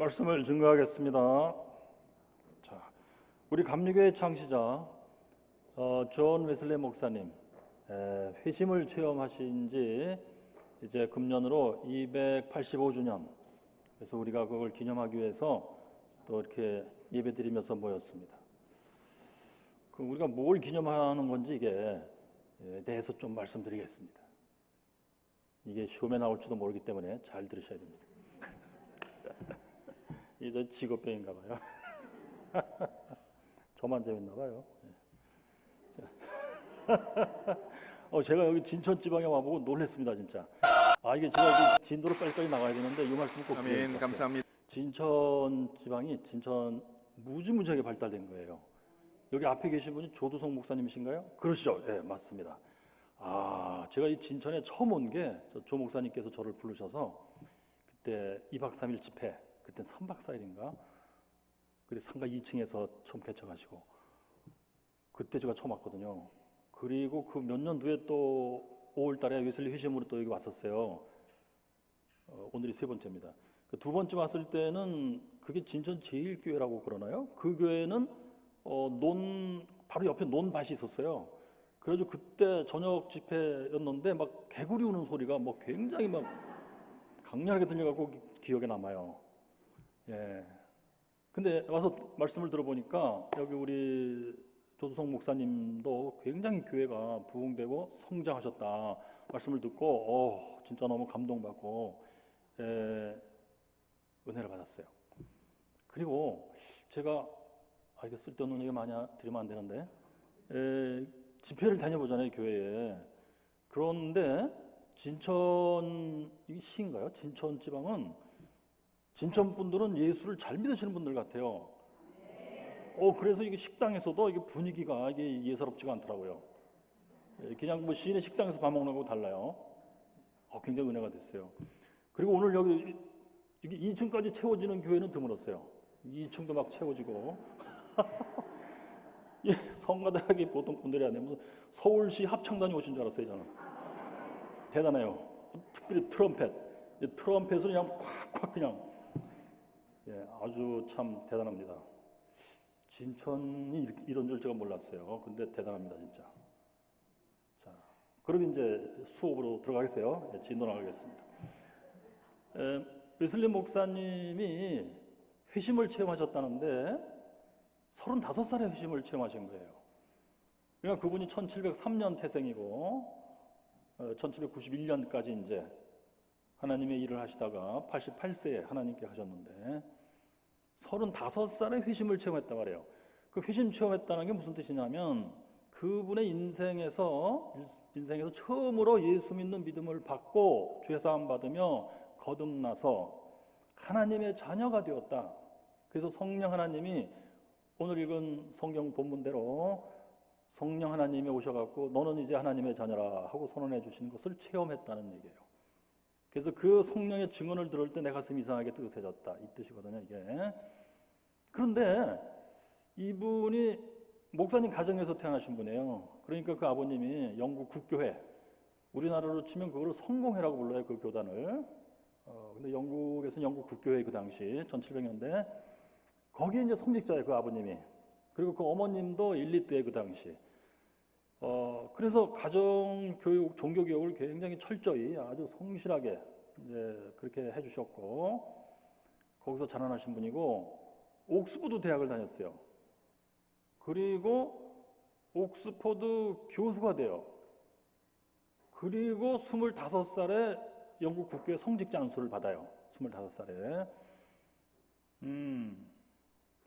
말씀을 증거하겠습니다. 자, 우리 감리교회 창시자 존 웨슬리 목사님 회심을 체험하신 지 이제 금년으로 285주년. 그래서 우리가 그걸 기념하기 위해서 또 이렇게 예배드리면서 모였습니다. 우리가 뭘 기념하는 건지 이게 대해서 좀 말씀드리겠습니다. 이게 시험에 나올지도 모르기 때문에 잘 들으셔야 됩니다. 이게 직업병인가 봐요. 저만 재밌나 봐요. 제가 여기 진천 지방에 와보고 놀랐습니다, 진짜. 이게 제가 여기 진도로 빨리빨리 나가야 되는데 이 말씀을 꼭 드려야 아멘. 감사합니다. 진천 지방이 무지무지하게 발달된 거예요. 여기 앞에 계신 분이 조두성 목사님이신가요? 그러시죠? 네, 맞습니다. 제가 이 진천에 처음 온 게 조 목사님께서 저를 부르셔서 그때 2박 3일 집회, 그때 3박 4일인가? 그래서 상가 2층에서 처음 개척하시고 그때 제가 처음 왔거든요. 그리고 그 몇 년 뒤에 또 5월 달에 웨슬리 회심으로 또 여기 왔었어요. 오늘이 세 번째입니다. 그 두 번째 왔을 때는 그게 진천 제일교회라고 그러나요? 그 교회는 바로 옆에 논밭이 있었어요. 그래서 그때 저녁 집회였는데 막 개구리 우는 소리가 뭐 굉장히 막 강렬하게 들려갖고 기억에 남아요. 예. 근데 와서 말씀을 들어보니까 여기 우리 조두성 목사님도 굉장히 교회가 부흥되고 성장하셨다 말씀을 듣고 진짜 너무 감동받고 은혜를 받았어요. 그리고 제가 이게 쓸데없는 얘기 많이 드리면 안 되는데 집회를 다녀보잖아요, 교회에. 그런데 진천, 이게 시인가요? 진천 지방은 진천 분들은 예수를 잘 믿으시는 분들 같아요. 그래서 이게 식당에서도 이게 분위기가 이게 예사롭지가 않더라고요. 그냥 뭐 시인의 식당에서 밥 먹는 거하고 달라요. 굉장히 은혜가 됐어요. 그리고 오늘 여기 이게 2층까지 채워지는 교회는 드물었어요. 2층도 막 채워지고. 성가대학이 보통 분들이 아니에요. 무슨 서울시 합창단이 오신 줄 알았어요, 저는. 대단해요. 특별히 트럼펫을 그냥 콱콱 그냥. 아주 참 대단합니다. 진천이 이런 줄 제가 몰랐어요. 근데 대단합니다, 진짜. 자, 그럼 이제 수업으로 들어가겠어요. 진도 나가겠습니다. 웨슬리 목사님이 회심을 체험하셨다는데 35살에 회심을 체험하신 거예요. 그러니까 그분이 1703년 태생이고 1791년까지 이제 하나님의 일을 하시다가 88세에 하나님께 가셨는데 35살에 회심을 체험했단 말이에요. 그 회심 체험했다는 게 무슨 뜻이냐면 그분의 인생에서 처음으로 예수 믿는 믿음을 받고 죄사함 받으며 거듭나서 하나님의 자녀가 되었다. 그래서 성령 하나님이 오늘 읽은 성경 본문대로 성령 하나님이 오셔갖고 너는 이제 하나님의 자녀라 하고 선언해 주시는 것을 체험했다는 얘기예요. 그래서 그 성령의 증언을 들을 때 내 가슴이 이상하게 뜨뜻해졌다, 이 뜻이거든요, 이게. 그런데 이분이 목사님 가정에서 태어나신 분이에요. 그러니까 그 아버님이 영국 국교회, 우리나라로 치면 그거를 성공회라고 불러요, 그 교단을. 근데 영국에서는 영국 국교회, 그 당시 1700년대 거기에 이제 성직자예요, 그 아버님이. 그리고 그 어머님도 일리트예요, 그 당시. 그래서 가정교육, 종교교육을 굉장히 철저히 아주 성실하게 이제 그렇게 해주셨고, 거기서 자라나신 분이고, 옥스퍼드 대학을 다녔어요. 그리고 옥스퍼드 교수가 돼요. 그리고 25살에 영국 국교의 성직자 안수를 받아요. 25살에.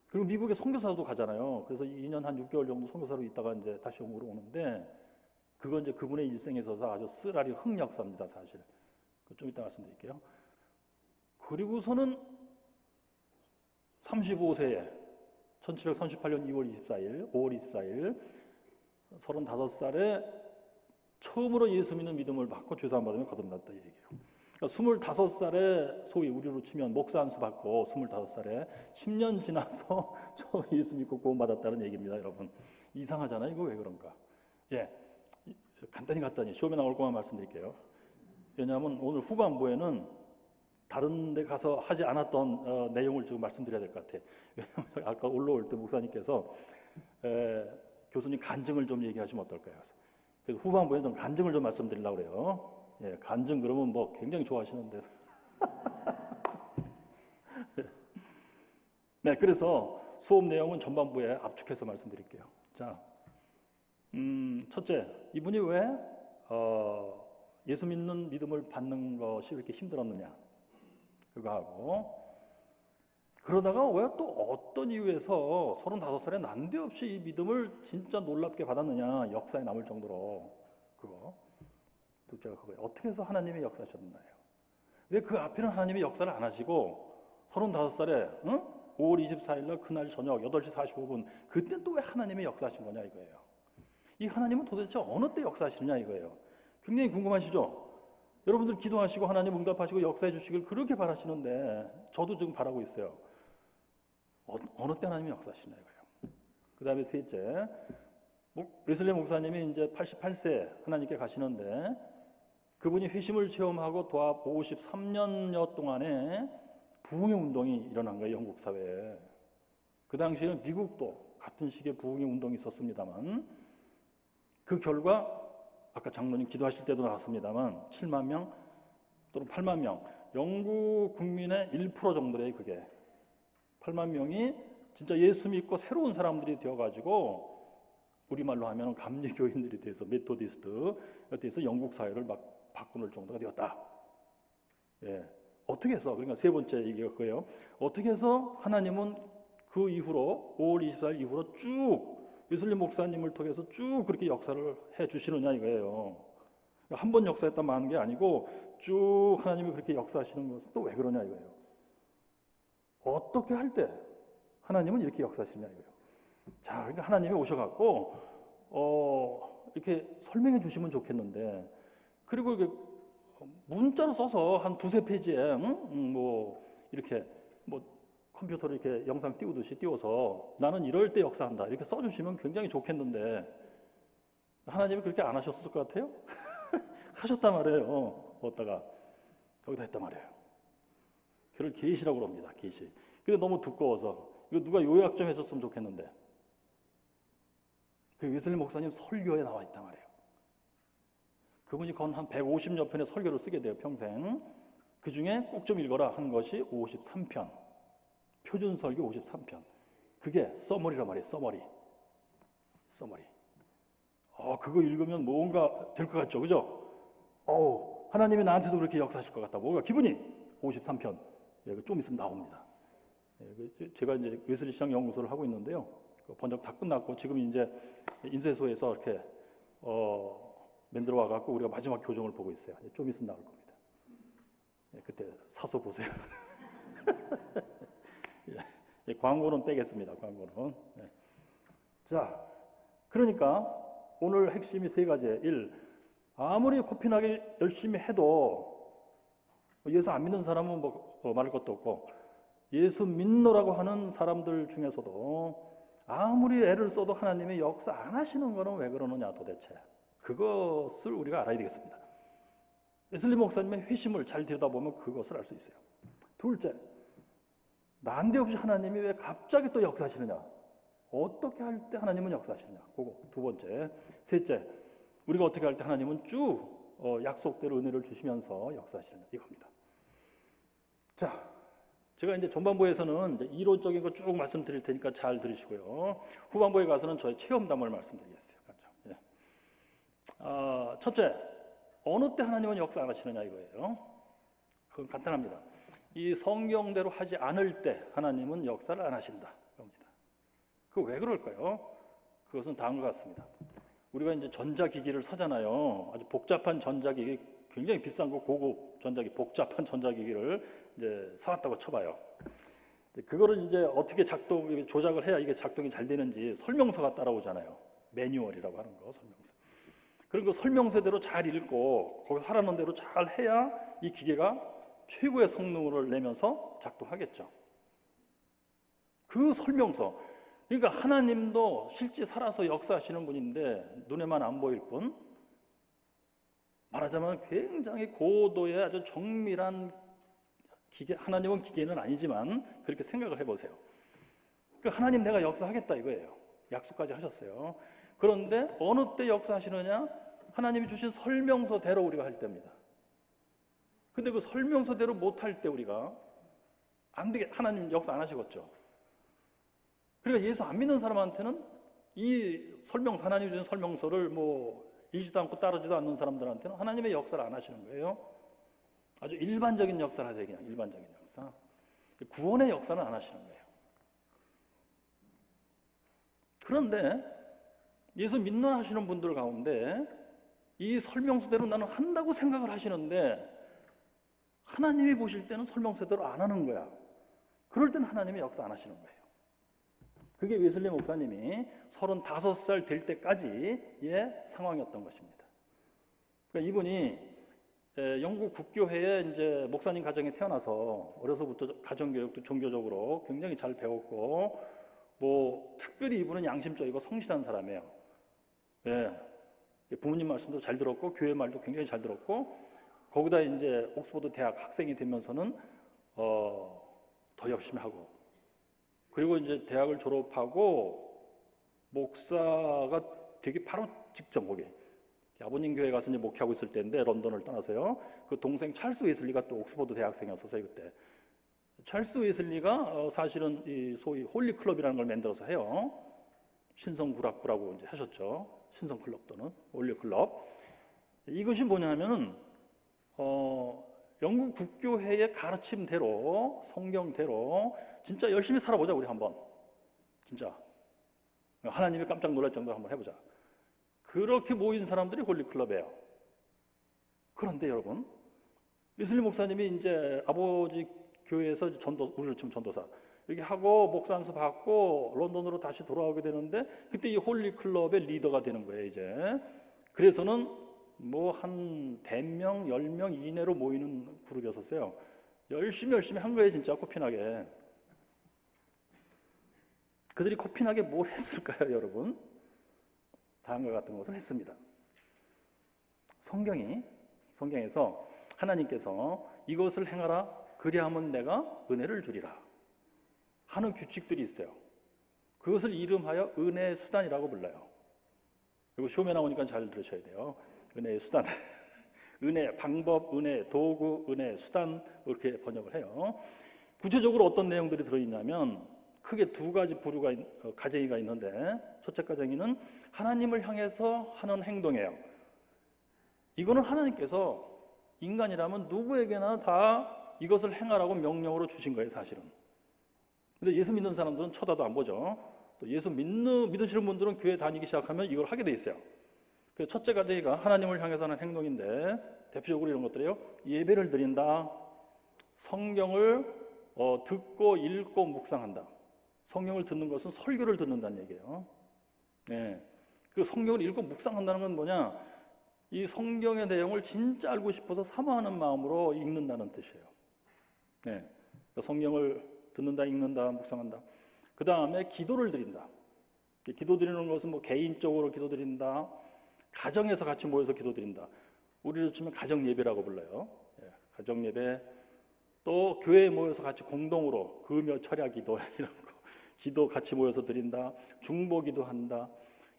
그리고 미국에 선교사도 가잖아요. 그래서 2년 한 6개월 정도 선교사로 있다가 이제 다시 영국으로 오는데, 그건 이제 그분의 일생에 있어서 아주 쓰라리 흑역사입니다, 사실. 좀 이따 말씀드릴게요. 그리고서는 35세에 1738년 5월 24일 35살에 처음으로 예수 믿는 믿음을 받고 죄사함 받으며 거듭났다, 이 얘기예요. 그러니까 25살에 소위 우리로 치면 목사 안수 받고 25살에 10년 지나서 저 예수 믿고 구원 받았다는 얘기입니다, 여러분. 이상하잖아요, 이거 왜 그런가? 간단히 시험에 나올 것만 말씀드릴게요. 왜냐하면 오늘 후반부에는 다른 데 가서 하지 않았던 내용을 지금 말씀드려야 될 것 같아요. 왜냐하면 아까 올라올 때 목사님께서 교수님 간증을 좀 얘기하시면 어떨까요? 그래서 후반부에 좀 간증을 좀 말씀드리려고 그래요. 예, 간증 그러면 뭐 굉장히 좋아하시는데. 네, 그래서 수업 내용은 전반부에 압축해서 말씀드릴게요. 자, 첫째, 이분이 왜 예수 믿는 믿음을 받는 것이 왜 이렇게 힘들었느냐, 그거 하고, 그러다가 왜 또 어떤 이유에서 35살에 난데없이 이 믿음을 진짜 놀랍게 받았느냐, 역사에 남을 정도로. 그거 둘째가 그거예요. 어떻게 해서 하나님이 역사하셨나요? 왜 그 앞에는 하나님이 역사를 안 하시고 35살에 5월 24일 날 그날 저녁 8시 45분 그때 또 왜 하나님이 역사하신 거냐 이거예요. 이 하나님은 도대체 어느 때 역사하시느냐 이거예요. 굉장히 궁금하시죠? 여러분들 기도하시고 하나님 응답하시고 역사해 주시길 그렇게 바라시는데 저도 지금 바라고 있어요. 어느 때 하나님이 역사하시냐 이거예요. 그 다음에 셋째, 웨슬리 목사님이 이제 88세 하나님께 가시는데 그분이 회심을 체험하고 도합 53년여 동안에 부흥의 운동이 일어난 거예요, 영국 사회에. 그 당시에는 미국도 같은 시기에 부흥의 운동이 있었습니다만 그 결과 아까 장로님 기도하실 때도 나왔습니다만 7만 명 또는 8만 명, 영국 국민의 1% 정도래요. 그게 8만 명이 진짜 예수 믿고 새로운 사람들이 되어가지고 우리말로 하면 감리교인들이 돼서 메토디스트에 돼서 영국 사회를 막 바꾸는 정도가 되었다. 예. 어떻게 해서, 그러니까 세 번째 얘기가 그거예요. 어떻게 해서 하나님은 그 이후로 5월 24일 이후로 쭉 웨슬리 목사님을 통해서 쭉 그렇게 역사를 해 주시느냐 이거예요. 한 번 역사했다 마는 게 아니고 쭉 하나님이 그렇게 역사하시는 것은 또 왜 그러냐 이거예요. 어떻게 할 때 하나님은 이렇게 역사하시냐 이거예요. 자, 그러니까 하나님이 오셔갖고 이렇게 설명해 주시면 좋겠는데, 그리고 이게 문자로 써서 한 두세 페이지에 뭐 이렇게 뭐 컴퓨터로 이렇게 영상 띄우듯이 띄워서 나는 이럴 때 역사한다 이렇게 써주시면 굉장히 좋겠는데 하나님이 그렇게 안 하셨을 것 같아요? 하셨단 말이에요. 어디다가 거기다 했단 말이에요. 그걸 계시라고 합니다. 계시. 근데 너무 두꺼워서 이거 누가 요약 좀 해줬으면 좋겠는데 그 웨슬리 목사님 설교에 나와 있단 말이에요. 그분이 건 한 150여 편의 설교를 쓰게 돼요, 평생. 그 중에 꼭 좀 읽어라 한 것이 53편. 표준 설교 53편. 그게 서머리란 말이에요, 서머리. 그거 읽으면 뭔가 될 것 같죠, 그죠? 하나님이 나한테도 그렇게 역사하실 것 같다. 뭔가 기분이 53편. 예, 좀 있으면 나옵니다. 예, 제가 이제 웨슬리 시장 연구소를 하고 있는데요. 번역 다 끝났고 지금 이제 인쇄소에서 이렇게 만들어 와갖고 우리가 마지막 교정을 보고 있어요. 좀 있으면 나올 겁니다. 예, 그때 사서 보세요. 예, 광고는 빼겠습니다. 광고는. 예. 자, 그러니까 오늘 핵심이 세 가지예요. 1. 아무리 코피나게 열심히 해도 예수 안 믿는 사람은 말할 것도 없고 예수 믿노라고 하는 사람들 중에서도 아무리 애를 써도 하나님의 역사 안 하시는 거는 왜 그러느냐 도대체. 그것을 우리가 알아야 되겠습니다. 웨슬리 목사님의 회심을 잘 들여다보면 그것을 알 수 있어요. 둘째, 난데없이 하나님이 왜 갑자기 또 역사하시느냐. 어떻게 할 때 하나님은 역사하시느냐. 그거 두 번째. 셋째, 우리가 어떻게 할 때 하나님은 쭉 약속대로 은혜를 주시면서 역사하시느냐. 이겁니다. 자, 제가 이제 전반부에서는 이제 이론적인 거 쭉 말씀드릴 테니까 잘 들으시고요. 후반부에 가서는 저의 체험담을 말씀드리겠어요. 예. 첫째, 어느 때 하나님은 역사 안 하시느냐 이거예요. 그건 간단합니다. 이 성경대로 하지 않을 때 하나님은 역사를 안 하신다. 겁니다. 그 왜 그럴까요? 그것은 다음과 같습니다. 우리가 이제 전자기기를 사잖아요. 아주 복잡한 전자기기, 굉장히 비싼 거 고급 전자기기, 복잡한 전자기기를 이제 사왔다고 쳐봐요. 그거를 이제 어떻게 조작을 해야 이게 작동이 잘 되는지 설명서가 따라오잖아요. 매뉴얼이라고 하는 거, 설명서. 그런 거 설명서대로 잘 읽고 거기서 하라는 대로 잘 해야 이 기계가 최고의 성능을 내면서 작동하겠죠. 그 설명서. 그러니까 하나님도 실제 살아서 역사하시는 분인데 눈에만 안 보일 뿐, 말하자면 굉장히 고도의 아주 정밀한 하나님은 기계는 아니지만 그렇게 생각을 해보세요. 그러니까 하나님 내가 역사하겠다 이거예요. 약속까지 하셨어요. 그런데 어느 때 역사하시느냐? 하나님이 주신 설명서대로 우리가 할 때입니다. 근데 그 설명서대로 못할 때 우리가 안 되게 하나님 역사 안 하시겠죠. 그러니까 예수 안 믿는 사람한테는 이 하나님이 주신 설명서를 읽지도 않고 따르지도 않는 사람들한테는 하나님의 역사를 안 하시는 거예요. 아주 일반적인 역사를 하세요. 그냥 일반적인 역사. 구원의 역사는 안 하시는 거예요. 그런데 예수 믿는 하시는 분들 가운데 이 설명서대로 나는 한다고 생각을 하시는데 하나님이 보실 때는 설명서대로 안 하는 거야. 그럴 때는 하나님의 역사 안 하시는 거예요. 그게 웨슬리 목사님이 35살 될 때까지의 상황이었던 것입니다. 그러니까 이분이 영국 국교회에 이제 목사님 가정에 태어나서 어려서부터 가정교육도 종교적으로 굉장히 잘 배웠고 특별히 이분은 양심적이고 성실한 사람이에요. 부모님 말씀도 잘 들었고 교회 말도 굉장히 잘 들었고 거기다 이제 옥스퍼드 대학 학생이 되면서는 더 열심히 하고 그리고 이제 대학을 졸업하고 목사가 되기 바로 직전 거기 아버님 교회 가서 이제 목회하고 있을 때인데 런던을 떠나서요. 그 동생 찰스 웨슬리가 또 옥스퍼드 대학생이었어요 그때. 찰스 웨슬리가 사실은 이 소위 홀리 클럽이라는 걸 만들어서 해요. 신성구락부라고 이제 하셨죠. 신성클럽 또는 홀리 클럽. 이것이 뭐냐면은 영국 국교회의 가르침대로 성경대로 진짜 열심히 살아보자 우리 한번. 진짜 하나님이 깜짝 놀랄 정도로 한번 해보자. 그렇게 모인 사람들이 홀리클럽이에요. 그런데 여러분 웨슬리 목사님이 이제 아버지 교회에서 우리를 치면 전도사 이렇게 하고 목사 안수 받고 런던으로 다시 돌아오게 되는데 그때 이 홀리클럽의 리더가 되는 거예요 이제. 그래서는 한 100명, 10명 이내로 모이는 그룹이었어요. 열심히 한 거예요 진짜 코피나게. 그들이 코피나게 뭘 했을까요 여러분? 다음과 같은 것을 했습니다. 성경에서 하나님께서 이것을 행하라 그리하면 내가 은혜를 주리라 하는 규칙들이 있어요. 그것을 이름하여 은혜의 수단이라고 불러요. 이거 시험에 나오니까 잘 들으셔야 돼요. 은혜의 수단. 은혜, 방법, 은혜, 도구, 은혜, 수단 이렇게 번역을 해요. 구체적으로 어떤 내용들이 들어있냐면 크게 두 가지 부류가 가정이가 있는데 첫째 가정이는 하나님을 향해서 하는 행동이에요. 이거는 하나님께서 인간이라면 누구에게나 다 이것을 행하라고 명령으로 주신 거예요 사실은. 근데 예수 믿는 사람들은 쳐다도 안 보죠. 또 예수 믿으시는 분들은 교회 다니기 시작하면 이걸 하게 돼 있어요. 그래서 첫째 가정이가 하나님을 향해서 하는 행동인데 대표적으로 이런 것들이에요. 예배를 드린다. 성경을 듣고 읽고 묵상한다. 성경을 듣는 것은 설교를 듣는다는 얘기예요. 그 성경을 읽고 묵상한다는 건 뭐냐? 이 성경의 내용을 진짜 알고 싶어서 사모하는 마음으로 읽는다는 뜻이에요. 성경을 듣는다, 읽는다, 묵상한다. 그 다음에 기도를 드린다. 기도 드리는 것은 개인적으로 기도 드린다. 가정에서 같이 모여서 기도 드린다. 우리로 치면 가정 예배라고 불러요. 가정 예배. 또 교회에 모여서 같이 공동으로 금요 철야 기도 이런 거. 기도 같이 모여서 드린다. 중보기도 한다.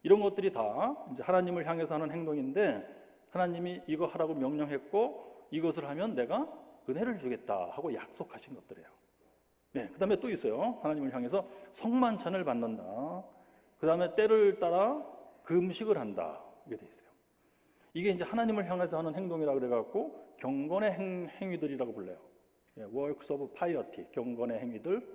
이런 것들이 다 이제 하나님을 향해서 하는 행동인데 하나님이 이거 하라고 명령했고 이것을 하면 내가 은혜를 주겠다 하고 약속하신 것들이에요. 그 다음에 또 있어요. 하나님을 향해서 성만찬을 받는다. 그 다음에 때를 따라 금식을 한다. 이게 돼 있어요. 이게 이제 하나님을 향해서 하는 행동이라고 그래갖고 경건의 행위들이라고 불러요. Works of piety, 경건의 행위들.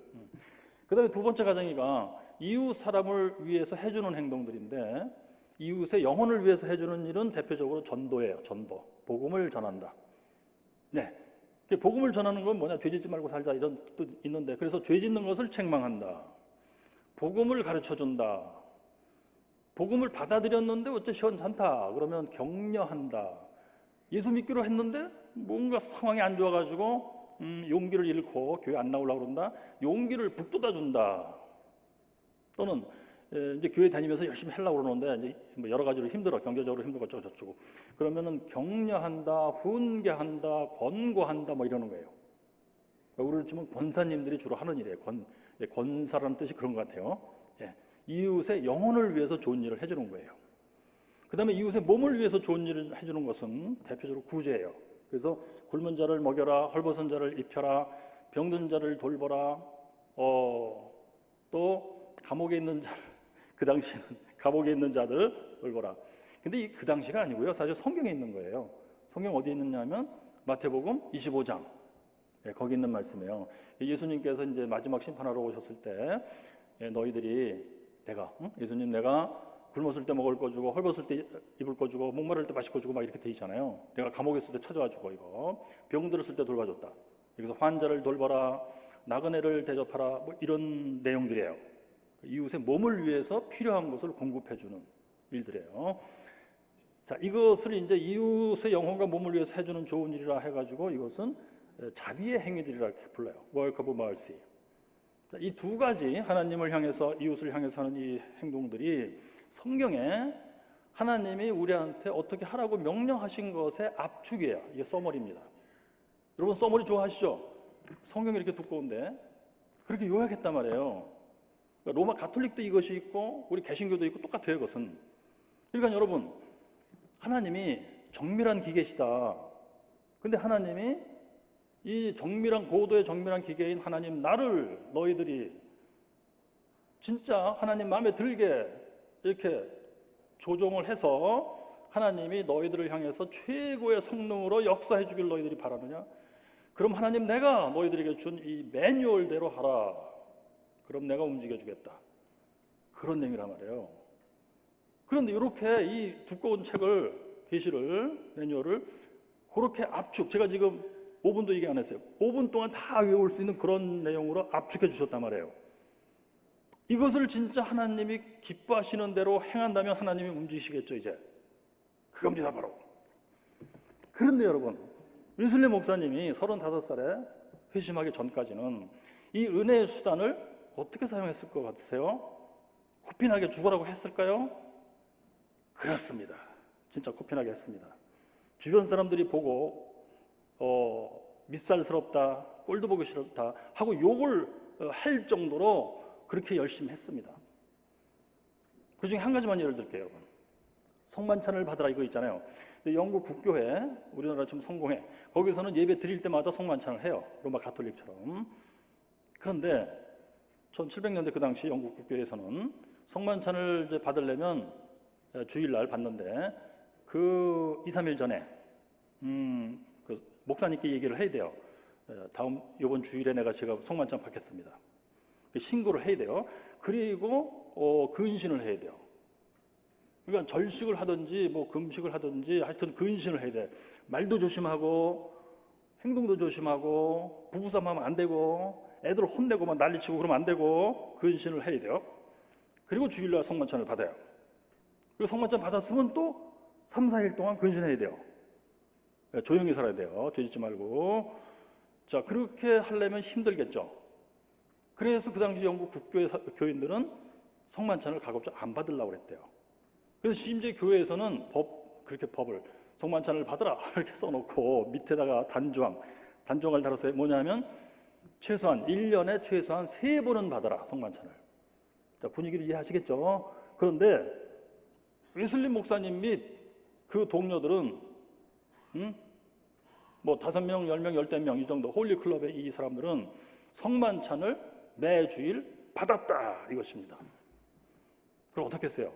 그 다음에 두 번째 가정이가 이웃 사람을 위해서 해주는 행동들인데 이웃의 영혼을 위해서 해주는 일은 대표적으로 전도예요. 전도. 복음을 전한다. 복음을 전하는 건 뭐냐? 죄 짓지 말고 살자 이런 뜻도 있는데 그래서 죄 짓는 것을 책망한다. 복음을 가르쳐준다. 복음을 받아들였는데 어째 시원찮다. 그러면 격려한다. 예수 믿기로 했는데 뭔가 상황이 안 좋아가지고 용기를 잃고 교회 안 나오려고 그런다. 용기를 북돋아 준다. 또는 이제 교회 다니면서 열심히 하려고 그러는데 이제 여러 가지로 힘들어. 경제적으로 힘들고 어쩌고 그러면은 격려한다, 훈계한다, 권고한다 이러는 거예요. 우리를 치면 권사님들이 주로 하는 일이에요. 권사라는 뜻이 그런 것 같아요. 예. 이웃의 영혼을 위해서 좋은 일을 해주는 거예요. 그 다음에 이웃의 몸을 위해서 좋은 일을 해주는 것은 대표적으로 구제예요. 그래서 굶은 자를 먹여라, 헐벗은 자를 입혀라, 병든 자를 돌보라, 또 감옥에 있는 자, 그 당시에는 감옥에 있는 자들 돌보라. 근데 이 그 당시가 아니고요. 사실 성경에 있는 거예요. 성경 어디에 있느냐면 마태복음 25장. 예, 거기 있는 말씀이에요. 예수님께서 이제 마지막 심판하러 오셨을 때 너희들이 예수님 내가 굶었을 때 먹을 거 주고 헐벗을 때 입을 거 주고 목마를 때 마실 거 주고 막 이렇게 돼 있잖아요. 내가 감옥에 있을 때 찾아와 주고 이거 병 들었을 때 돌봐줬다. 여기서 환자를 돌봐라, 나그네를 대접하라, 뭐 이런 내용들이에요. 이웃의 몸을 위해서 필요한 것을 공급해주는 일들이에요. 자, 이것을 이제 이웃의 영혼과 몸을 위해서 해주는 좋은 일이라 해가지고 이것은 자비의 행위들이라 이렇게 불러요. Work of mercy. 이 두 가지 하나님을 향해서 이웃을 향해서 하는 이 행동들이 성경에 하나님이 우리한테 어떻게 하라고 명령하신 것의 압축이에요. 이게 서머리입니다. 여러분 서머리 좋아하시죠? 성경이 이렇게 두꺼운데 그렇게 요약했단 말이에요. 그러니까 로마 가톨릭도 이것이 있고 우리 개신교도 있고 똑같아요. 이것은. 그러니까 여러분 하나님이 정밀한 기계시다. 근데 하나님이 이 정밀한 고도의 정밀한 기계인 하나님 나를 너희들이 진짜 하나님 마음에 들게 이렇게 조종을 해서 하나님이 너희들을 향해서 최고의 성능으로 역사해 주길 너희들이 바라느냐? 그럼 하나님 내가 너희들에게 준 이 매뉴얼대로 하라. 그럼 내가 움직여 주겠다. 그런 내용이란 말이에요. 그런데 이렇게 이 두꺼운 책을 계시를 매뉴얼을 그렇게 압축 제가 지금 5분도 얘기 안 했어요. 5분 동안 다 외울 수 있는 그런 내용으로 압축해 주셨단 말이에요. 이것을 진짜 하나님이 기뻐하시는 대로 행한다면 하나님이 움직이시겠죠. 이제 그겁니다 바로. 그런데 여러분 윈슬리 목사님이 35살에 회심하기 전까지는 이 은혜의 수단을 어떻게 사용했을 것 같으세요? 코피나게 죽으라고 했을까요? 그렇습니다. 진짜 코피나게 했습니다. 주변 사람들이 보고 밉살스럽다, 꼴도 보기 싫다 하고 욕을 할 정도로 그렇게 열심히 했습니다. 그 중에 한 가지만 예를 들게요, 여러분. 성만찬을 받으라 이거 있잖아요. 근데 영국 국교회, 우리나라 좀 성공해. 거기서는 예배 드릴 때마다 성만찬을 해요. 로마 가톨릭처럼. 그런데 1700년대 그 당시 영국 국교회에서는 성만찬을 이제 받으려면 주일날 받는데 그 2, 3일 전에 그 목사님께 얘기를 해야 돼요. 이번 주일에 제가 성만찬 받겠습니다. 신고를 해야 돼요. 그리고 근신을 해야 돼요. 그러니까 절식을 하든지 뭐 금식을 하든지 하여튼 근신을 해야 돼. 말도 조심하고 행동도 조심하고 부부싸움 하면 안 되고 애들 혼내고 막 난리치고 그러면 안 되고 근신을 해야 돼요. 그리고 주일날 성만찬을 받아요. 그리고 성만찬 받았으면 또 3, 4일 동안 근신해야 돼요. 조용히 살아야 돼요. 죄짓지 말고. 자, 그렇게 하려면 힘들겠죠. 그래서 그 당시 영국 국교회 교인들은 성만찬을 가급적 안 받으려고 그랬대요. 그래서 심지어 교회에서는 그렇게 법을 성만찬을 받으라 이렇게 써놓고 밑에다가 단정을 달았어요. 뭐냐면 최소한 1년에 최소한 3번은 받아라 성만찬을. 자, 분위기를 이해하시겠죠? 그런데 웨슬리 목사님 및 그 동료들은 뭐 5명, 10명, 10명 이 정도 홀리클럽의 이 사람들은 성만찬을 매주일 받았다 이것입니다. 그럼 어떻게 했어요?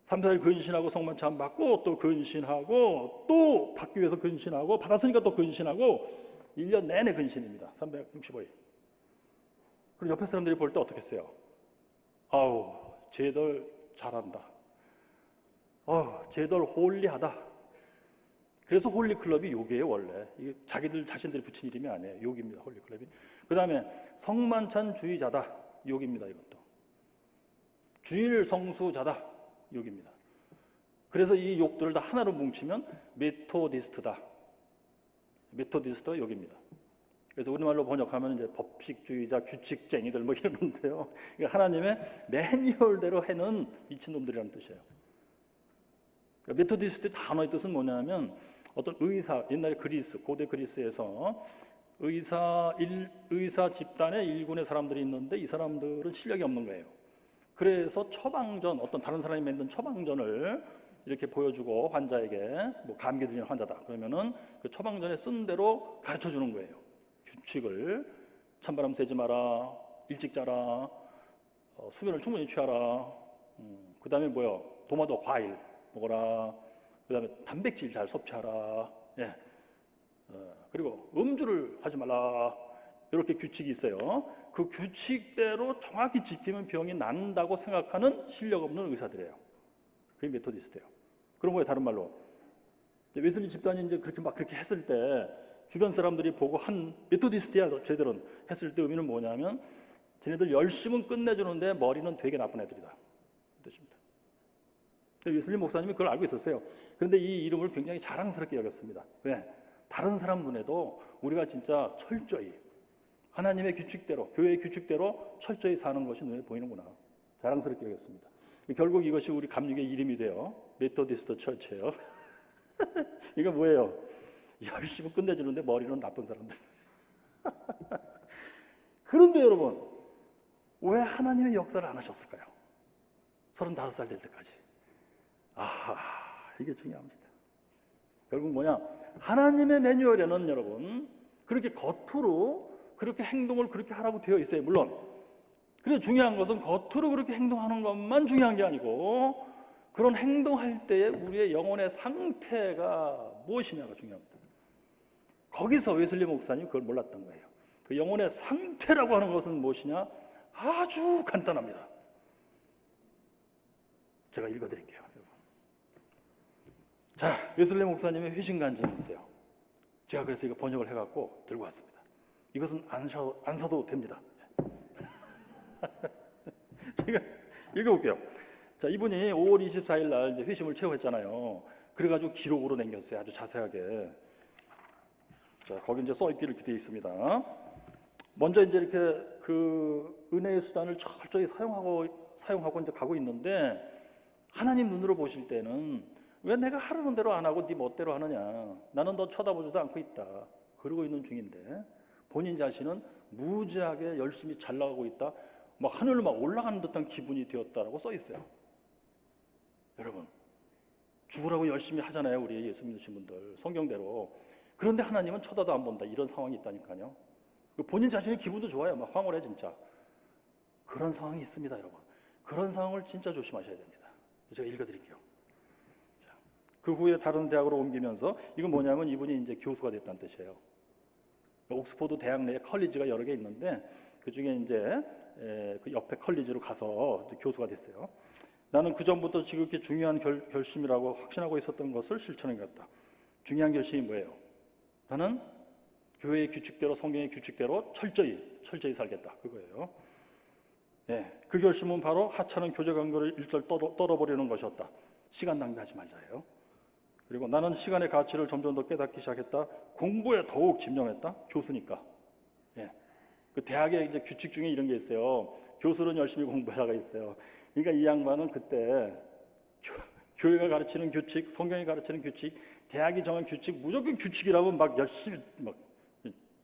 3, 4일 근신하고 성만찬 받고 또 근신하고 또 받기 위해서 근신하고 받았으니까 또 근신하고 1년 내내 근신입니다. 365일. 그리고 옆에 사람들이 볼 때 어떻게 했어요? 아우 쟤들 잘한다. 쟤들 홀리하다. 그래서 홀리클럽이 욕이에요 원래. 이게 자신들이 붙인 이름이 아니에요. 욕입니다 홀리클럽이. 그 다음에 성만찬주의자다. 욕입니다 이것도. 주일 성수자다. 욕입니다. 그래서 이 욕들을 다 하나로 뭉치면 메토디스트다. 메토디스트가 욕입니다. 그래서 우리말로 번역하면 이제 법식주의자, 규칙쟁이들 뭐 이러는데요. 그러니까 하나님의 매뉴얼대로 해는 미친놈들이라는 뜻이에요. 그러니까 메토디스트의 단어의 뜻은 뭐냐면 어떤 의사, 옛날에 고대 그리스에서 의사 집단의 일군의 사람들이 있는데 이 사람들은 실력이 없는 거예요. 그래서 처방전, 어떤 다른 사람이 만든 처방전을 이렇게 보여주고 환자에게 뭐 감기 들린 환자다 그러면은 그 처방전에 쓴 대로 가르쳐 주는 거예요. 규칙을 찬바람 쐬지 마라, 일찍 자라, 수면을 충분히 취하라. 그다음에 뭐요? 도마도 과일 먹어라. 그다음에 단백질 잘 섭취하라. 예. 그리고 음주를 하지 말라. 이렇게 규칙이 있어요. 그 규칙대로 정확히 지키면 병이 난다고 생각하는 실력 없는 의사들이에요. 그게 메토디스트예요. 그런 거예요. 다른 말로 웨슬리 집단이 이제 그렇게 했을 때 주변 사람들이 보고 한 메토디스트야 쟤들은 했을 때 의미는 뭐냐면 쟤네들 열심은 끝내주는데 머리는 되게 나쁜 애들이다 그 뜻입니다. 웨슬리 목사님이 그걸 알고 있었어요. 그런데 이 이름을 굉장히 자랑스럽게 여겼습니다. 왜? 다른 사람 눈에도 우리가 진짜 철저히 하나님의 규칙대로, 교회의 규칙대로 철저히 사는 것이 눈에 보이는구나. 자랑스럽게 여겼습니다. 결국 이것이 우리 감리교의 이름이 돼요. 메토디스트 처치예요. 이거 뭐예요? 열심히 끝내주는데 머리는 나쁜 사람들. 그런데 여러분, 왜 하나님의 역사를 안 하셨을까요? 35살 될 때까지. 아하, 이게 중요합니다. 결국 뭐냐? 하나님의 매뉴얼에는 여러분 그렇게 겉으로 그렇게 행동을 그렇게 하라고 되어 있어요. 물론 그런데 중요한 것은 겉으로 그렇게 행동하는 것만 중요한 게 아니고 그런 행동할 때에 우리의 영혼의 상태가 무엇이냐가 중요합니다. 거기서 웨슬리 목사님 그걸 몰랐던 거예요. 그 영혼의 상태라고 하는 것은 무엇이냐? 아주 간단합니다. 제가 읽어드릴게요. 자, 웨슬리 목사님의 회심 간증이 있어요. 제가 그래서 이거 번역을 해갖고 들고 왔습니다. 이것은 안 사도 됩니다. 제가 읽어볼게요. 자, 이분이 5월 24일 날 이제 회심을 체험했잖아요. 그래가지고 기록으로 남겼어요. 아주 자세하게. 자, 거기 이제 써있기를 이렇게 되어 있습니다. 먼저 이제 이렇게 그 은혜의 수단을 철저히 사용하고 이제 가고 있는데 하나님 눈으로 보실 때는 왜 내가 하라는 대로 안 하고 네 멋대로 하느냐? 나는 너 쳐다보지도 않고 있다. 그러고 있는 중인데 본인 자신은 무지하게 열심히 잘 나가고 있다. 막 하늘로 막 올라가는 듯한 기분이 되었다라고 써 있어요. 여러분, 죽으라고 열심히 하잖아요. 우리 예수 믿으신 분들 성경대로. 그런데 하나님은 쳐다도 안 본다. 이런 상황이 있다니까요. 본인 자신의 기분도 좋아요. 막 황홀해 진짜. 그런 상황이 있습니다, 여러분. 그런 상황을 진짜 조심하셔야 됩니다. 제가 읽어드릴게요. 자, 그 후에 다른 대학으로 옮기면서 이건 뭐냐면 이분이 이제 교수가 됐다는 뜻이에요. 옥스포드 대학 내에 컬리지가 여러 개 있는데 그 중에 이제 그 옆에 컬리지로 가서 교수가 됐어요. 나는 그 전부터 지극히 중요한 결심이라고 확신하고 있었던 것을 실천해갔다. 중요한 결심이 뭐예요? 나는 교회의 규칙대로 성경의 규칙대로 철저히 살겠다. 그거예요. 네, 그 결심은 바로 하찮은 교제 관계를 일절 떨어버리는 것이었다. 시간 낭비하지 말자예요. 그리고 나는 시간의 가치를 점점 더 깨닫기 시작했다. 공부에 더욱 집중했다. 교수니까. 예. 그 대학의 이제 규칙 중에 이런 게 있어요. 교수는 열심히 공부해라가 있어요. 그러니까 이 양반은 그때 교회가 가르치는 규칙, 성경이 가르치는 규칙, 대학이 정한 규칙, 무조건 규칙이라고 막 열심히 막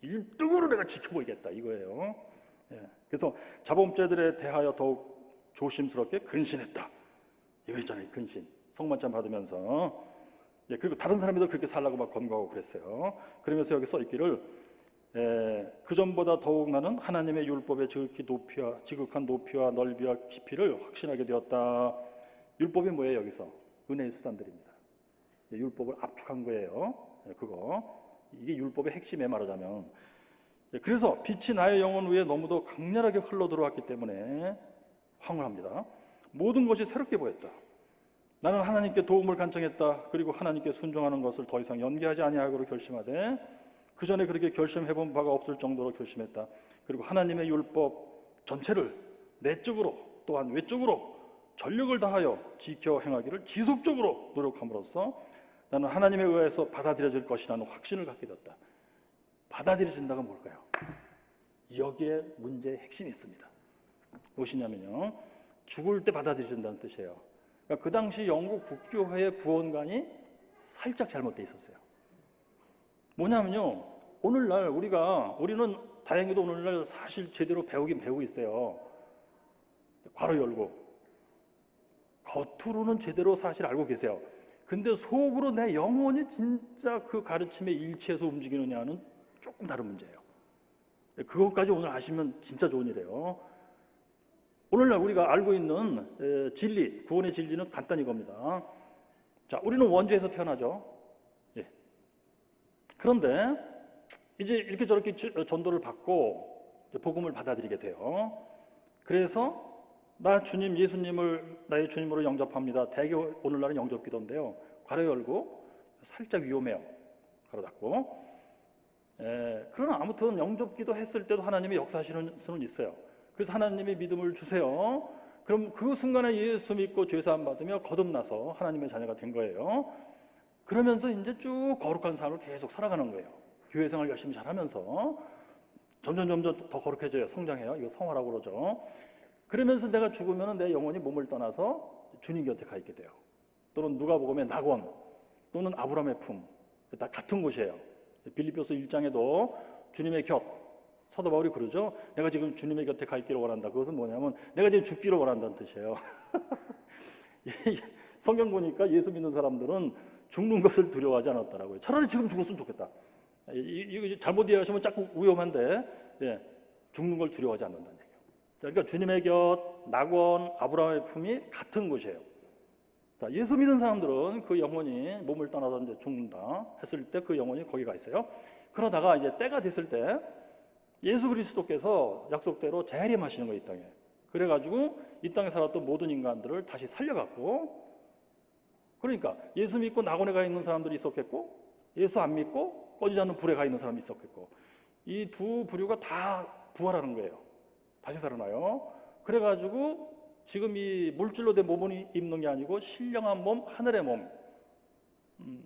1등으로 내가 지켜보이겠다 이거예요. 예. 그래서 자범죄들에 대하여 더욱 조심스럽게 근신했다. 이거 있잖아요, 근신. 성만찬 받으면서. 예, 그리고 다른 사람들도 그렇게 살라고 막 권고하고 그랬어요. 그러면서 여기 써 있기를 그 전보다 더욱 나는 하나님의 율법의 지극한 높이와 넓이와 깊이를 확신하게 되었다. 율법이 뭐예요? 여기서 은혜의 수단들입니다. 예, 율법을 압축한 거예요. 예, 그거 이게 율법의 핵심에 말하자면. 예, 그래서 빛이 나의 영혼 위에 너무도 강렬하게 흘러 들어왔기 때문에 황홀합니다. 모든 것이 새롭게 보였다. 나는 하나님께 도움을 간청했다. 그리고 하나님께 순종하는 것을 더 이상 연기하지 아니하기로 결심하되 그 전에 그렇게 결심해본 바가 없을 정도로 결심했다. 그리고 하나님의 율법 전체를 내적으로 또한 외적으로 전력을 다하여 지켜 행하기를 지속적으로 노력함으로써 나는 하나님에 의해서 받아들여질 것이라는 확신을 갖게 됐다. 받아들여진다가 뭘까요? 여기에 문제의 핵심이 있습니다. 무엇이냐면요, 죽을 때 받아들여진다는 뜻이에요. 그러니까 그 당시 영국 국교회의 구원관이 살짝 잘못되어 있었어요. 뭐냐면요, 오늘날 우리는 다행히도 오늘날 사실 제대로 배우긴 배우고 있어요. 괄호 열고 겉으로는 제대로 사실 알고 계세요. 근데 속으로 내 영혼이 진짜 그 가르침에 일치해서 움직이느냐는 조금 다른 문제예요. 그것까지 오늘 아시면 진짜 좋은 일이에요. 오늘날 우리가 알고 있는 진리, 구원의 진리는 간단히 이겁니다. 자, 우리는 원죄에서 태어나죠. 예. 그런데 이제 이렇게 저렇게 전도를 받고 복음을 받아들이게 돼요. 그래서 나 주님, 예수님을 나의 주님으로 영접합니다. 대개 오늘날은 영접기도인데요. 괄호 열고 살짝 위험해요. 괄호 닫고. 그러나 아무튼 영접기도 했을 때도 하나님이 역사하시는 수는 있어요. 그래서 하나님이 믿음을 주세요. 그럼 그 순간에 예수 믿고 죄사함 받으며 거듭나서 하나님의 자녀가 된 거예요. 그러면서 이제 쭉 거룩한 삶을 계속 살아가는 거예요. 교회 생활 열심히 잘하면서 점점 더 거룩해져요. 성장해요. 이거 성화라고 그러죠. 그러면서 내가 죽으면 내 영혼이 몸을 떠나서 주님 곁에 가 있게 돼요. 또는 누가복음의 낙원 또는 아브라함의 품, 다 같은 곳이에요. 빌립보서 1장에도 주님의 곁, 사도 바울이 그러죠. 내가 지금 주님의 곁에 가 있기를 원한다. 그것은 뭐냐면 내가 지금 죽기를 원한다는 뜻이에요. 성경 보니까 예수 믿는 사람들은 죽는 것을 두려워하지 않았더라고요. 차라리 지금 죽었으면 좋겠다. 이거 잘못 이해하시면 자꾸 위험한데, 죽는 걸 두려워하지 않는다는 얘기예요. 그러니까 주님의 곁, 낙원, 아브라함의 품이 같은 곳이에요. 예수 믿는 사람들은 그 영혼이 몸을 떠나서 이제 죽는다 했을 때 그 영혼이 거기 가 있어요. 그러다가 이제 때가 됐을 때 예수 그리스도께서 약속대로 재림하시는 거예요, 이 땅에. 그래가지고 이 땅에 살았던 모든 인간들을 다시 살려갖고, 그러니까 예수 믿고 낙원에 가 있는 사람들이 있었겠고, 예수 안 믿고 꺼지지 않는 불에 가 있는 사람이 있었겠고, 이 두 부류가 다 부활하는 거예요. 다시 살아나요. 그래가지고 지금 이 물질로 된 몸을 입는 게 아니고 신령한 몸, 하늘의 몸,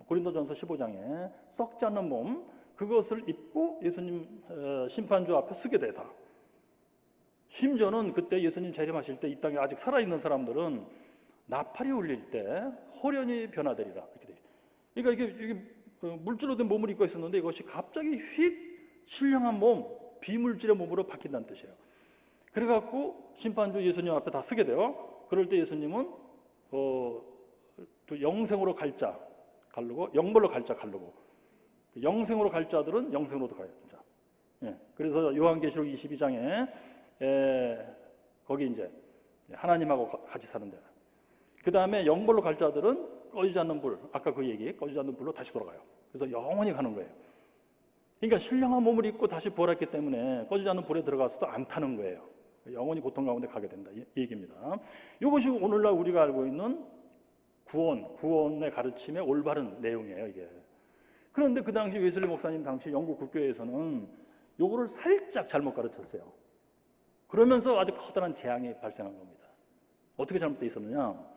고린도전서 15장에 썩지 않는 몸, 그것을 입고 예수님 심판주 앞에 서게 되다. 심지어는 그때 예수님 재림하실 때 이 땅에 아직 살아있는 사람들은 나팔이 울릴 때 호련히 변화되리라. 이렇게 돼. 그러니까 이게 물질로 된 몸을 입고 있었는데 이것이 갑자기 휙 신령한 몸, 비물질의 몸으로 바뀐다는 뜻이에요. 그래갖고 심판주 예수님 앞에 다 서게 돼요. 그럴 때 예수님은 또 영생으로 갈 자 가르고 영벌로 갈 자 가르고, 영생으로 갈 자들은 영생으로도 가요, 진짜. 그래서 요한계시록 22장에 거기 이제 하나님하고 같이 사는 데. 그 다음에 영벌로 갈 자들은 꺼지지 않는 불, 아까 그 얘기, 꺼지지 않는 불로 다시 돌아가요. 그래서 영원히 가는 거예요. 그러니까 신령한 몸을 입고 다시 부활했기 때문에 꺼지지 않는 불에 들어가서도 안 타는 거예요. 영원히 고통 가운데 가게 된다, 이 얘기입니다. 이것이 오늘날 우리가 알고 있는 구원의 가르침의 올바른 내용이에요, 이게. 그런데 그 당시 웨슬리 목사님 당시 영국 국교회에서는 요거를 살짝 잘못 가르쳤어요. 그러면서 아주 커다란 재앙이 발생한 겁니다. 어떻게 잘못되어 있었느냐?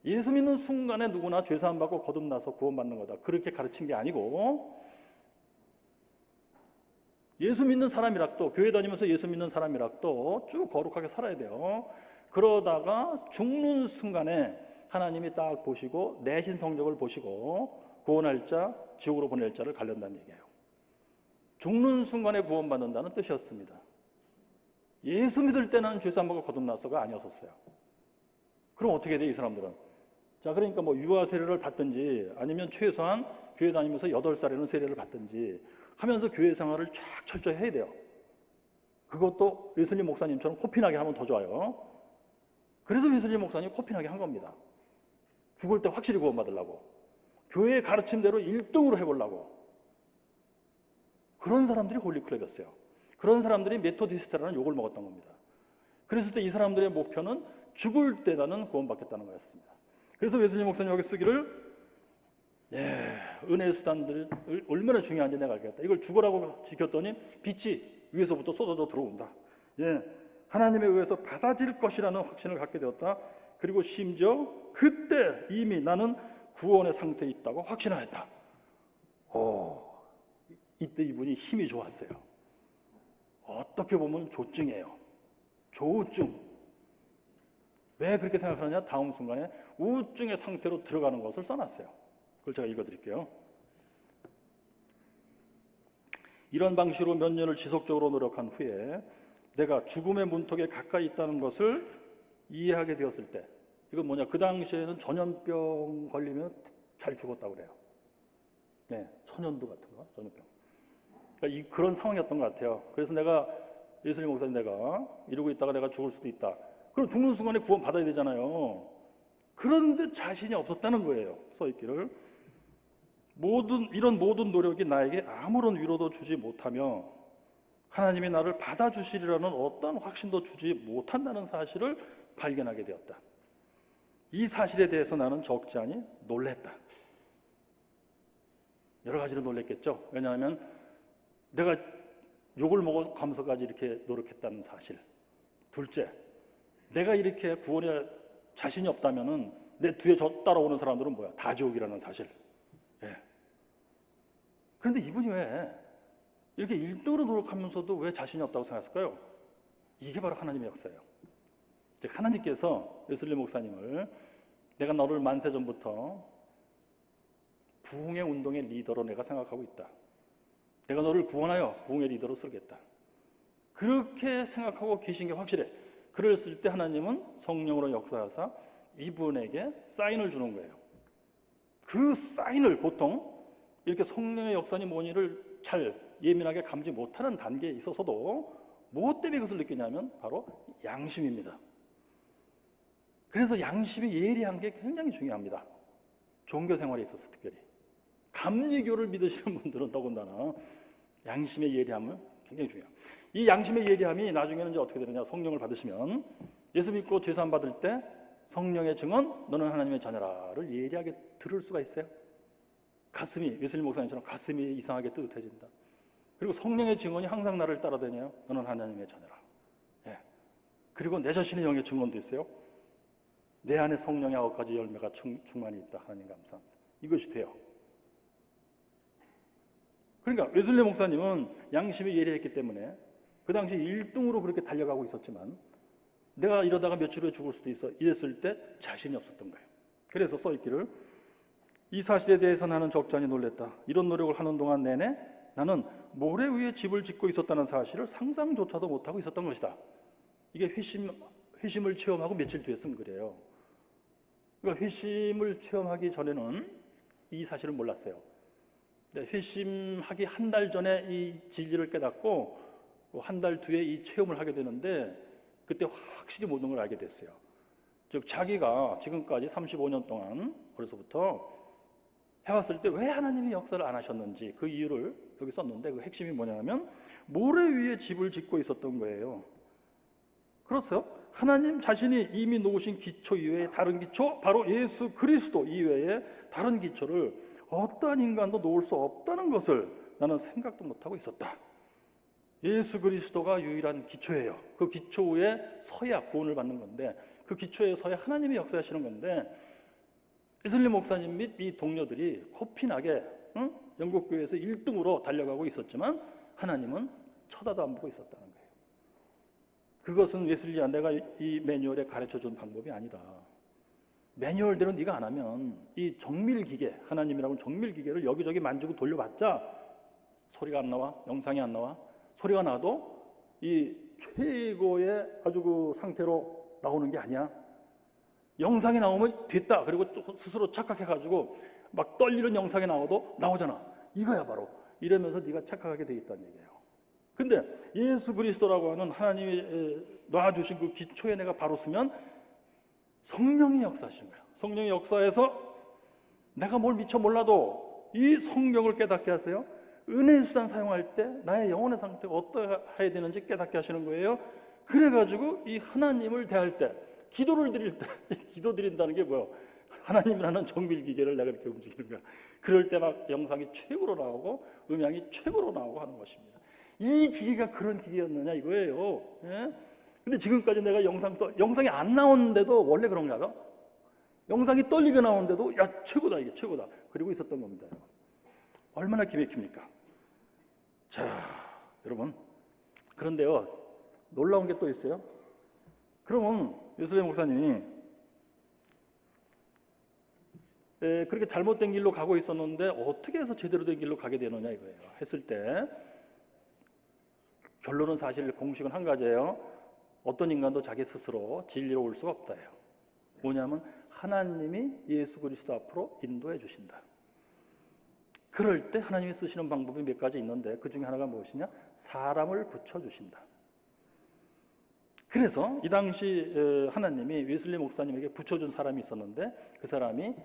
예수 믿는 순간에 누구나 죄사함 받고 거듭나서 구원받는 거다, 그렇게 가르친 게 아니고, 예수 믿는 사람이라도, 교회 다니면서 예수 믿는 사람이라도 쭉 거룩하게 살아야 돼요. 그러다가 죽는 순간에 하나님이 딱 보시고 내신 성적을 보시고 구원할 자, 지옥으로 보낼 자를 가른다는 얘기예요. 죽는 순간에 구원받는다는 뜻이었습니다. 예수 믿을 때는 죄사함 받고 거듭나서가 아니었었어요. 그럼 어떻게 돼, 이 사람들은? 자, 그러니까 뭐 유아 세례를 받든지 아니면 최소한 교회 다니면서 8살에는 세례를 받든지 하면서 교회 생활을 쫙 철저히 해야 돼요. 그것도 웨슬리 목사님처럼 코피나게 하면 더 좋아요. 그래서 웨슬리 목사님이 코피나게 한 겁니다. 죽을 때 확실히 구원받으려고, 교회의 가르침대로 1등으로 해보려고. 그런 사람들이 홀리클럽이었어요. 그런 사람들이 메토디스트라는 욕을 먹었던 겁니다. 그랬을 때 이 사람들의 목표는 죽을 때 나는 구원받겠다는 거였습니다. 그래서 웨슬리 목사님 여기 쓰기를, 은혜의 수단들이 얼마나 중요한지 내가 알겠다. 이걸 죽으라고 지켰더니 빛이 위에서부터 쏟아져 들어온다. 하나님에 의해서 받아질 것이라는 확신을 갖게 되었다. 그리고 심지어 그때 이미 나는 구원의 상태에 있다고 확신하였다. 이때 이분이 힘이 좋았어요. 어떻게 보면 조증이에요. 조증. 왜 그렇게 생각하느냐? 다음 순간에 우증의 상태로 들어가는 것을 써놨어요. 그걸 제가 읽어드릴게요. 이런 방식으로 몇 년을 지속적으로 노력한 후에 내가 죽음의 문턱에 가까이 있다는 것을 이해하게 되었을 때, 이건 뭐냐, 그 당시에는 전염병 걸리면 잘 죽었다고 그래요. 네, 천연두 같은 거, 전염병. 그러니까 그런 상황이었던 것 같아요. 그래서 내가, 예수님 목사님, 내가 이러고 있다가 내가 죽을 수도 있다. 그럼 죽는 순간에 구원 받아야 되잖아요. 그런데 자신이 없었다는 거예요. 서 있기를. 이런 모든 노력이 나에게 아무런 위로도 주지 못하며 하나님이 나를 받아주시리라는 어떤 확신도 주지 못한다는 사실을 발견하게 되었다. 이 사실에 대해서 나는 적지 않이 놀랬다. 여러 가지로 놀랬겠죠. 왜냐하면 내가 욕을 먹어가면서까지 이렇게 노력했다는 사실. 둘째, 내가 이렇게 구원에 자신이 없다면은 내 뒤에 따라오는 사람들은 뭐야? 다 지옥이라는 사실. 예. 그런데 이분이 왜 이렇게 1등으로 노력하면서도 왜 자신이 없다고 생각했을까요? 이게 바로 하나님의 역사예요. 하나님께서 웨슬리 목사님을 내가 너를 만세 전부터 부흥의 운동의 리더로 내가 생각하고 있다. 내가 너를 구원하여 부흥의 리더로 쓰겠다. 그렇게 생각하고 계신 게 확실해. 그랬을 때 하나님은 성령으로 역사하사 이분에게 사인을 주는 거예요. 그 사인을 보통 이렇게 성령의 역사니 뭐니를 잘 예민하게 감지 못하는 단계에 있어서도 뭐 때문에 그것을 느끼냐면 바로 양심입니다. 그래서 양심이 예리한 게 굉장히 중요합니다. 종교 생활에 있어서 특별히. 감리교를 믿으시는 분들은 더군다나 양심의 예리함은 굉장히 중요해요. 이 양심의 예리함이 나중에는 이제 어떻게 되느냐, 성령을 받으시면 예수 믿고 죄사함 받을 때 성령의 증언, 너는 하나님의 자녀라를 예리하게 들을 수가 있어요. 가슴이, 웨슬리 목사님처럼 가슴이 이상하게 뜨뜻해진다. 그리고 성령의 증언이 항상 나를 따라다녀요. 너는 하나님의 자녀라. 예. 그리고 내 자신의 영의 증언도 있어요. 내 안에 성령의 9가지 열매가 충만히 있다. 하나님 감사합니다. 이것이 돼요. 그러니까 웨슬리 목사님은 양심이 예리했기 때문에 그 당시 1등으로 그렇게 달려가고 있었지만 내가 이러다가 며칠 후에 죽을 수도 있어. 이랬을 때 자신이 없었던 거예요. 그래서 써있기를 이 사실에 대해서 나는 적잖이 놀랬다. 이런 노력을 하는 동안 내내 나는 모래 위에 집을 짓고 있었다는 사실을 상상조차도 못하고 있었던 것이다. 이게 회심을 체험하고 며칠 뒤에 쓴 글이에요. 그러니까 회심을 체험하기 전에는 이 사실을 몰랐어요. 회심하기 한 달 전에 이 진리를 깨닫고 한 달 뒤에 이 체험을 하게 되는데 그때 확실히 모든 걸 알게 됐어요. 즉 자기가 지금까지 35년 동안 어려서부터 해왔을 때 왜 하나님이 역사를 안 하셨는지 그 이유를 여기 썼는데 그 핵심이 뭐냐면 모래 위에 집을 짓고 있었던 거예요. 그렇죠? 하나님 자신이 이미 놓으신 기초 이외에 다른 기초, 바로 예수 그리스도 이외에 다른 기초를 어떠한 인간도 놓을 수 없다는 것을 나는 생각도 못하고 있었다. 예수 그리스도가 유일한 기초예요. 그 기초 위에 서야 구원을 받는 건데 그 기초에 서야 하나님이 역사하시는 건데 웨슬리 목사님 및 이 동료들이 코피나게 영국 교회에서 1등으로 달려가고 있었지만 하나님은 쳐다도 안 보고 있었다는 거예요. 그것은 웨슬리야, 내가 이 매뉴얼에 가르쳐준 방법이 아니다. 매뉴얼대로 네가 안 하면 이 정밀기계, 하나님이라고 정밀기계를 여기저기 만지고 돌려봤자 소리가 안 나와, 영상이 안 나와. 소리가 나도 이 최고의 아주 그 상태로 나오는 게 아니야. 영상이 나오면 됐다. 그리고 스스로 착각해가지고 막 떨리는 영상이 나와도 나오잖아. 이거야 바로. 이러면서 네가 착각하게 돼 있다는 얘기예요. 근데 예수 그리스도라고 하는 하나님이 놔주신 그 기초에 내가 바로 쓰면 성령이 역사하신 거예요. 성령의 역사에서 내가 뭘 미처 몰라도 이 성경을 깨닫게 하세요. 은혜의 수단 사용할 때 나의 영혼의 상태가 어떠해야 되는지 깨닫게 하시는 거예요. 그래가지고 이 하나님을 대할 때, 기도를 드릴 때, 기도 드린다는 게 뭐예요? 하나님이라는 정밀기계를 내가 이렇게 움직이는 거야. 그럴 때 막 영상이 최고로 나오고 음향이 최고로 나오고 하는 것입니다. 이 기계가 그런 기계였느냐 이거예요. 예? 근데 지금까지 내가 영상이 안 나오는데도 원래 그런가 봐. 영상이 떨리게 나오는데도 야 최고다, 이게 최고다. 그리고 있었던 겁니다. 얼마나 기맥힙니까? 자, 여러분, 그런데요 놀라운 게 또 있어요. 그러면 웨슬리 목사님이 그렇게 잘못된 길로 가고 있었는데 어떻게 해서 제대로 된 길로 가게 되느냐 이거예요. 했을 때 결론은 사실 공식은 한 가지예요. 어떤 인간도 자기 스스로 진리로 올 수가 없다예요. 뭐냐면 하나님이 예수 그리스도 앞으로 인도해 주신다. 그럴 때 하나님이 쓰시는 방법이 몇 가지 있는데 그 중에 하나가 무엇이냐? 사람을 붙여주신다. 그래서 이 당시 하나님이 웨슬리 목사님에게 붙여준 사람이 있었는데 그 사람이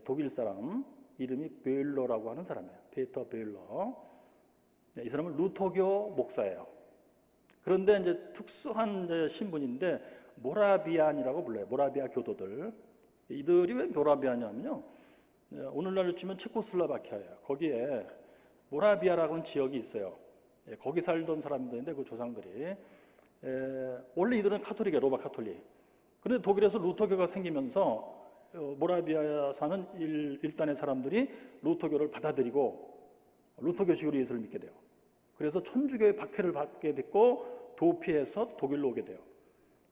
독일 사람, 이름이 베일러라고 하는 사람이에요. 페터 베일러. 이 사람은 루터교 목사예요. 그런데 이제 특수한 신분인데 모라비안이라고 불러요. 모라비아 교도들. 이들이 왜 모라비아냐면요. 오늘날로 치면 체코슬로바키아예요. 거기에 모라비아라고 하는 지역이 있어요. 거기 살던 사람들인데 그 조상들이 원래 이들은 카톨릭이에요. 로마 카톨릭. 그런데 독일에서 루터교가 생기면서 모라비아에 사는 일단의 사람들이 루터교를 받아들이고 루터교식으로 예수를 믿게 돼요. 그래서 천주교의 박해를 받게 됐고 도피해서 독일로 오게 돼요.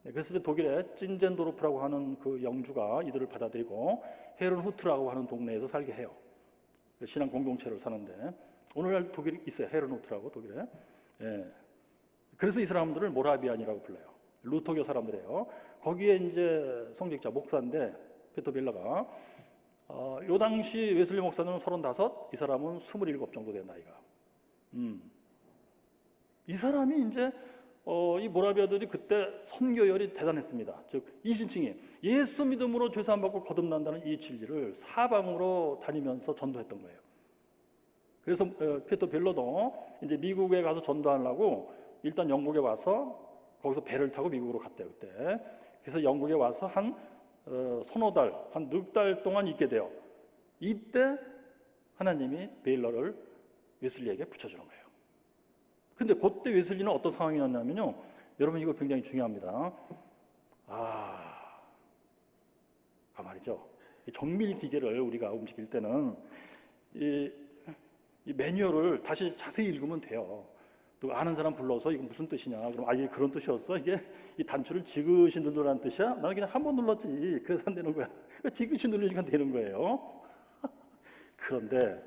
그래서 독일의 찐젠도르프라고 하는 그 영주가 이들을 받아들이고 헤른후트라고 하는 동네에서 살게 해요. 신앙 공동체를 사는데 오늘날 독일에 있어요. 헤른후트라고 독일에. 그래서 이 사람들을 모라비안이라고 불러요. 루터교 사람들이에요. 거기에 이제 성직자 목사인데 페터 벨러가 요 당시 웨슬리 목사는 35, 이 사람은 27 정도 된 나이가. 이 사람이 이제 이 모라비아들이 그때 선교열이 대단했습니다. 즉 이신층이 예수 믿음으로 죄사함 받고 거듭난다는 이 진리를 사방으로 다니면서 전도했던 거예요. 그래서 페터 벨러도 이제 미국에 가서 전도하려고 일단 영국에 와서 거기서 배를 타고 미국으로 갔대요. 그때. 그래서 영국에 와서 한 서너 달, 한 6달 동안 있게 돼요. 이때 하나님이 베일러를 웨슬리에게 붙여주는 거예요. 근데 그때 웨슬리는 어떤 상황이었냐면요. 여러분 이거 굉장히 중요합니다. 말이죠. 이 정밀 기계를 우리가 움직일 때는 이 매뉴얼을 다시 자세히 읽으면 돼요. 또 아는 사람 불러서 이거 무슨 뜻이냐? 그럼 이게 그런 뜻이었어? 이게 이 단추를 지그시 누르라는 뜻이야? 나는 그냥 한 번 눌렀지. 그래서 안 되는 거야. 지그시 누르니까 되는 거예요. 그런데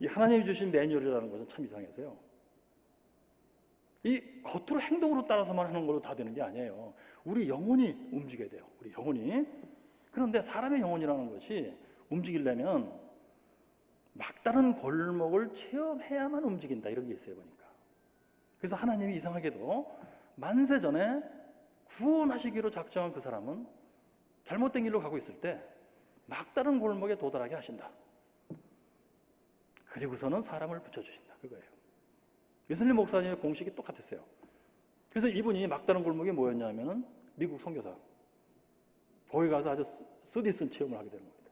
이 하나님이 주신 매뉴얼이라는 것은 참 이상해서요. 이 겉으로 행동으로 따라서만 하는 걸로 다 되는 게 아니에요. 우리 영혼이 움직여야 돼요. 우리 영혼이. 그런데 사람의 영혼이라는 것이 움직이려면 막다른 골목을 체험해야만 움직인다. 이런 게 있어요. 보니까. 그래서 하나님이 이상하게도 만세 전에 구원하시기로 작정한 그 사람은 잘못된 길로 가고 있을 때 막다른 골목에 도달하게 하신다. 그리고서는 사람을 붙여주신다. 그거예요. 웨슬리 목사님의 공식이 똑같았어요. 그래서 이분이 막다른 골목이 뭐였냐면은 미국 선교사. 거기 가서 아주 쓰디쓴 체험을 하게 되는 겁니다.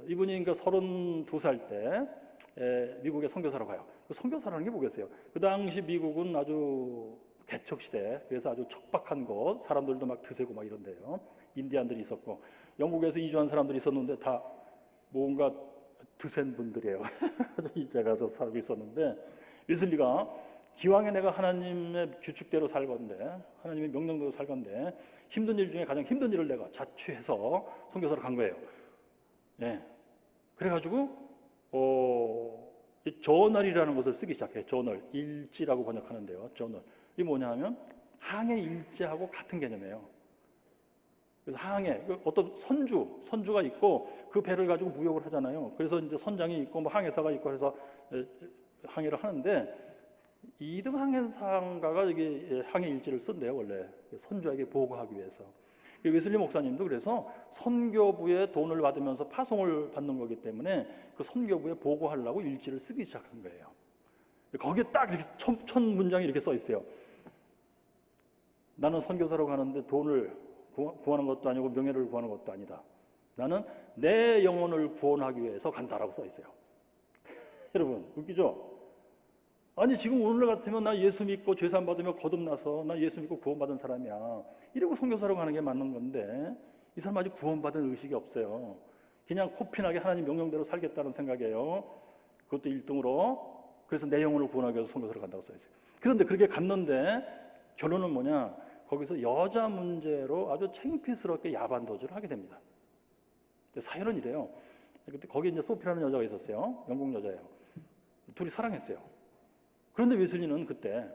이분이 그러니까 32살 때 미국에 선교사로 가요. 그 선교사라는 게 뭐겠어요? 그 당시 미국은 아주 개척 시대, 그래서 아주 척박한 곳, 사람들도 막 드세고 막 이런데요. 인디안들이 있었고, 영국에서 이주한 사람들이 있었는데 다 뭔가 드센 분들이에요. 이제 가서 살고 있었는데, 웨슬리가 기왕에 내가 하나님의 규칙대로 살 건데, 하나님의 명령대로 살 건데, 힘든 일 중에 가장 힘든 일을 내가 자취해서 선교사로 간 거예요. 그래가지고 이 저널이라는 것을 쓰기 시작해요. 저널, 일지라고 번역하는데요. 저널. 이게 뭐냐 하면 항해 일지하고 같은 개념이에요. 그래서 항해, 어떤 선주가 있고 그 배를 가지고 무역을 하잖아요. 그래서 이제 선장이 있고 뭐 항해사가 있고 해서 항해를 하는데 2등 항해사가가 이게 항해 일지를 쓴대요. 원래 선주에게 보고하기 위해서. 웨슬리 목사님도 그래서 선교부에 돈을 받으면서 파송을 받는 거기 때문에 그 선교부에 보고하려고 일지를 쓰기 시작한 거예요. 거기에 딱 이렇게 첫 문장이 이렇게 써 있어요. 나는 선교사로 가는데 돈을 구하는 것도 아니고 명예를 구하는 것도 아니다. 나는 내 영혼을 구원하기 위해서 간다라고 써 있어요. 여러분 웃기죠? 아니 지금 오늘날 같으면 나 예수 믿고 죄사함 받으며 거듭나서 나 예수 믿고 구원받은 사람이야. 이러고 선교사로 가는 게 맞는 건데 이 사람 아직 구원받은 의식이 없어요. 그냥 코피나게 하나님 명령대로 살겠다는 생각이에요. 그것도 1등으로. 그래서 내 영혼을 구원하기 위해서 선교사로 간다고 써있어요. 그런데 그렇게 갔는데 결론은 뭐냐? 거기서 여자 문제로 아주 창피스럽게 야반도주를 하게 됩니다. 사연은 이래요. 그때 거기 이제 소피라는 여자가 있었어요. 영국 여자예요. 둘이 사랑했어요. 그런데 웨슬리는 그때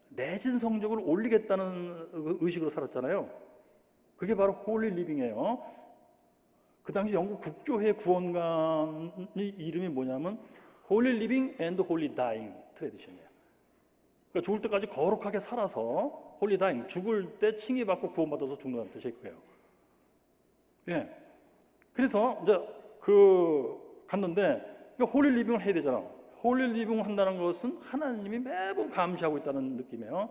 내신 성적을 올리겠다는 의식으로 살았잖아요. 그게 바로 홀리 리빙이에요. 그 당시 영국 국교회 구원관의 이름이 뭐냐면 홀리 리빙 앤드 홀리 다잉 트래디션이에요. 그러니까 죽을 때까지 거룩하게 살아서 홀리 다잉, 죽을 때 칭의받고 구원받아서 죽는다는 뜻이 그거예요. 예. 그래서 이제 갔는데 그러니까 홀리 리빙을 해야 되잖아. 홀리 리빙을 한다는 것은 하나님이 매번 감시하고 있다는 느낌이에요.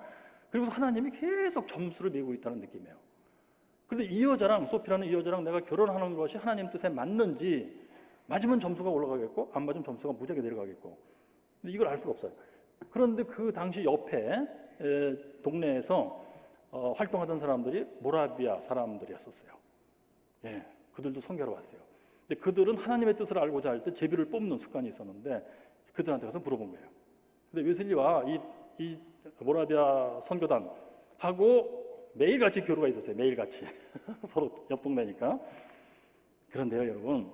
그리고 하나님이 계속 점수를 매기고 있다는 느낌이에요. 그런데 이 여자랑, 소피라는 이 여자랑 내가 결혼하는 것이 하나님 뜻에 맞는지, 맞으면 점수가 올라가겠고 안 맞으면 점수가 무지하게 내려가겠고, 근데 이걸 알 수가 없어요. 그런데 그 당시 옆에 동네에서 활동하던 사람들이 모라비아 사람들이었었어요. 예, 그들도 선교하러 왔어요. 근데 그들은 하나님의 뜻을 알고자 할 때 제비를 뽑는 습관이 있었는데 그들한테 가서 물어본 거예요. 근데 웨슬리와 이 모라비아 선교단하고 매일같이 교류가 있었어요. 매일같이. 서로 옆 동네니까. 그런데요, 여러분,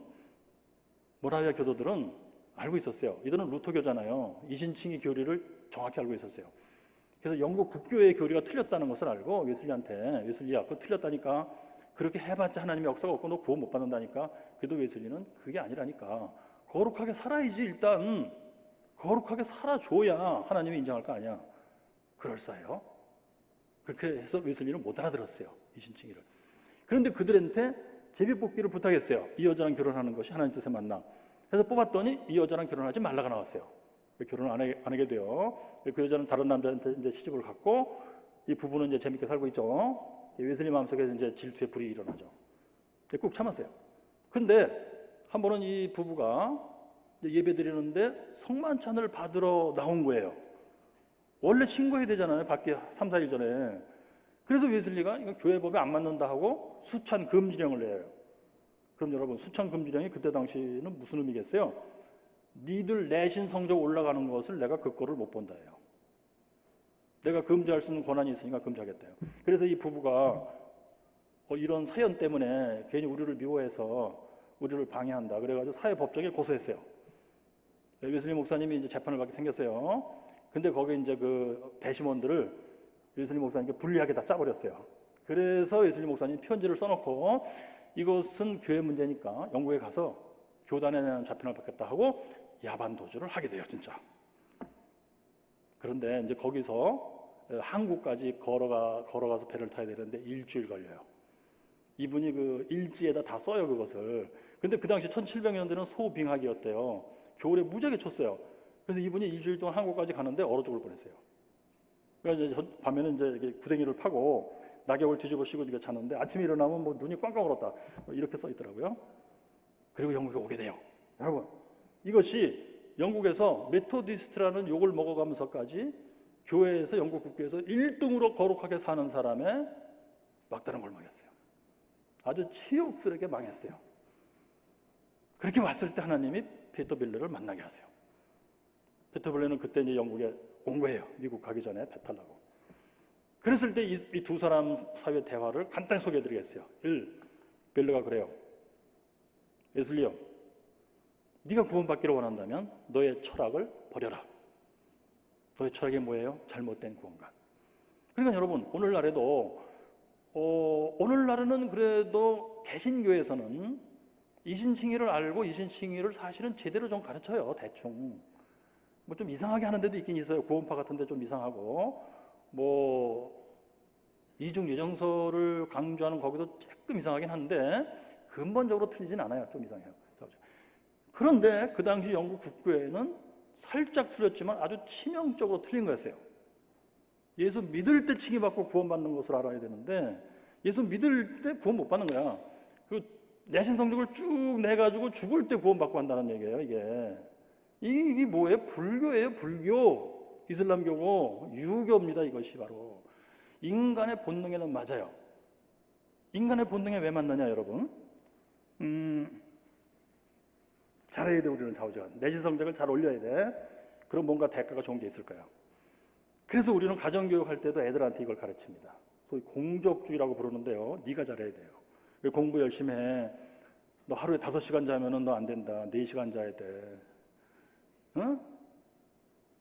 모라비아 교도들은 알고 있었어요. 이들은 루터교잖아요. 이신칭의 교리를 정확히 알고 있었어요. 그래서 영국 국교의 교리가 틀렸다는 것을 알고 웨슬리한테, 웨슬리야, 그거 틀렸다니까, 그렇게 해봤자 하나님의 역사가 없고 너 구원 못 받는다니까. 그래도 웨슬리는 그게 아니라니까, 거룩하게 살아야지. 일단 거룩하게 살아줘야 하나님이 인정할 거 아니야. 그럴싸해요. 그렇게 해서 웨슬리는 못 알아들었어요, 이신칭의를. 그런데 그들한테 제비뽑기를 부탁했어요. 이 여자랑 결혼하는 것이 하나님 뜻에 맞나. 그래서 뽑았더니 이 여자랑 결혼하지 말라가 나왔어요. 결혼을 안 하게 돼요. 그 여자는 다른 남자한테 이제 시집을 갔고, 이 부부는 이제 재밌게 살고 있죠. 웨슬리 마음속에 이제 질투의 불이 일어나죠. 꾹 참았어요. 근데 한 번은 이 부부가 예배 드리는데 성만찬을 받으러 나온 거예요. 원래 신고해야 되잖아요, 밖에 3, 4일 전에. 그래서 웨슬리가 이거 교회법에 안 맞는다 하고 수찬 금지령을 내요. 그럼 여러분, 수찬 금지령이 그때 당시는 무슨 의미겠어요? 니들 내신 성적 올라가는 것을 내가 그 꼴을 못 본다예요. 내가 금지할 수 있는 권한이 있으니까 금지하겠다요. 그래서 이 부부가 이런 사연 때문에 괜히 우리를 미워해서 우리를 방해한다, 그래가지고 사회법정에 고소했어요. 웨슬리 목사님이 이제 재판을 받게 생겼어요. 근데 거기 이제 그 배심원들을 웨슬리 목사님께 불리하게 다 짜버렸어요. 그래서 웨슬리 목사님 편지를 써놓고 이것은 교회 문제니까 영국에 가서 교단에 대한 재판을 받겠다 하고 야반 도주를 하게 돼요, 진짜. 그런데 이제 거기서 한국까지 걸어가서 배를 타야 되는데 일주일 걸려요. 이분이 그 일지에다 다 써요, 그것을. 근데 그 당시 1700년대는 소빙하기였대요. 겨울에 무지하게 췄어요. 그래서 이분이 일주일 동안 한국까지 가는데 얼어 죽을 뻔했어요. 그래서 이제 밤에는 이제 구덩이를 파고 낙엽을 뒤집어 씌고 이렇게 자는데 아침에 일어나면 뭐 눈이 꽝꽝 얼었다, 이렇게 써 있더라고요. 그리고 영국에 오게 돼요. 여러분, 이것이 영국에서 메토디스트라는 욕을 먹어가면서까지 교회에서, 영국 국교에서 1등으로 거룩하게 사는 사람의 막다른 걸 망했어요. 아주 치욕스럽게 망했어요. 그렇게 왔을 때 하나님이 페터빌레를 만나게 하세요. 페터빌레는 그때 이제 영국에 온 거예요. 미국 가기 전에 배 타려고. 그랬을 때 이 두 사람 사이의 대화를 간단히 소개해드리겠어요. 1. 빌레가 그래요. 웨슬리요, 네가 구원받기를 원한다면 너의 철학을 버려라. 너의 철학이 뭐예요? 잘못된 구원관. 그러니까 여러분, 오늘날에도 오늘날에는 그래도 개신교에서는 이신칭의를 알고 이신칭의를 사실은 제대로 좀 가르쳐요. 대충 뭐 좀 이상하게 하는 데도 있긴 있어요. 구원파 같은 데 좀 이상하고, 뭐 이중 예정서를 강조하는 거기도 조금 이상하긴 한데 근본적으로 틀리진 않아요. 좀 이상해요. 그런데 그 당시 영국 국교회는 살짝 틀렸지만 아주 치명적으로 틀린 거였어요. 예수 믿을 때 칭의받고 구원받는 것을 알아야 되는데 예수 믿을 때 구원 못 받는 거야. 그 내신 성적을 쭉 내가지고 죽을 때 구원받고 한다는 얘기예요. 이게 뭐예요? 불교예요. 불교. 이슬람교고 유교입니다. 이것이 바로 인간의 본능에는 맞아요. 인간의 본능에 왜 맞느냐, 여러분? 잘해야 돼. 우리는 좌우지간 내신 성적을 잘 올려야 돼. 그럼 뭔가 대가가 좋은 게 있을 거야. 그래서 우리는 가정교육할 때도 애들한테 이걸 가르칩니다. 소위 공적주의라고 부르는데요. 네가 잘해야 돼요. 공부 열심히 해. 너 하루에 5시간 자면은 너 안 된다. 4시간 자야 돼. 응?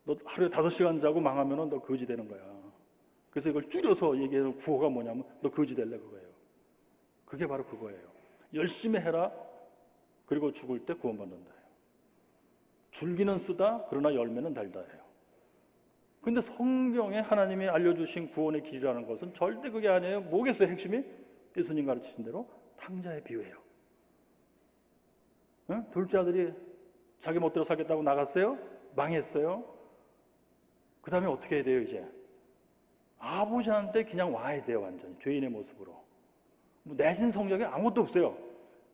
너 하루에 5시간 자고 망하면 너 거지 되는 거야. 그래서 이걸 줄여서 얘기하는 구호가 뭐냐면 너 거지 될래 그거예요. 그게 바로 그거예요. 열심히 해라. 그리고 죽을 때 구원받는다. 줄기는 쓰다 그러나 열매는 달다예요. 근데 성경에 하나님이 알려주신 구원의 길이라는 것은 절대 그게 아니에요. 뭐겠어요 핵심이? 예수님 가르치신 대로 탕자의 비유예요. 응? 둘째 아들이 자기 멋대로 살겠다고 나갔어요. 망했어요. 그 다음에 어떻게 해야 돼요 이제? 아버지한테 그냥 와야 돼요. 완전히 죄인의 모습으로. 뭐 내신 성적이 아무것도 없어요.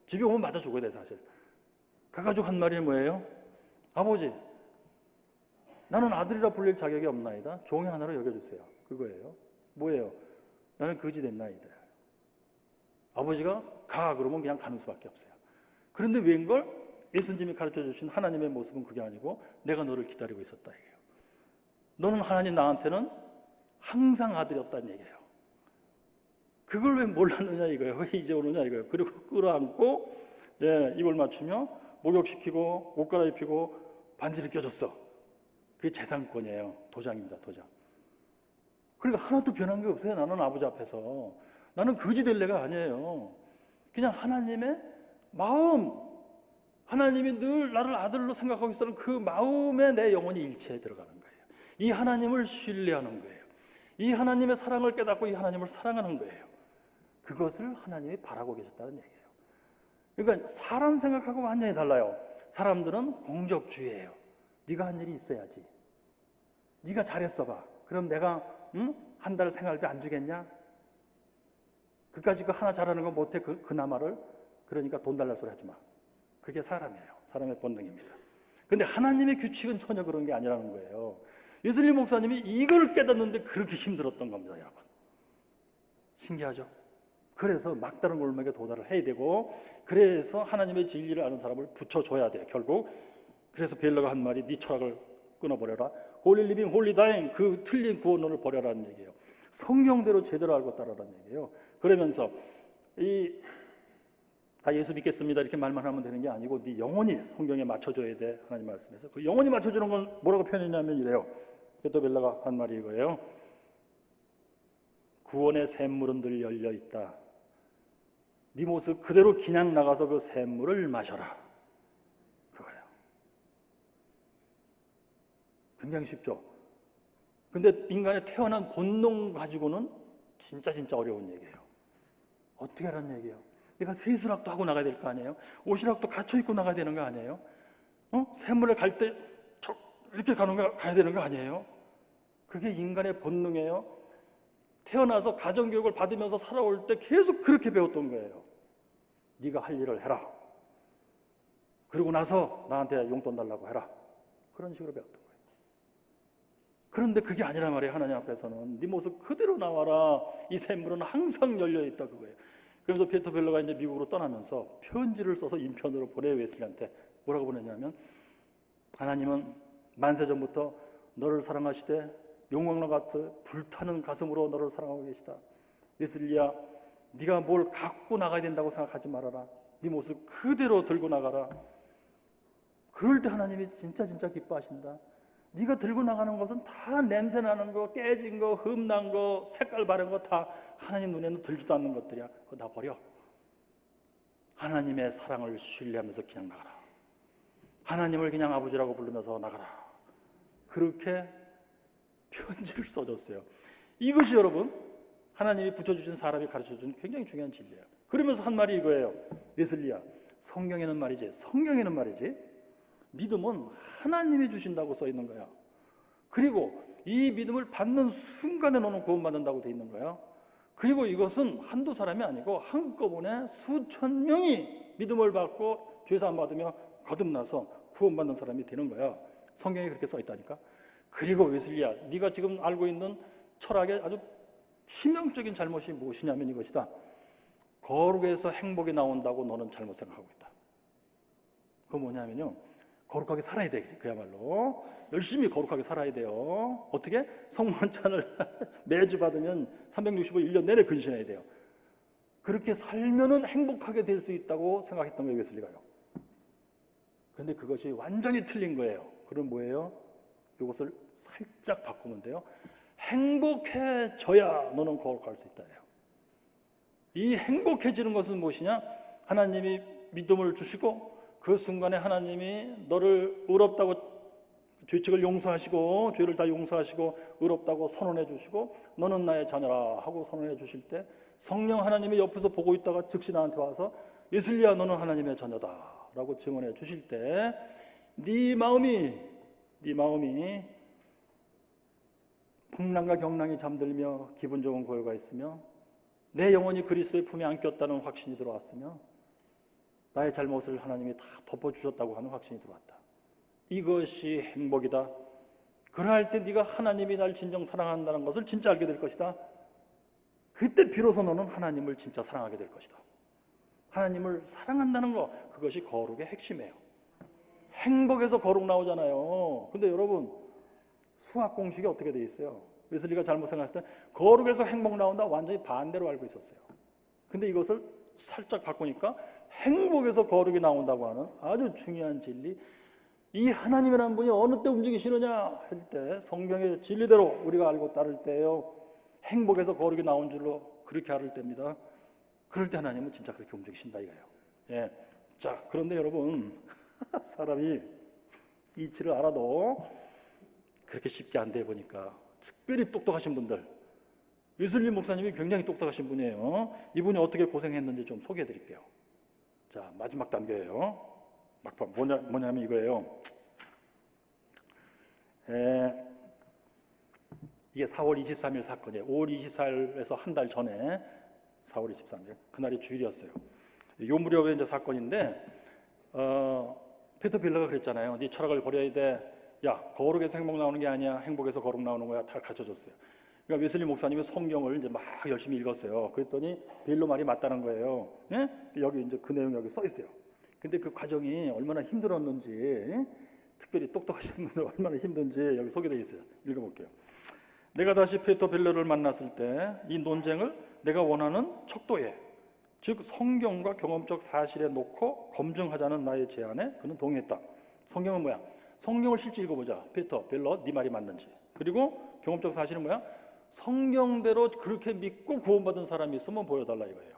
집에 오면 맞아 죽어야 돼 사실. 가가지고 한 말이 뭐예요? 아버지, 나는 아들이라 불릴 자격이 없나이다. 종이 하나로 여겨주세요. 그거예요. 뭐예요? 나는 거지 됐나이다. 아버지가 가 그러면 그냥 가는 수밖에 없어요. 그런데 웬걸? 예수님이 가르쳐주신 하나님의 모습은 그게 아니고 내가 너를 기다리고 있었다 이게요. 너는 하나님 나한테는 항상 아들이었다는 얘기예요. 그걸 왜 몰랐느냐 이거예요. 왜 이제 오느냐 이거예요. 그리고 끌어안고 입을 맞추며 목욕시키고 옷 갈아입히고 반지를 껴줬어. 그게 재산권이에요. 도장입니다. 도장. 그러니까 하나도 변한 게 없어요. 나는 아버지 앞에서. 나는 거지 될 애가 아니에요. 그냥 하나님의 마음, 하나님이 늘 나를 아들로 생각하고 있었던 그 마음에 내 영혼이 일체에 들어가는 거예요. 이 하나님을 신뢰하는 거예요. 이 하나님의 사랑을 깨닫고 이 하나님을 사랑하는 거예요. 그것을 하나님이 바라고 계셨다는 얘기예요. 그러니까 사람 생각하고 완전히 달라요. 사람들은 공적주의예요. 네가 한 일이 있어야지. 네가 잘했어 봐. 그럼 내가 한 달 생활비 안 주겠냐? 그까짓 거 하나 잘하는 거 못해 그나마를. 그러니까 돈 달라 소리 하지 마. 그게 사람이에요. 사람의 본능입니다. 근데 하나님의 규칙은 전혀 그런 게 아니라는 거예요. 예슬림 목사님이 이걸 깨닫는데 그렇게 힘들었던 겁니다, 여러분. 신기하죠? 그래서 막다른 골목에 도달을 해야 되고, 그래서 하나님의 진리를 아는 사람을 붙여줘야 돼요, 결국. 그래서 벨러가 한 말이 네 철학을 끊어버려라. 홀리 리빙, 홀리 다잉, 그 틀린 구원론을 버려라는 얘기예요. 성경대로 제대로 알고 따라라는 얘기예요. 그러면서 다 예수 믿겠습니다 이렇게 말만 하면 되는 게 아니고 네 영혼이 성경에 맞춰줘야 돼. 하나님 말씀에서 그 영혼이 맞춰주는 건 뭐라고 표현했냐면 이래요. 베토벨라가 한 말이 이거예요. 구원의 샘물은 늘 열려 있다. 네 모습 그대로 그냥 나가서 그 샘물을 마셔라. 그거예요. 굉장히 쉽죠. 근데 인간의 태어난 본능 가지고는 진짜 어려운 얘기예요. 어떻게 하라는 얘기예요? 내가 세수락도 하고 나가야 될 거 아니에요? 옷이락도 갖춰 입고 나가야 되는 거 아니에요? 샘물을 갈 때 이렇게 가야 되는 거 아니에요? 그게 인간의 본능이에요. 태어나서 가정교육을 받으면서 살아올 때 계속 그렇게 배웠던 거예요. 네가 할 일을 해라. 그리고 나서 나한테 용돈 달라고 해라. 그런 식으로 배웠던 거예요. 그런데 그게 아니란 말이에요. 하나님 앞에서는 네 모습 그대로 나와라. 이 샘물은 항상 열려있다 그거예요. 그래서 베토벨러가 이제 미국으로 떠나면서 편지를 써서 인편으로 보내요. 웨슬리한테 뭐라고 보냈냐면 하나님은 만세전부터 너를 사랑하시되 용광로 같은 불타는 가슴으로 너를 사랑하고 계시다. 웨슬리야, 네가 뭘 갖고 나가야 된다고 생각하지 말아라. 네 모습 그대로 들고 나가라. 그럴 때 하나님이 진짜 기뻐하신다. 네가 들고 나가는 것은 다 냄새나는 거, 깨진 거, 흠난 거, 색깔 바른 거 다 하나님 눈에는 들지도 않는 것들이야. 그거 다 버려. 하나님의 사랑을 신뢰하면서 그냥 나가라. 하나님을 그냥 아버지라고 부르면서 나가라. 그렇게 편지를 써줬어요. 이것이 여러분 하나님이 붙여주신 사람이 가르쳐준 굉장히 중요한 진리예요. 그러면서 한 말이 이거예요. 웨슬리야, 성경에는 말이지 믿음은 하나님이 주신다고 써 있는 거야. 그리고 이 믿음을 받는 순간에 너는 구원받는다고 돼 있는 거야. 그리고 이것은 한두 사람이 아니고 한꺼번에 수천 명이 믿음을 받고 죄사함 받으며 거듭나서 구원받는 사람이 되는 거야. 성경에 그렇게 써 있다니까. 그리고 웨슬리야, 네가 지금 알고 있는 철학의 아주 치명적인 잘못이 무엇이냐면 이것이다. 거룩에서 행복이 나온다고 너는 잘못 생각하고 있다. 그건 뭐냐면요, 거룩하게 살아야 돼. 그야말로 열심히 거룩하게 살아야 돼요. 어떻게? 성만찬을 매주 받으면 365일 1년 내내 근신해야 돼요. 그렇게 살면은 행복하게 될 수 있다고 생각했던 거예요, 웨슬리가요. 그런데 그것이 완전히 틀린 거예요. 그럼 뭐예요? 이것을 살짝 바꾸면 돼요. 행복해져야 너는 거룩할 수 있다. 이 행복해지는 것은 무엇이냐? 하나님이 믿음을 주시고 그 순간에 하나님이 너를 의롭다고 죄책을 용서하시고 죄를 다 용서하시고 의롭다고 선언해 주시고 너는 나의 자녀라 하고 선언해 주실 때 성령 하나님이 옆에서 보고 있다가 즉시 나한테 와서 예슬리야 너는 하나님의 자녀다 라고 증언해 주실 때 네 마음이 풍랑과 경랑이 잠들며 기분 좋은 고요가 있으며 내 영혼이 그리스도의 품에 안겼다는 확신이 들어왔으며 나의 잘못을 하나님이 다 덮어주셨다고 하는 확신이 들어왔다. 이것이 행복이다. 그러할 때 네가 하나님이 날 진정 사랑한다는 것을 진짜 알게 될 것이다. 그때 비로소 너는 하나님을 진짜 사랑하게 될 것이다. 하나님을 사랑한다는 것, 그것이 거룩의 핵심이에요. 행복에서 거룩 나오잖아요. 근데 여러분 수학 공식이 어떻게 돼 있어요? 웨슬리가 잘못 생각했을 때 거룩에서 행복 나온다 완전히 반대로 알고 있었어요. 근데 이것을 살짝 바꾸니까 행복에서 거룩이 나온다고 하는 아주 중요한 진리, 이 하나님이라는 분이 어느 때 움직이시느냐 할 때 성경의 진리대로 우리가 알고 따를 때요 행복에서 거룩이 나온 줄로 그렇게 알을 때입니다. 그럴 때 하나님은 진짜 그렇게 움직이신다 이거예요. 예. 자, 그런데 여러분 사람이 이치를 알아도 그렇게 쉽게 안 돼 보니까 특별히 똑똑하신 분들, 웨슬리 목사님이 굉장히 똑똑하신 분이에요. 이분이 어떻게 고생했는지 좀 소개해 드릴게요. 자, 마지막 단계예요. 막판 뭐냐면 이거예요. 이게 4월 23일 사건이에요. 5월 24일에서 한 달 전에 4월 23일 그날이 주일이었어요. 요 무렵에 이제 사건인데 피터 빌러가 그랬잖아요. 네 철학을 버려야 돼. 야, 거룩에서 행복 나오는 게 아니야. 행복에서 거룩 나오는 거야. 다 가르쳐줬어요. 그러니까 웨슬리 목사님이 성경을 이제 막 열심히 읽었어요. 그랬더니 빌러 말이 맞다는 거예요. 예? 여기 이제 그 내용이 여기 써 있어요. 근데 그 과정이 얼마나 힘들었는지, 특별히 똑똑하신 분들 얼마나 힘든지 여기 소개되어 있어요. 읽어볼게요. 내가 다시 피터 빌러를 만났을 때 이 논쟁을 내가 원하는 척도에, 즉 성경과 경험적 사실에 놓고 검증하자는 나의 제안에 그는 동의했다. 성경은 뭐야? 성경을 실제 읽어보자. 피터 빌러 네 말이 맞는지. 그리고 경험적 사실은 뭐야? 성경대로 그렇게 믿고 구원받은 사람이 있으면 보여달라 이거예요.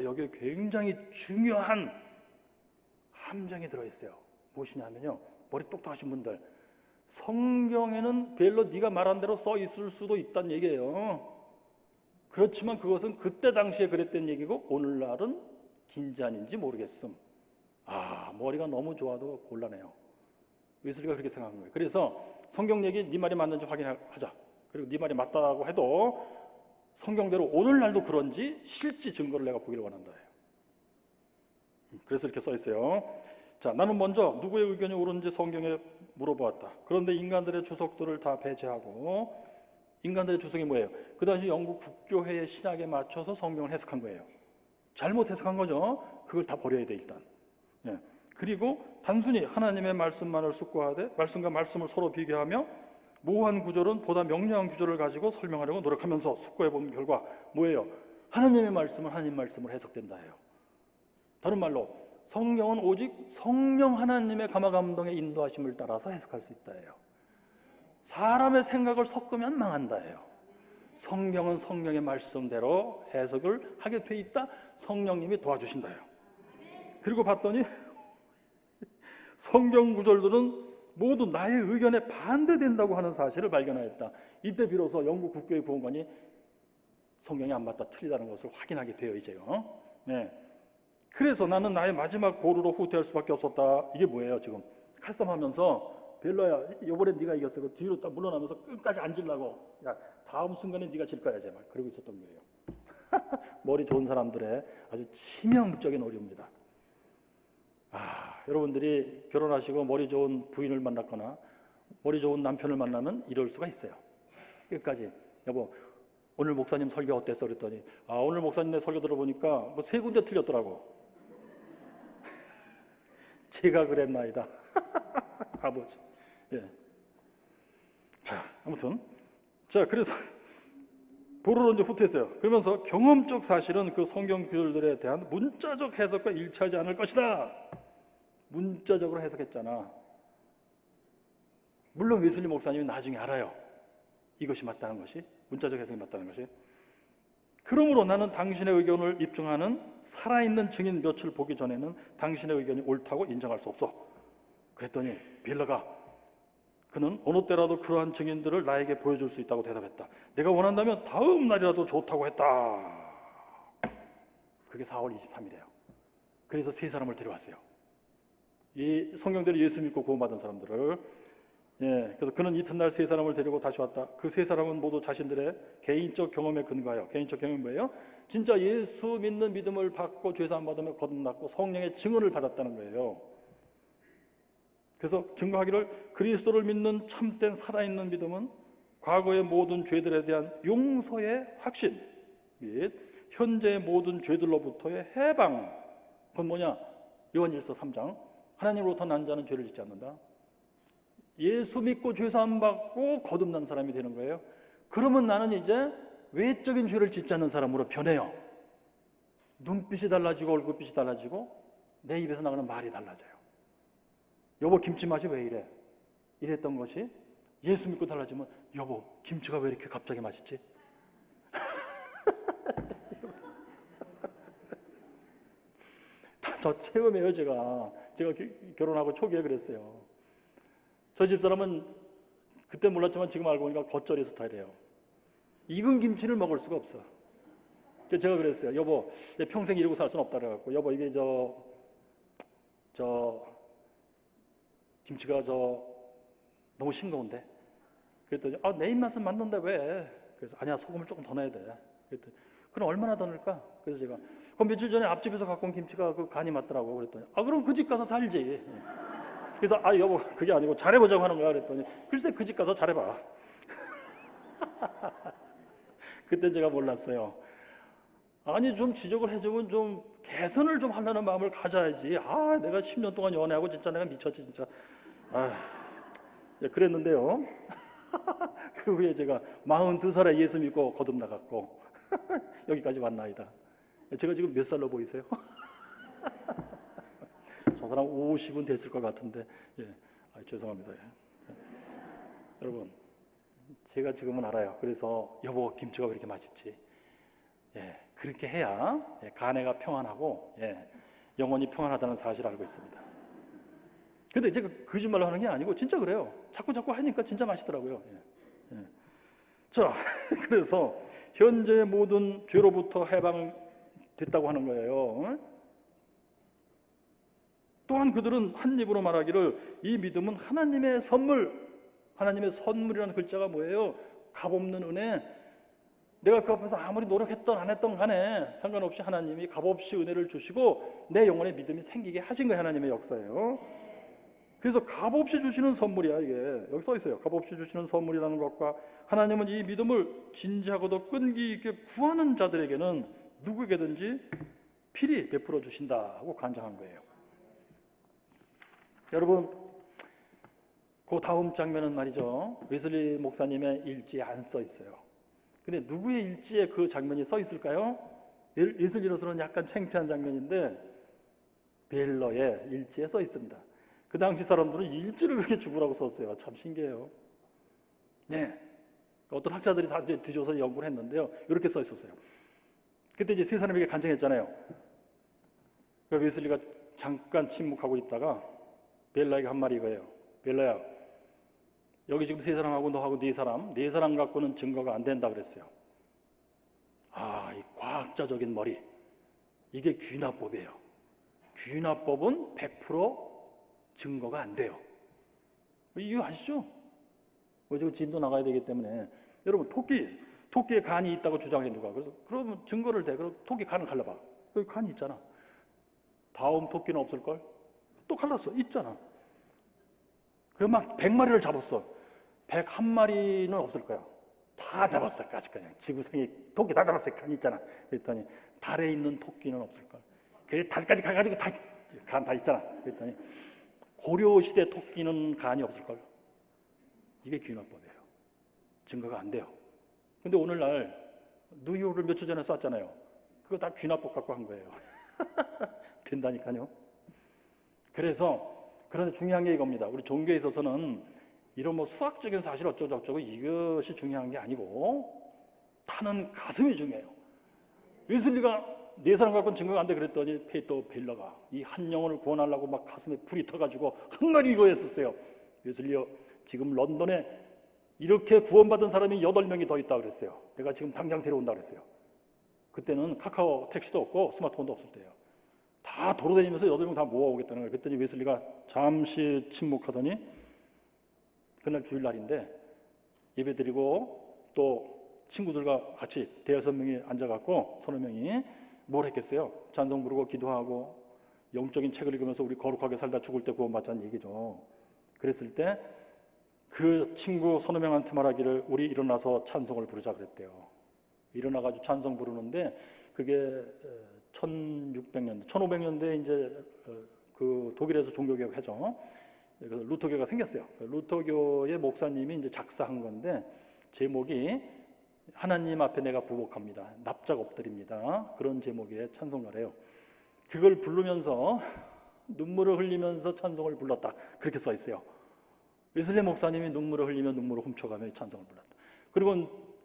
여기에 굉장히 중요한 함정이 들어있어요. 무엇이냐면요, 머리 똑똑하신 분들, 성경에는 별로 네가 말한 대로 써 있을 수도 있다는 얘기예요. 그렇지만 그것은 그때 당시에 그랬던 얘기고 오늘날은 긴잔인지 모르겠음. 머리가 너무 좋아도 곤란해요. 웨슬리가 그렇게 생각한 거예요. 그래서 성경 얘기 네 말이 맞는지 확인하자. 그리고 네 말이 맞다고 해도 성경대로 오늘날도 그런지 실제 증거를 내가 보기를 원한다. 그래서 이렇게 써 있어요. 자, 나는 먼저 누구의 의견이 옳은지 성경에 물어보았다. 그런데 인간들의 주석들을 다 배제하고, 인간들의 주석이 뭐예요? 그 당시 영국 국교회의 신학에 맞춰서 성경을 해석한 거예요. 잘못 해석한 거죠. 그걸 다 버려야 돼 일단. 예. 그리고 단순히 하나님의 말씀만을 숙고하되 말씀과 말씀을 서로 비교하며 모호한 구절은 보다 명료한 구절을 가지고 설명하려고 노력하면서 숙고해본 결과 뭐예요? 하나님의 말씀은 하나님 말씀으로 해석된다 해요. 다른 말로 성경은 오직 성령 하나님의 감화감동의 인도하심을 따라서 해석할 수 있다 해요. 사람의 생각을 섞으면 망한다 해요. 성경은 성령의 말씀대로 해석을 하게 돼 있다. 성령님이 도와주신다 해요. 그리고 봤더니 성경 구절들은 모두 나의 의견에 반대된다고 하는 사실을 발견하였다. 이때 비로소 영국 국교의 구원관이 성경이 안 맞다, 틀리다는 것을 확인하게 되어 이제요. 네. 그래서 나는 나의 마지막 보루로 후퇴할 수밖에 없었다. 이게 뭐예요? 지금 칼싸움하면서 벨러야, 이번에 네가 이겼어. 그 뒤로 딱 물러나면서 끝까지 앉으려고. 야, 다음 순간에 네가 질 거야, 제발. 그러고 있었던 거예요. 머리 좋은 사람들의 아주 치명적인 오류입니다. 여러분들이 결혼하시고 머리 좋은 부인을 만났거나 머리 좋은 남편을 만나면 이럴 수가 있어요. 끝까지 여보 오늘 목사님 설교 어땠어? 그랬더니 오늘 목사님의 설교 들어보니까 뭐 3군데 틀렸더라고. 제가 그랬나이다. 아버지. 예. 자, 아무튼 그래서 보루로 이제 후퇴했어요. 그러면서 경험적 사실은 그 성경 구절들에 대한 문자적 해석과 일치하지 않을 것이다. 문자적으로 해석했잖아. 물론 웨슬리 목사님이 나중에 알아요. 이것이 맞다는 것이, 문자적 해석이 맞다는 것이. 그러므로 나는 당신의 의견을 입증하는 살아있는 증인 몇을 보기 전에는 당신의 의견이 옳다고 인정할 수 없어. 그랬더니 빌라가 그는 어느 때라도 그러한 증인들을 나에게 보여줄 수 있다고 대답했다. 내가 원한다면 다음 날이라도 좋다고 했다. 그게 4월 23일이에요. 그래서 세 사람을 데려왔어요. 이 성경대로 예수 믿고 구원받은 사람들을. 그래서 그는 이튿날 세 사람을 데리고 다시 왔다. 그 세 사람은 모두 자신들의 개인적 경험에 근거하여, 개인적 경험이 뭐예요? 진짜 예수 믿는 믿음을 받고 죄사함 받으며 거듭났고 성령의 증언을 받았다는 거예요. 그래서 증거하기를 그리스도를 믿는 참된 살아있는 믿음은 과거의 모든 죄들에 대한 용서의 확신 및 현재의 모든 죄들로부터의 해방. 그건 뭐냐? 요한일서 3장 하나님으로부터 난 자는 죄를 짓지 않는다. 예수 믿고 죄사함 받고 거듭난 사람이 되는 거예요. 그러면 나는 이제 외적인 죄를 짓지 않는 사람으로 변해요. 눈빛이 달라지고 얼굴빛이 달라지고 내 입에서 나가는 말이 달라져요. 여보 김치 맛이 왜 이래? 이랬던 것이 예수 믿고 달라지면 여보 김치가 왜 이렇게 갑자기 맛있지? 저 체험해요. 제가 결혼하고 초기에 그랬어요. 저 집사람은 그때 몰랐지만 지금 알고 보니까 겉절이 스타일이에요. 익은 김치를 먹을 수가 없어. 제가 그랬어요. 여보 내 평생 이러고 살 수는 없다 그래갖고 여보 이게 김치가 너무 싱거운데. 그랬더니 내 입맛은 맞는데 왜? 그래서 아니야 소금을 조금 더 넣어야 돼. 그랬더니 그럼 얼마나 더 넣을까? 그래서 제가 그럼 며칠 전에 앞집에서 갖고 온 김치가 그 간이 맞더라고. 그랬더니 그럼 그 집 가서 살지. 그래서 여보 그게 아니고 잘해보자고 하는 거야. 그랬더니 글쎄 그 집 가서 잘해봐. 그때 제가 몰랐어요. 아니 좀 지적을 해주면 좀 개선을 좀 하려는 마음을 가져야지. 내가 10년 동안 연애하고 진짜 내가 미쳤지 진짜. 그랬는데요. 그 후에 제가 42살에 예수 믿고 거듭나갔고 여기까지 왔나이다. 제가 지금 몇 살로 보이세요? 저 사람 50은 됐을 것 같은데. 죄송합니다. 여러분 제가 지금은 알아요. 그래서 여보 김치가 왜 이렇게 맛있지? 그렇게 해야 간해가 평안하고 영혼이 평안하다는 사실을 알고 있습니다. 근데 제가 거짓말로 하는 게 아니고 진짜 그래요. 자꾸 하니까 진짜 맛있더라고요. 자, 그래서 현재의 모든 죄로부터 해방됐다고 하는 거예요. 또한 그들은 한 입으로 말하기를 이 믿음은 하나님의 선물. 하나님의 선물이라는 글자가 뭐예요? 값없는 은혜. 내가 그 앞에서 아무리 노력했던 안 했던 간에 상관없이 하나님이 값없이 은혜를 주시고 내 영혼에 믿음이 생기게 하신 거예요. 하나님의 역사예요. 그래서 값없이 주시는 선물이야. 이게 여기 써 있어요. 값없이 주시는 선물이라는 것과 하나님은 이 믿음을 진지하고도 끈기 있게 구하는 자들에게는 누구에게든지 필히 베풀어 주신다고 간증한 거예요. 여러분 그 다음 장면은 말이죠. 웨슬리 목사님의 일지에 안 써 있어요. 근데 누구의 일지에 그 장면이 써 있을까요? 웨슬리로서는 약간 창피한 장면인데 벨러의 일지에 써 있습니다. 그 당시 사람들은 일지를 그렇게 죽으라고 썼어요. 참 신기해요. 어떤 학자들이 다 뒤져서 연구를 했는데요. 이렇게 써 있었어요. 그때 이제 세 사람에게 간증했잖아요. 그러니까 웨슬리가 잠깐 침묵하고 있다가 벨라에게 한 말이 이거예요. 벨라야, 여기 지금 세 사람하고 너하고 네 사람 갖고는 증거가 안 된다 그랬어요. 이 과학자적인 머리. 이게 귀납법이에요. 귀납법은 100% 증거가 안 돼요. 이거 아시죠? 지금 진도 나가야 되기 때문에. 여러분 토끼에 간이 있다고 주장해 누가. 그래서 그러면 증거를 대. 그럼 토끼 간을 갈라봐. 여기 간이 있잖아. 다음 토끼는 없을걸? 또 갈랐어. 있잖아. 그럼 막 100마리를 잡았어. 101마리는 없을 거야. 다 잡았어. 까지 그냥 지구상에 토끼 다 잡았어. 간 있잖아. 그랬더니 달에 있는 토끼는 없을걸. 그래 달까지 가가지고 간 다 있잖아. 그랬더니 고려시대 토끼는 간이 없을걸. 이게 귀납법이에요. 증거가 안 돼요. 근데 오늘날 누유를 며칠 전에 쐈잖아요. 그거 다 귀납법 갖고 한 거예요. 된다니까요. 그래서 그런데 중요한 게 이겁니다. 우리 종교에 있어서는 이런 뭐 수학적인 사실 어쩌고저쩌고 이것이 중요한 게 아니고 타는 가슴이 중요해요. 웨슬리가 네 사람 갖고는 증거가 안 돼 그랬더니 페이터 벨러가 이 한 영혼을 구원하려고 막 가슴에 불이 터가지고 한마디 이거 했었어요. 웨슬리요, 지금 런던에 이렇게 구원받은 사람이 8명이 더 있다 그랬어요. 내가 지금 당장 데려온다 그랬어요. 그때는 카카오 택시도 없고 스마트폰도 없을 때예요. 다 도로다니면서 8명 다 모아오겠다는 거예요. 그랬더니 웨슬리가 잠시 침묵하더니 그날 주일날인데 예배드리고 또 친구들과 같이 대여섯 명이 앉아갖고 서너 명이 뭘 했겠어요? 찬송 부르고 기도하고 영적인 책을 읽으면서 우리 거룩하게 살다 죽을 때 구원받자는 얘기죠. 그랬을 때 그 친구 서너 명한테 말하기를 우리 일어나서 찬송을 부르자 그랬대요. 일어나가지고 찬송 부르는데 그게 1600년대, 1500년대에 이제 그 독일에서 종교개혁 하죠. 그래서 루터교가 생겼어요. 루터교의 목사님이 이제 작사한 건데 제목이 하나님 앞에 내가 부복합니다. 납작 엎드립니다. 그런 제목의 찬송가래요. 그걸 부르면서 눈물을 흘리면서 찬송을 불렀다. 그렇게 써 있어요. 웨슬리 목사님이 눈물을 흘리며 눈물을 훔쳐가며 찬송을 불렀다. 그리고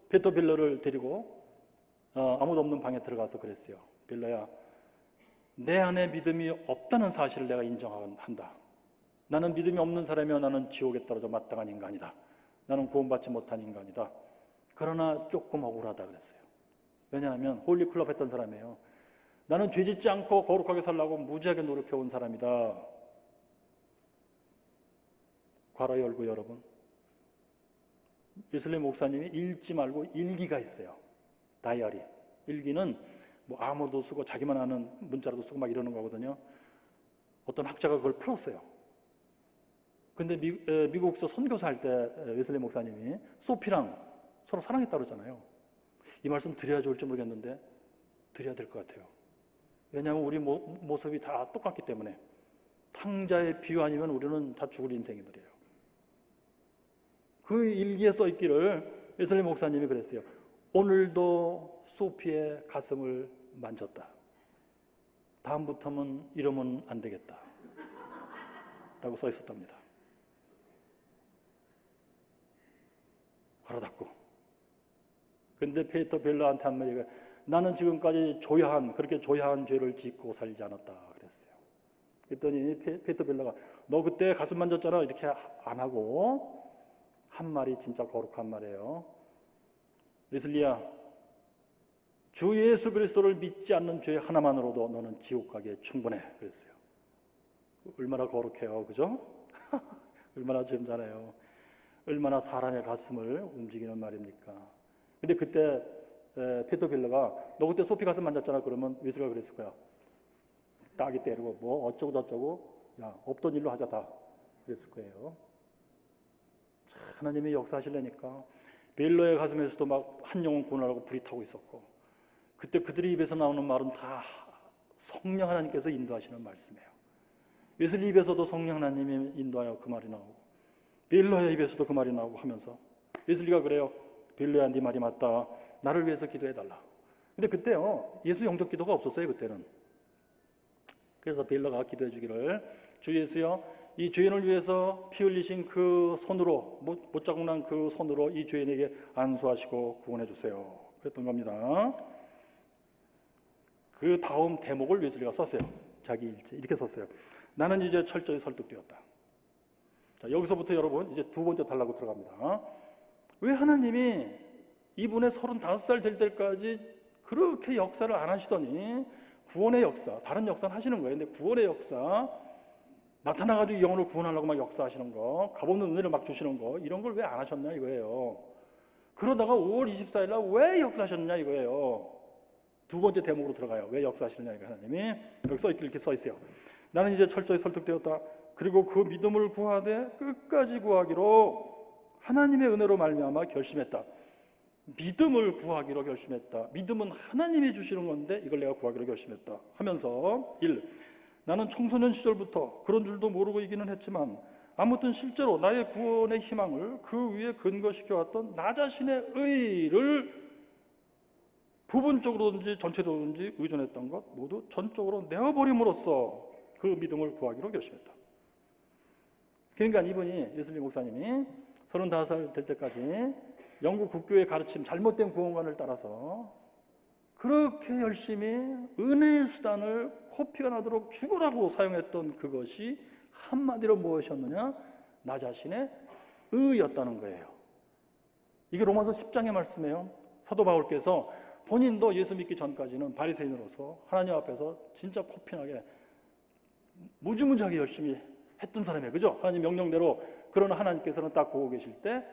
페터 벨러를 데리고 아무도 없는 방에 들어가서 그랬어요. 벨러야, 내 안에 믿음이 없다는 사실을 내가 인정한다. 나는 믿음이 없는 사람이며 나는 지옥에 떨어져 마땅한 인간이다. 나는 구원받지 못한 인간이다. 그러나 조금 억울하다 그랬어요. 왜냐하면 홀리클럽 했던 사람이에요. 나는 죄짓지 않고 거룩하게 살려고 무지하게 노력해온 사람이다. 괄호 열고 여러분, 웨슬리 목사님이 읽지 말고 일기가 있어요. 다이어리. 일기는 뭐 암호도 쓰고 자기만 아는 문자로도 쓰고 막 이러는 거거든요. 어떤 학자가 그걸 풀었어요. 근데 미국서 선교사 할 때 웨슬리 목사님이 소피랑 서로 사랑했다고 그러잖아요. 이 말씀 드려야 좋을지 모르겠는데 드려야 될 것 같아요. 왜냐하면 우리 모습이 다 똑같기 때문에. 탕자의 비유 아니면 우리는 다 죽을 인생이들이에요. 그 일기에 써 있기를 웨슬리 목사님이 그랬어요. 오늘도 소피의 가슴을 만졌다. 다음부터는 이러면 안 되겠다. 라고 써 있었답니다. 걸어닫고. 근데 페이터 벨러한테 한 마디가 나는 지금까지 그렇게 조야한 죄를 짓고 살지 않았다 그랬어요. 그랬더니 페이터 벨러가 너 그때 가슴 만졌잖아 이렇게 안 하고 한 말이 진짜 거룩한 말이에요. 웨슬리야, 주 예수 그리스도를 믿지 않는 죄 하나만으로도 너는 지옥 가기에 충분해 그랬어요. 얼마나 거룩해요, 그죠? 얼마나 점잖아요. 얼마나 사람의 가슴을 움직이는 말입니까? 근데 그때 페이터 벨러가 너 그때 소피 가슴 만졌잖아 그러면 웨슬리가 그랬을 거야. 따기 때리고 뭐 어쩌고 저쩌고 야 없던 일로 하자 다 그랬을 거예요. 하나님이 역사하시려니까 벨러의 가슴에서도 막 한 영혼 구원하라고 불이 타고 있었고 그때 그들의 입에서 나오는 말은 다 성령 하나님께서 인도하시는 말씀이에요. 웨슬리 입에서도 성령 하나님이 인도하여 그 말이 나오고 벨러의 입에서도 그 말이 나오고 하면서 웨슬리가 그래요. 벨러야 네 말이 맞다. 나를 위해서 기도해달라. 근데 그때요 예수 영접 기도가 없었어요. 그때는. 그래서 벨러가 기도해 주기를 주 예수여 이 죄인을 위해서 피 흘리신 그 손으로 못자국난 그 손으로 이 죄인에게 안수하시고 구원해 주세요. 그랬던 겁니다. 그 다음 대목을 웨슬리가 썼어요. 자기 일지 이렇게 썼어요. 나는 이제 철저히 설득되었다. 자, 여기서부터 여러분 이제 두 번째 단락으로 들어갑니다. 왜 하나님이 이분의 35살 될 때까지 그렇게 역사를 안 하시더니 구원의 역사, 다른 역사는 하시는 거예요. 근데 구원의 역사 나타나가지고 영혼을 구원하려고 막 역사하시는 거, 값없는 은혜를 막 주시는 거 이런 걸 왜 안 하셨냐 이거예요. 그러다가 5월 24일 날 왜 역사하셨냐 이거예요. 두 번째 대목으로 들어가요. 왜 역사하시느냐 이거 하나님이 여기 이렇게 써 있어요. 나는 이제 철저히 설득되었다. 그리고 그 믿음을 구하되 끝까지 구하기로 하나님의 은혜로 말미암아 결심했다. 믿음을 구하기로 결심했다. 믿음은 하나님이 주시는 건데 이걸 내가 구하기로 결심했다 하면서 1. 나는 청소년 시절부터 그런 줄도 모르고 있기는 했지만 아무튼 실제로 나의 구원의 희망을 그 위에 근거시켜왔던 나 자신의 의를 부분적으로든지 전체적으로든지 의존했던 것 모두 전적으로 내어버림으로써 그 믿음을 구하기로 결심했다. 그러니까 이분이 예슬리 목사님이 35살 될 때까지 영국 국교의 가르침, 잘못된 구원관을 따라서 그렇게 열심히 은혜의 수단을 코피가 나도록 죽으라고 사용했던 그것이 한마디로 무엇이었느냐? 나 자신의 의였다는 거예요. 이게 로마서 10장의 말씀이에요. 사도 바울께서 본인도 예수 믿기 전까지는 바리새인으로서 하나님 앞에서 진짜 코피나게 무지무지하게 열심히 했던 사람이에요. 그죠? 하나님 명령대로. 그러나 하나님께서는 딱 보고 계실 때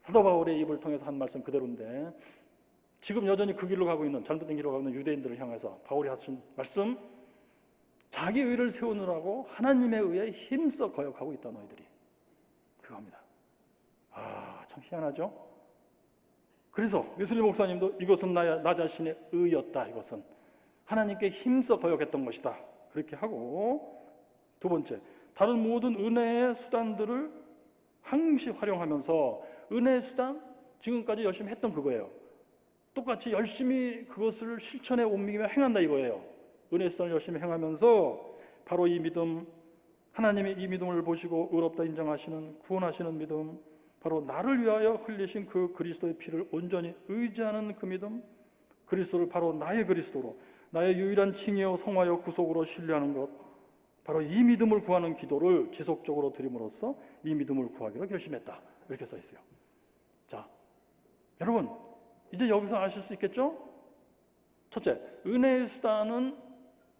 사도 바울의 입을 통해서 한 말씀 그대로인데, 지금 여전히 그 길로 가고 있는, 잘못된 길로 가고 있는 유대인들을 향해서 바울이 하신 말씀, 자기 의를 세우느라고 하나님의 의에 힘써 거역하고 있다 너희들이. 그겁니다. 참 희한하죠? 그래서 예슬리 목사님도 이것은 나 자신의 의였다, 이것은 하나님께 힘써 거역했던 것이다, 그렇게 하고, 두 번째, 다른 모든 은혜의 수단들을 항시 활용하면서, 은혜의 수단, 지금까지 열심히 했던 그거예요. 똑같이 열심히 그것을 실천에 옮기며 행한다 이거예요. 은혜의 수단을 열심히 행하면서 바로 이 믿음, 하나님이 이 믿음을 보시고 의롭다 인정하시는, 구원하시는 믿음, 바로 나를 위하여 흘리신 그 그리스도의 피를 온전히 의지하는 그 믿음, 그리스도를 바로 나의 그리스도로, 나의 유일한 칭의요 성화요 구속으로 신뢰하는 것, 바로 이 믿음을 구하는 기도를 지속적으로 드림으로써 이 믿음을 구하기로 결심했다, 이렇게 써 있어요. 자, 여러분 이제 여기서 아실 수 있겠죠? 첫째, 은혜의 수단은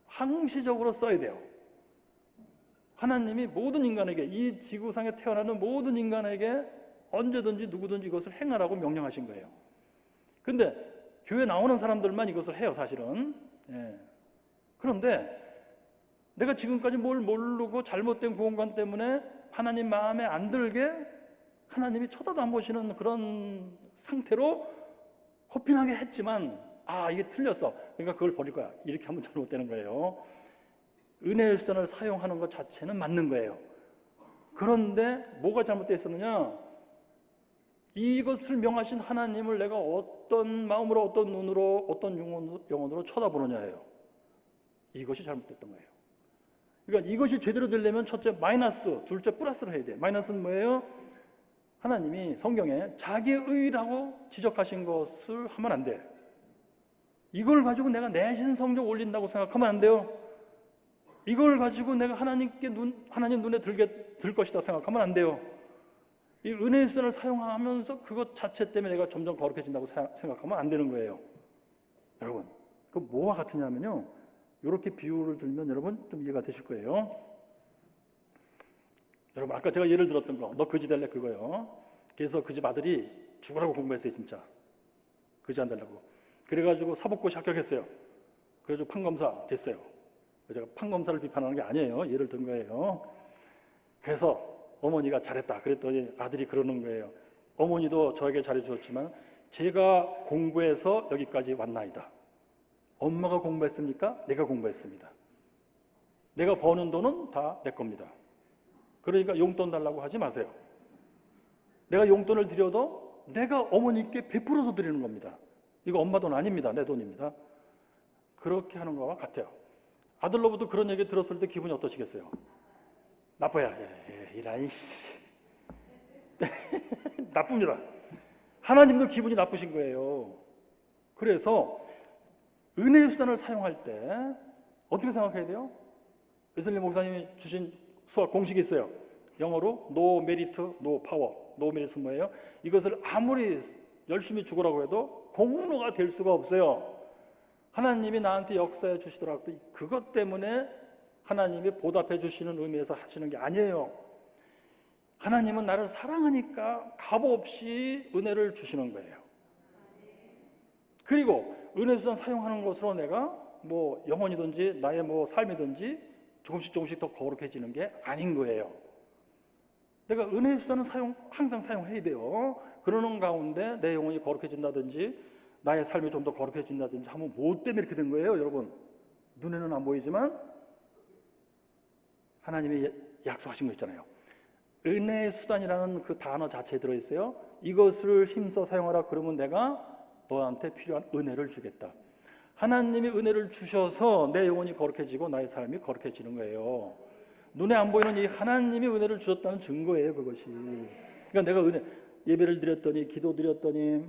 항시적으로 써야 돼요. 하나님이 모든 인간에게, 이 지구상에 태어나는 모든 인간에게 언제든지 누구든지 이것을 행하라고 명령하신 거예요. 근데 교회 나오는 사람들만 이것을 해요, 사실은. 그런데 내가 지금까지 뭘 모르고 잘못된 구원관 때문에 하나님 마음에 안 들게 하나님이 쳐다도 안 보시는 그런 상태로 코핀하게 했지만, 이게 틀렸어, 그러니까 그걸 버릴 거야, 이렇게 하면 잘못되는 거예요. 은혜의 수단을 사용하는 것 자체는 맞는 거예요. 그런데 뭐가 잘못됐었느냐? 이것을 명하신 하나님을 내가 어떤 마음으로, 어떤 눈으로, 어떤 영혼으로 쳐다보느냐예요. 이것이 잘못됐던 거예요. 그러니까 이것이 제대로 되려면 첫째 마이너스, 둘째 플러스를 해야 돼요. 마이너스는 뭐예요? 하나님이 성경에 자기의 의라고 지적하신 것을 하면 안 돼. 이걸 가지고 내가 내신 성적 올린다고 생각하면 안 돼요. 이걸 가지고 내가 하나님 눈에 들 것이다 생각하면 안 돼요. 이 은혜의 수단을 사용하면서 그것 자체 때문에 내가 점점 거룩해진다고 생각하면 안 되는 거예요. 여러분, 그 뭐와 같으냐면요, 이렇게 비유를 들면 여러분 좀 이해가 되실 거예요. 여러분, 아까 제가 예를 들었던 거, 너 거지 될래, 그거요. 그래서 그 집 아들이 죽으라고 공부했어요, 진짜. 거지 안 되려고. 그래가지고 사법고시 합격했어요. 그래가지고 판검사 됐어요. 제가 판검사를 비판하는 게 아니에요. 예를 든 거예요. 그래서 어머니가 잘했다 그랬더니 아들이 그러는 거예요. 어머니도 저에게 잘해주셨지만 제가 공부해서 여기까지 왔나이다. 엄마가 공부했습니까? 내가 공부했습니다. 내가 버는 돈은 다 내 겁니다. 그러니까 용돈 달라고 하지 마세요. 내가 용돈을 드려도 내가 어머니께 베풀어서 드리는 겁니다. 이거 엄마 돈 아닙니다. 내 돈입니다. 그렇게 하는 거와 같아요. 아들로부터 그런 얘기 들었을 때 기분이 어떠시겠어요? 나빠야. 이라이. 나쁩니다. 하나님도 기분이 나쁘신 거예요. 그래서 은혜의 수단을 사용할 때 어떻게 생각해야 돼요? 예슬리 목사님이 주신 수학 공식이 있어요. 영어로 no merit, no power. no merit은 뭐예요? 이것을 아무리 열심히 죽으라고 해도 공로가 될 수가 없어요. 하나님이 나한테 역사해 주시더라도 그것 때문에 하나님이 보답해 주시는 의미에서 하시는 게 아니에요. 하나님은 나를 사랑하니까 값없이 은혜를 주시는 거예요. 그리고 은혜 수단 사용하는 것으로 내가 뭐 영혼이든지 나의 뭐 삶이든지 조금씩 더 거룩해지는 게 아닌 거예요. 내가 은혜 수단은 항상 사용해야 돼요. 그러는 가운데 내 영혼이 거룩해진다든지 나의 삶이 좀 더 거룩해진다든지 하면 뭐 때문에 이렇게 된 거예요, 여러분? 눈에는 안 보이지만 하나님이 약속하신 거 있잖아요. 은혜의 수단이라는 그 단어 자체에 들어있어요. 이것을 힘써 사용하라. 그러면 내가 너한테 필요한 은혜를 주겠다. 하나님이 은혜를 주셔서 내 영혼이 거룩해지고 나의 삶이 거룩해지는 거예요. 눈에 안 보이는 이 하나님이 은혜를 주셨다는 증거예요, 그것이. 그러니까 내가 예배를 드렸더니, 기도 드렸더니,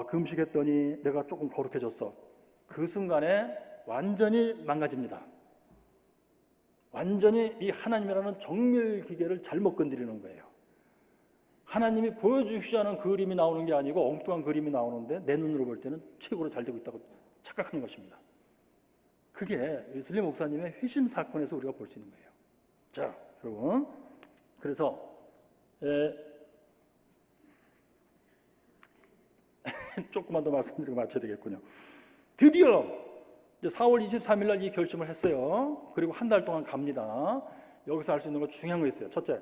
금식했더니 내가 조금 거룩해졌어. 그 순간에 완전히 망가집니다. 완전히 이 하나님이라는 정밀 기계를 잘못 건드리는 거예요. 하나님이 보여주시지 않은 그림이 나오는 게 아니고 엉뚱한 그림이 나오는데 내 눈으로 볼 때는 최고로 잘 되고 있다고 착각하는 것입니다. 그게 웨슬리 목사님의 회심 사건에서 우리가 볼 수 있는 거예요. 자, 여러분, 그래서 조금만 더 말씀드리고 마쳐야 되겠군요. 드디어 이제 4월 23일 날 이 결심을 했어요. 그리고 한 달 동안 갑니다. 여기서 할 수 있는 거 중요한 거 있어요. 첫째,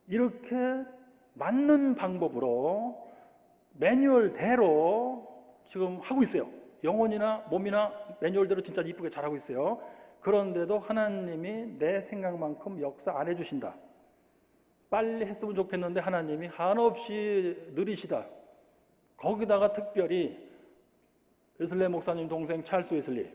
이렇게 맞는 방법으로 매뉴얼대로 지금 하고 있어요. 영혼이나 몸이나 매뉴얼대로 진짜 이쁘게 잘하고 있어요. 그런데도 하나님이 내 생각만큼 역사 안 해주신다. 빨리 했으면 좋겠는데 하나님이 한없이 느리시다. 거기다가 특별히 웨슬리 목사님 동생 찰스 웨슬리,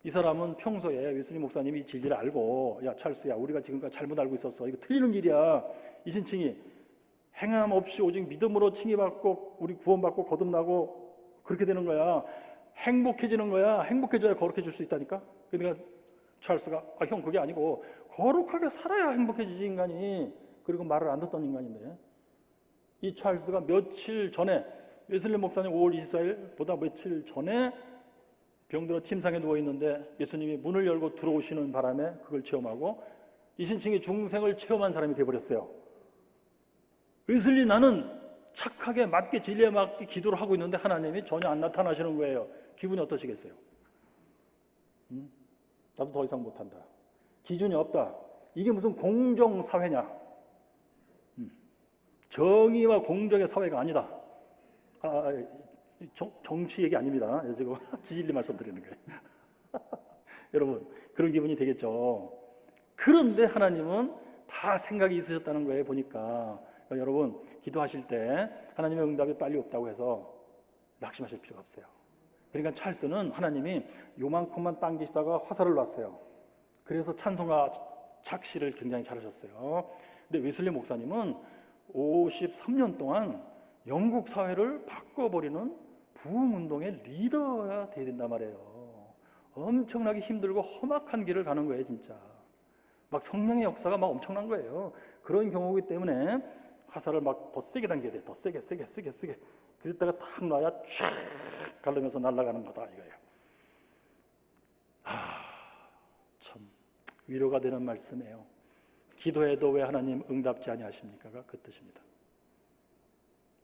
이 사람은 평소에 웨슬리 목사님이 이 진리를 알고, 야 찰스야, 우리가 지금까지 잘못 알고 있었어, 이거 틀리는 길이야. 이 신칭이 행함 없이 오직 믿음으로 칭의받고 우리 구원받고 거듭나고 그렇게 되는 거야. 행복해지는 거야. 행복해져야 거룩해질 수 있다니까. 그러니까 찰스가 형 그게 아니고 거룩하게 살아야 행복해지지 인간이. 그리고 말을 안 듣던 인간인데, 이 찰스가 며칠 전에, 웨슬리 목사님 5월 24일보다 며칠 전에 병들어 침상에 누워있는데 예수님이 문을 열고 들어오시는 바람에 그걸 체험하고 이신칭이 중생을 체험한 사람이 되어버렸어요. 웨슬리 나는 착하게 맞게 진리에 맞게 기도를 하고 있는데 하나님이 전혀 안 나타나시는 거예요. 기분이 어떠시겠어요? 나도 더 이상 못한다. 기준이 없다. 이게 무슨 공정사회냐? 정의와 공정의 사회가 아니다. 정치 얘기 아닙니다. 지금 진리 말씀드리는 거예요. 여러분, 그런 기분이 되겠죠. 그런데 하나님은 다 생각이 있으셨다는 거예요. 보니까 여러분, 기도하실 때 하나님의 응답이 빨리 없다고 해서 낙심하실 필요가 없어요. 그러니까 찰스는 하나님이 요만큼만 당기시다가 화살을 놨어요. 그래서 찬송가 착시를 굉장히 잘하셨어요. 근데 웨슬리 목사님은 53년 동안 영국 사회를 바꿔버리는 부흥운동의 리더가 돼야 된단 말이에요. 엄청나게 힘들고 험악한 길을 가는 거예요, 진짜. 막 성령의 역사가 막 엄청난 거예요. 그런 경우이기 때문에 화살을 막 더 세게 당겨야 돼. 더 세게. 그랬다가 탁 놔야 쫙 가르면서 날아가는 거다, 이거예요. 참 위로가 되는 말씀이에요. 기도해도 왜 하나님 응답지 아니하십니까가 그 뜻입니다.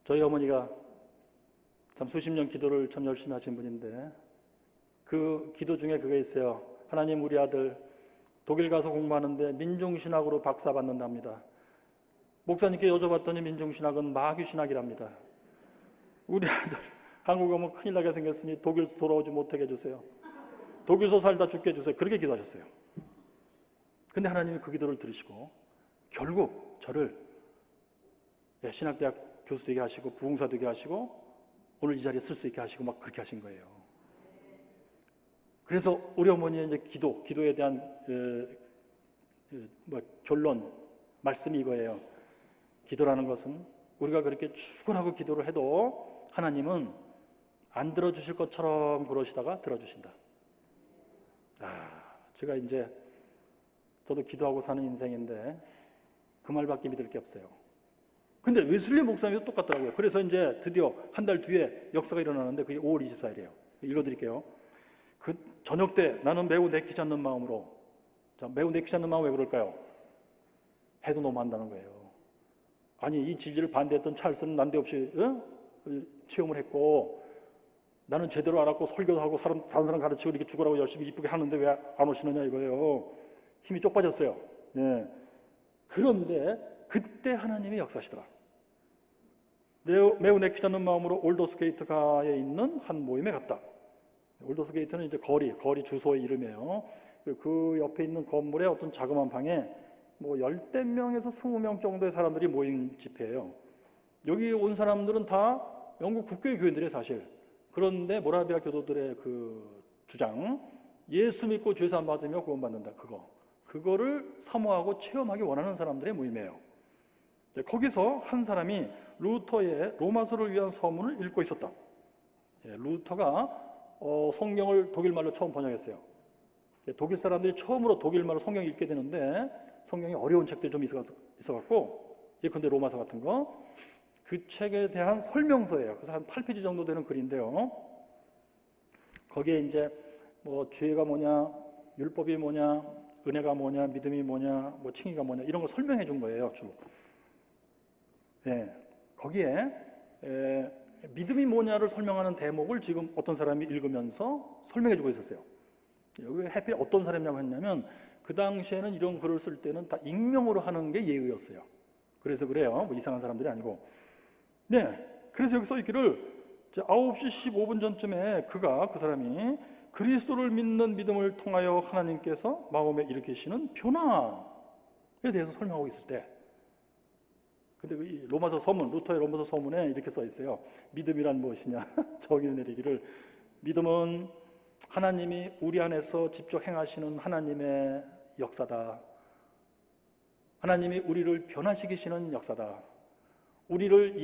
저희 어머니가 참 수십 년 기도를 참 열심히 하신 분인데, 그 기도 중에 그게 있어요. 하나님, 우리 아들 독일 가서 공부하는데 민중신학으로 박사 받는답니다. 목사님께 여쭤봤더니 민중신학은 마귀신학이랍니다. 우리 아들 한국 오면 큰일 나게 생겼으니 독일에서 돌아오지 못하게 해주세요. 독일에서 살다 죽게 해주세요. 그렇게 기도하셨어요. 근데 하나님이 그 기도를 들으시고 결국 저를 신학대학 교수 되게 하시고 부흥사 되게 하시고 오늘 이 자리에 쓸 수 있게 하시고 막 그렇게 하신 거예요. 그래서 우리 어머니의 이제 기도에 대한 결론, 말씀이 이거예요. 기도라는 것은 우리가 그렇게 죽으라고 기도를 해도 하나님은 안 들어주실 것처럼 그러시다가 들어주신다. 제가 이제 저도 기도하고 사는 인생인데 그 말밖에 믿을 게 없어요. 근데 웨슬리 목사님도 똑같더라고요. 그래서 이제 드디어 한 달 뒤에 역사가 일어나는데 그게 5월 24일이에요. 읽어드릴게요. 그 저녁 때 나는 매우 내키지 않는 마음으로, 매우 내키지 않는 마음 왜 그럴까요? 해도 너무 한다는 거예요. 아니, 이 진리를 반대했던 찰스는 난데없이 체험을 했고, 나는 제대로 알았고 설교도 하고 다른 사람 가르치고 이렇게 죽으라고 열심히 이쁘게 하는데 왜 안 오시느냐 이거예요. 힘이 쪽 빠졌어요. 그런데 그때 하나님이 역사하시더라. 매우 내키지 않는 마음으로 올더스게이트가에 있는 한 모임에 갔다. 올더스게이트는 이제 거리 주소의 이름이에요. 그 옆에 있는 건물의 어떤 자그마한 방에 뭐 10대 명에서 20명 정도의 사람들이 모인 집회예요. 여기 온 사람들은 다 영국 국교의 교인들이에요, 사실. 그런데 모라비아 교도들의 그 주장, 예수 믿고 죄 사함 받으며 구원받는다, 그거 그거를 사모하고 체험하기 원하는 사람들의 모임이에요. 거기서 한 사람이 루터의 로마서를 위한 서문을 읽고 있었다. 루터가 성경을 독일말로 처음 번역했어요. 독일 사람들이 처음으로 독일말로 성경을 읽게 되는데 성경이 어려운 책들이 좀 있어갖고 예컨대 로마서 같은 거, 그 책에 대한 설명서예요. 그래서 한 8페이지 정도 되는 글인데요. 거기에 이제 뭐 죄가 뭐냐, 율법이 뭐냐, 은혜가 뭐냐, 믿음이 뭐냐, 뭐 칭의가 뭐냐, 이런 걸 설명해 준 거예요, 쭉. 거기에 믿음이 뭐냐를 설명하는 대목을 지금 어떤 사람이 읽으면서 설명해 주고 있었어요. 여기 해필 어떤 사람이라고 했냐면, 그 당시에는 이런 글을 쓸 때는 다 익명으로 하는 게 예의였어요. 그래서 그래요. 뭐 이상한 사람들이 아니고. 그래서 여기 써 있기를 9시 15분 전쯤에 그 사람이 그리스도를 믿는 믿음을 통하여 하나님께서 마음에 일으키시는 변화에 대해서 설명하고 있을 때, 근데 그 로마서 서문, 루터의 로마서 서문에 이렇게 써 있어요. 믿음이란 무엇이냐? 저기를 내리기를, 믿음은 하나님이 우리 안에서 직접 행하시는 하나님의 역사다. 하나님이 우리를 변화시키시는 역사다. 우리의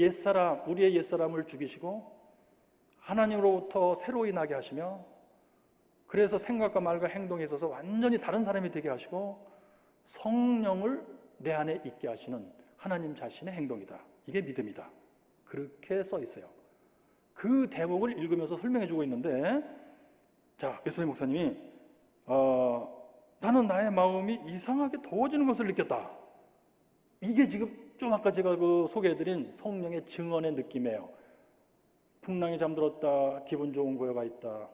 옛사람을 죽이시고 하나님으로부터 새로이 나게 하시며, 그래서 생각과 말과 행동에 있어서 완전히 다른 사람이 되게 하시고 성령을 내 안에 있게 하시는 하나님 자신의 행동이다. 이게 믿음이다. 그렇게 써 있어요. 그 대목을 읽으면서 설명해 주고 있는데, 자, 예수님 목사님이 나는 나의 마음이 이상하게 더워지는 것을 느꼈다. 이게 지금 좀 아까 제가 소개해드린 성령의 증언의 느낌이에요. 풍랑이 잠들었다. 기분 좋은 고요가 있다.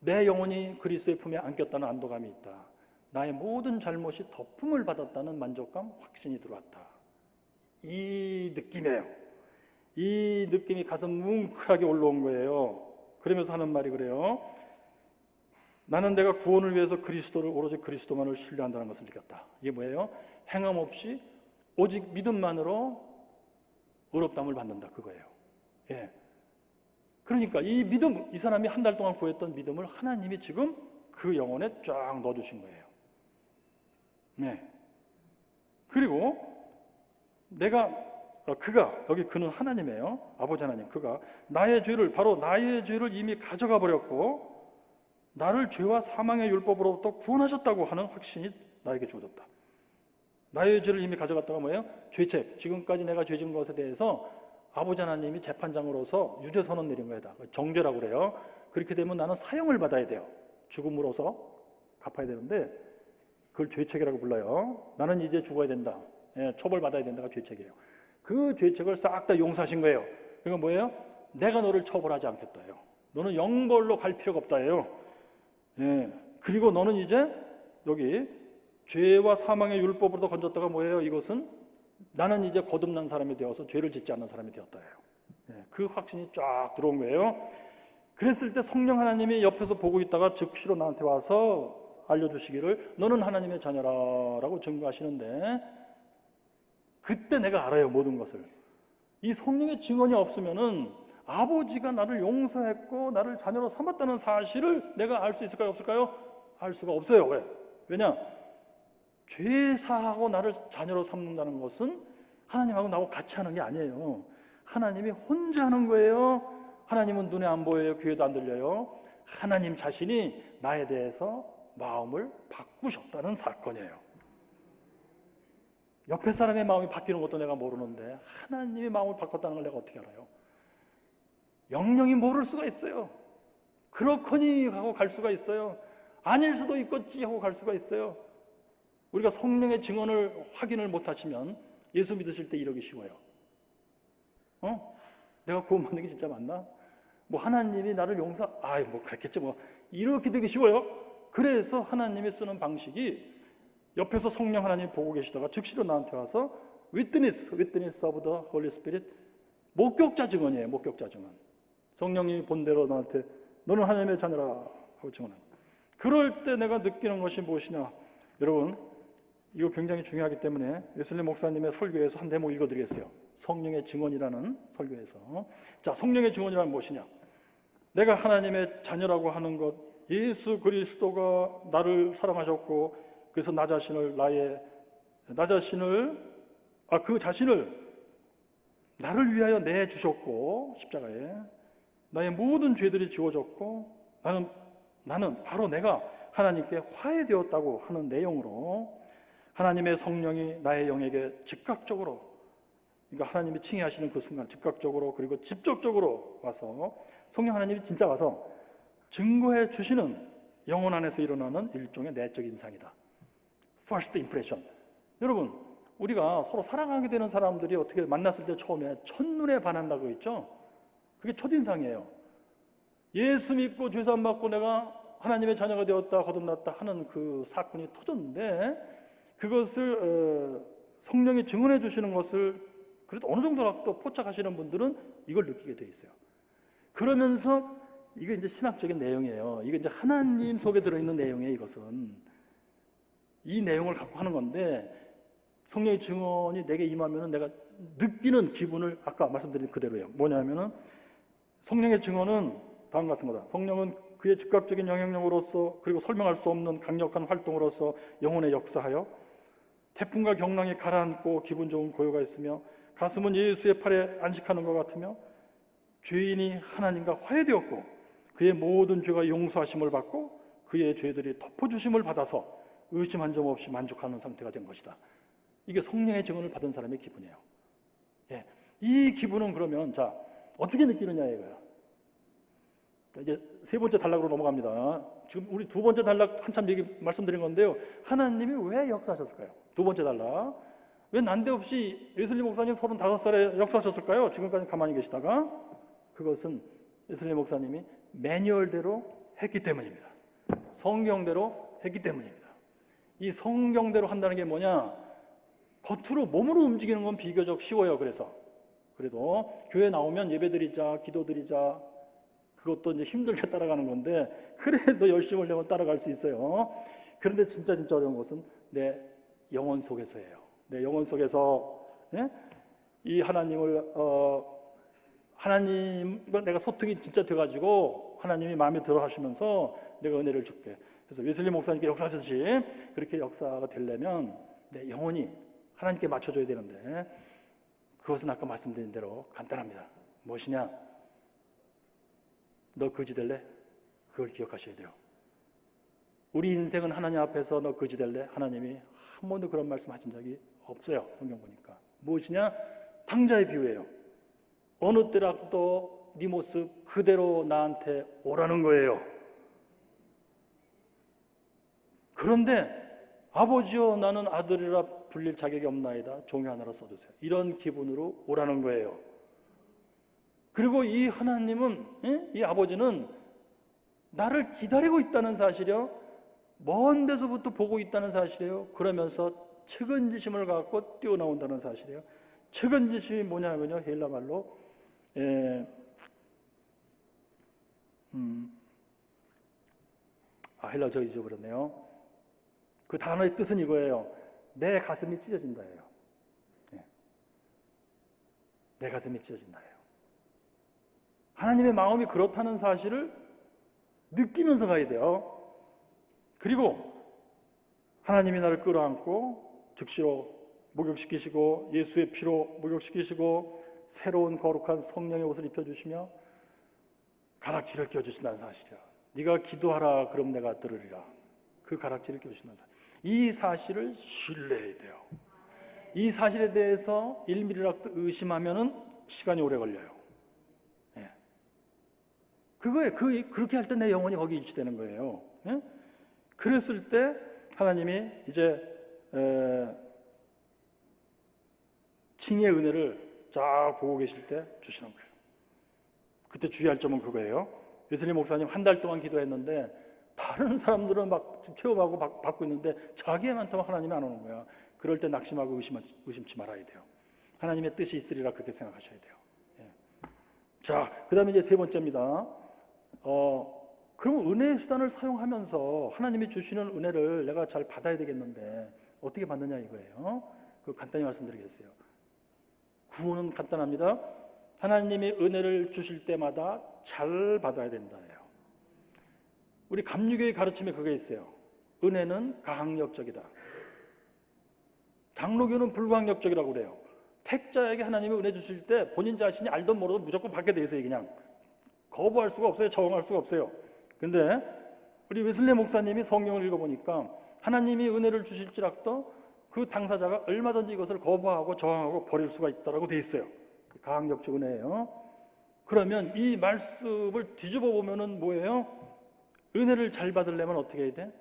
내 영혼이 그리스도의 품에 안겼다는 안도감이 있다. 나의 모든 잘못이 덮음을 받았다는 만족감, 확신이 들어왔다. 이 느낌이에요. 이 느낌이 가슴 뭉클하게 올라온 거예요. 그러면서 하는 말이 그래요. 나는 내가 구원을 위해서 오로지 그리스도만을 신뢰한다는 것을 느꼈다. 이게 뭐예요? 행함 없이 오직 믿음만으로 의롭다함을 받는다, 그거예요. 그러니까 이 믿음, 이 사람이 한 달 동안 구했던 믿음을 하나님이 지금 그 영혼에 쫙 넣어주신 거예요. 그리고 그는 하나님이에요. 아버지 하나님. 그가 바로 나의 죄를 이미 가져가 버렸고 나를 죄와 사망의 율법으로부터 구원하셨다고 하는 확신이 나에게 주어졌다. 나의 죄를 이미 가져갔다가 뭐예요? 죄책. 지금까지 내가 죄 지은 것에 대해서 아버지 하나님이 재판장으로서 유죄선언 내린 거다. 정죄라고 그래요. 그렇게 되면 나는 사형을 받아야 돼요. 죽음으로서 갚아야 되는데 그걸 죄책이라고 불러요. 나는 이제 죽어야 된다. 처벌받아야 된다가 죄책이에요. 그 죄책을 싹 다 용서하신 거예요. 그러니까 뭐예요? 내가 너를 처벌하지 않겠다요. 너는 영벌로 갈 필요가 없다예요. 그리고 너는 이제 여기 죄와 사망의 율법으로도 건졌다가 뭐예요? 이것은 나는 이제 거듭난 사람이 되어서 죄를 짓지 않는 사람이 되었다예요. 그 확신이 쫙 들어온 거예요. 그랬을 때 성령 하나님이 옆에서 보고 있다가 즉시로 나한테 와서 알려주시기를 너는 하나님의 자녀라라고 증거하시는데, 그때 내가 알아요, 모든 것을. 이 성령의 증언이 없으면은 아버지가 나를 용서했고 나를 자녀로 삼았다는 사실을 내가 알 수 있을까요, 없을까요? 알 수가 없어요. 왜? 왜냐? 죄사하고 나를 자녀로 삼는다는 것은 하나님하고 나하고 같이 하는 게 아니에요. 하나님이 혼자 하는 거예요. 하나님은 눈에 안 보여요, 귀에도 안 들려요. 하나님 자신이 나에 대해서 마음을 바꾸셨다는 사건이에요. 옆에 사람의 마음이 바뀌는 것도 내가 모르는데 하나님의 마음을 바꿨다는 걸 내가 어떻게 알아요? 영영이 모를 수가 있어요. 그렇거니 하고 갈 수가 있어요. 아닐 수도 있겠지 하고 갈 수가 있어요. 우리가 성령의 증언을 확인을 못하시면 예수 믿으실 때 이러기 쉬워요. 내가 구원받는 게 진짜 맞나? 뭐 하나님이 나를 뭐 그랬겠지 뭐, 이렇게 되기 쉬워요. 그래서 하나님이 쓰는 방식이 옆에서 성령 하나님 보고 계시다가 즉시로 나한테 와서 witness of the Holy Spirit, 목격자 증언이에요. 목격자 증언. 성령님이 본대로 나한테 너는 하나님의 자녀라 하고 증언합니다. 그럴 때 내가 느끼는 것이 무엇이냐? 여러분, 이거 굉장히 중요하기 때문에 예술님 목사님의 설교에서 한 대목 읽어드리겠어요. 성령의 증언이라는 설교에서. 자, 성령의 증언이란 무엇이냐? 내가 하나님의 자녀라고 하는 것, 예수 그리스도가 나를 사랑하셨고 그래서 그 자신을 나를 위하여 내주셨고, 십자가에 나의 모든 죄들이 지워졌고, 나는 바로 내가 하나님께 화해되었다고 하는 내용으로 하나님의 성령이 나의 영에게 즉각적으로, 그러니까 하나님이 칭의하시는 그 순간 즉각적으로 그리고 직접적으로 와서, 성령 하나님이 진짜 와서 증거해 주시는 영혼 안에서 일어나는 일종의 내적 인상이다. First impression. 여러분, 우리가 서로 사랑하게 되는 사람들이 어떻게 만났을 때 처음에 첫눈에 반한다고 있죠? 그게 첫인상이에요. 예수 믿고 죄사함 받고 내가 하나님의 자녀가 되었다, 거듭났다 하는 그 사건이 터졌는데, 그것을 성령이 증언해 주시는 것을 그래도 어느 정도라도 포착하시는 분들은 이걸 느끼게 돼 있어요. 그러면서 이게 이제 신학적인 내용이에요. 이게 이제 하나님 속에 들어있는 내용이에요. 이것은 이 내용을 갖고 하는 건데, 성령의 증언이 내게 임하면 내가 느끼는 기분을 아까 말씀드린 그대로예요. 뭐냐면은 성령의 증언은 다음 같은 거다. 성령은 그의 즉각적인 영향력으로서, 그리고 설명할 수 없는 강력한 활동으로서 영혼에 역사하여 태풍과 경랑이 가라앉고 기분 좋은 고요가 있으며, 가슴은 예수의 팔에 안식하는 것 같으며, 죄인이 하나님과 화해되었고 그의 모든 죄가 용서하심을 받고 그의 죄들이 덮어주심을 받아서 의심 한 점 없이 만족하는 상태가 된 것이다. 이게 성령의 증언을 받은 사람의 기분이에요. 예. 이 기분은 그러면 자 어떻게 느끼느냐 이거야. 이제 세 번째 단락으로 넘어갑니다. 지금 우리 두 번째 단락 한참 말씀드린 건데요. 하나님이 왜 역사하셨을까요? 두 번째 단락. 왜 난데없이 웨슬리 목사님 35살에 역사하셨을까요? 지금까지 가만히 계시다가. 그것은 웨슬리 목사님이 매뉴얼대로 했기 때문입니다. 성경대로 했기 때문입니다. 이 성경대로 한다는 게 뭐냐? 겉으로 몸으로 움직이는 건 비교적 쉬워요. 그래도 교회 나오면 예배드리자, 기도드리자, 그것도 이제 힘들게 따라가는 건데, 그래도 열심히 하려면 따라갈 수 있어요. 그런데 진짜 어려운 것은 내 영혼 속에서예요. 내 영혼 속에서 이 하나님과 내가 소통이 진짜 돼가지고 하나님이 마음에 들어 하시면서 내가 은혜를 줄게. 그래서 웨슬리 목사님께 역사하셨듯이 그렇게 역사가 되려면 내 영혼이 하나님께 맞춰줘야 되는데, 그것은 아까 말씀드린 대로 간단합니다. 무엇이냐? 너 거지 될래? 그걸 기억하셔야 돼요. 우리 인생은 하나님 앞에서 너 거지 될래? 하나님이 한 번도 그런 말씀 하신 적이 없어요. 성경 보니까. 무엇이냐? 탕자의 비유예요. 어느 때라도 네 모습 그대로 나한테 오라는 거예요. 그런데 아버지여 나는 아들이라 불릴 자격이 없나이다. 종이 하나로 써주세요. 이런 기분으로 오라는 거예요. 그리고 이 하나님은, 이 아버지는 나를 기다리고 있다는 사실이요, 먼 데서부터 보고 있다는 사실이에요. 그러면서 측은지심을 갖고 뛰어나온다는 사실이에요. 측은지심이 뭐냐면요, 헬라 말로 헬라 저 잊어버렸네요. 그 단어의 뜻은 이거예요. 내 가슴이 찢어진다예요. 내 가슴이 찢어진다예요. 하나님의 마음이 그렇다는 사실을 느끼면서 가야 돼요. 그리고 하나님이 나를 끌어안고 즉시로 목욕시키시고 예수의 피로 목욕시키시고 새로운 거룩한 성령의 옷을 입혀주시며 가락지를 껴주신다는 사실이야. 네가 기도하라 그럼 내가 들으리라. 그 가락지를 껴주신다는 사실. 이 사실을 신뢰해야 돼요. 이 사실에 대해서 1mm라도 의심하면은 시간이 오래 걸려요. 그거에 그렇게 할 때 내 영혼이 거기 일치되는 거예요. 그랬을 때 하나님이 이제 칭의의 은혜를 쫙 보고 계실 때 주시는 거예요. 그때 주의할 점은 그거예요. 웨슬리 목사님 한 달 동안 기도했는데 다른 사람들은 막 체험하고 받고 있는데 자기한테만 하나님이 안 오는 거야. 그럴 때 낙심하고 의심치 말아야 돼요. 하나님의 뜻이 있으리라 그렇게 생각하셔야 돼요. 자, 그 다음에 이제 세 번째입니다. 그럼 은혜의 수단을 사용하면서 하나님이 주시는 은혜를 내가 잘 받아야 되겠는데 어떻게 받느냐 이거예요. 그 간단히 말씀드리겠어요. 구원은 간단합니다. 하나님이 은혜를 주실 때마다 잘 받아야 된다예요. 우리 감리교의 가르침에 그게 있어요. 은혜는 가항력적이다. 장로교는 불가항력적이라고 그래요. 택자에게 하나님이 은혜 주실 때 본인 자신이 알던 모르던 무조건 받게 돼 있어요. 그냥 거부할 수가 없어요. 저항할 수가 없어요. 근데 우리 웨슬리 목사님이 성경을 읽어보니까 하나님이 은혜를 주실지라도 그 당사자가 얼마든지 이것을 거부하고 저항하고 버릴 수가 있다라고 돼 있어요. 가항력적 은혜예요. 그러면 이 말씀을 뒤집어 보면은 뭐예요? 은혜를 잘 받으려면 어떻게 해야 돼?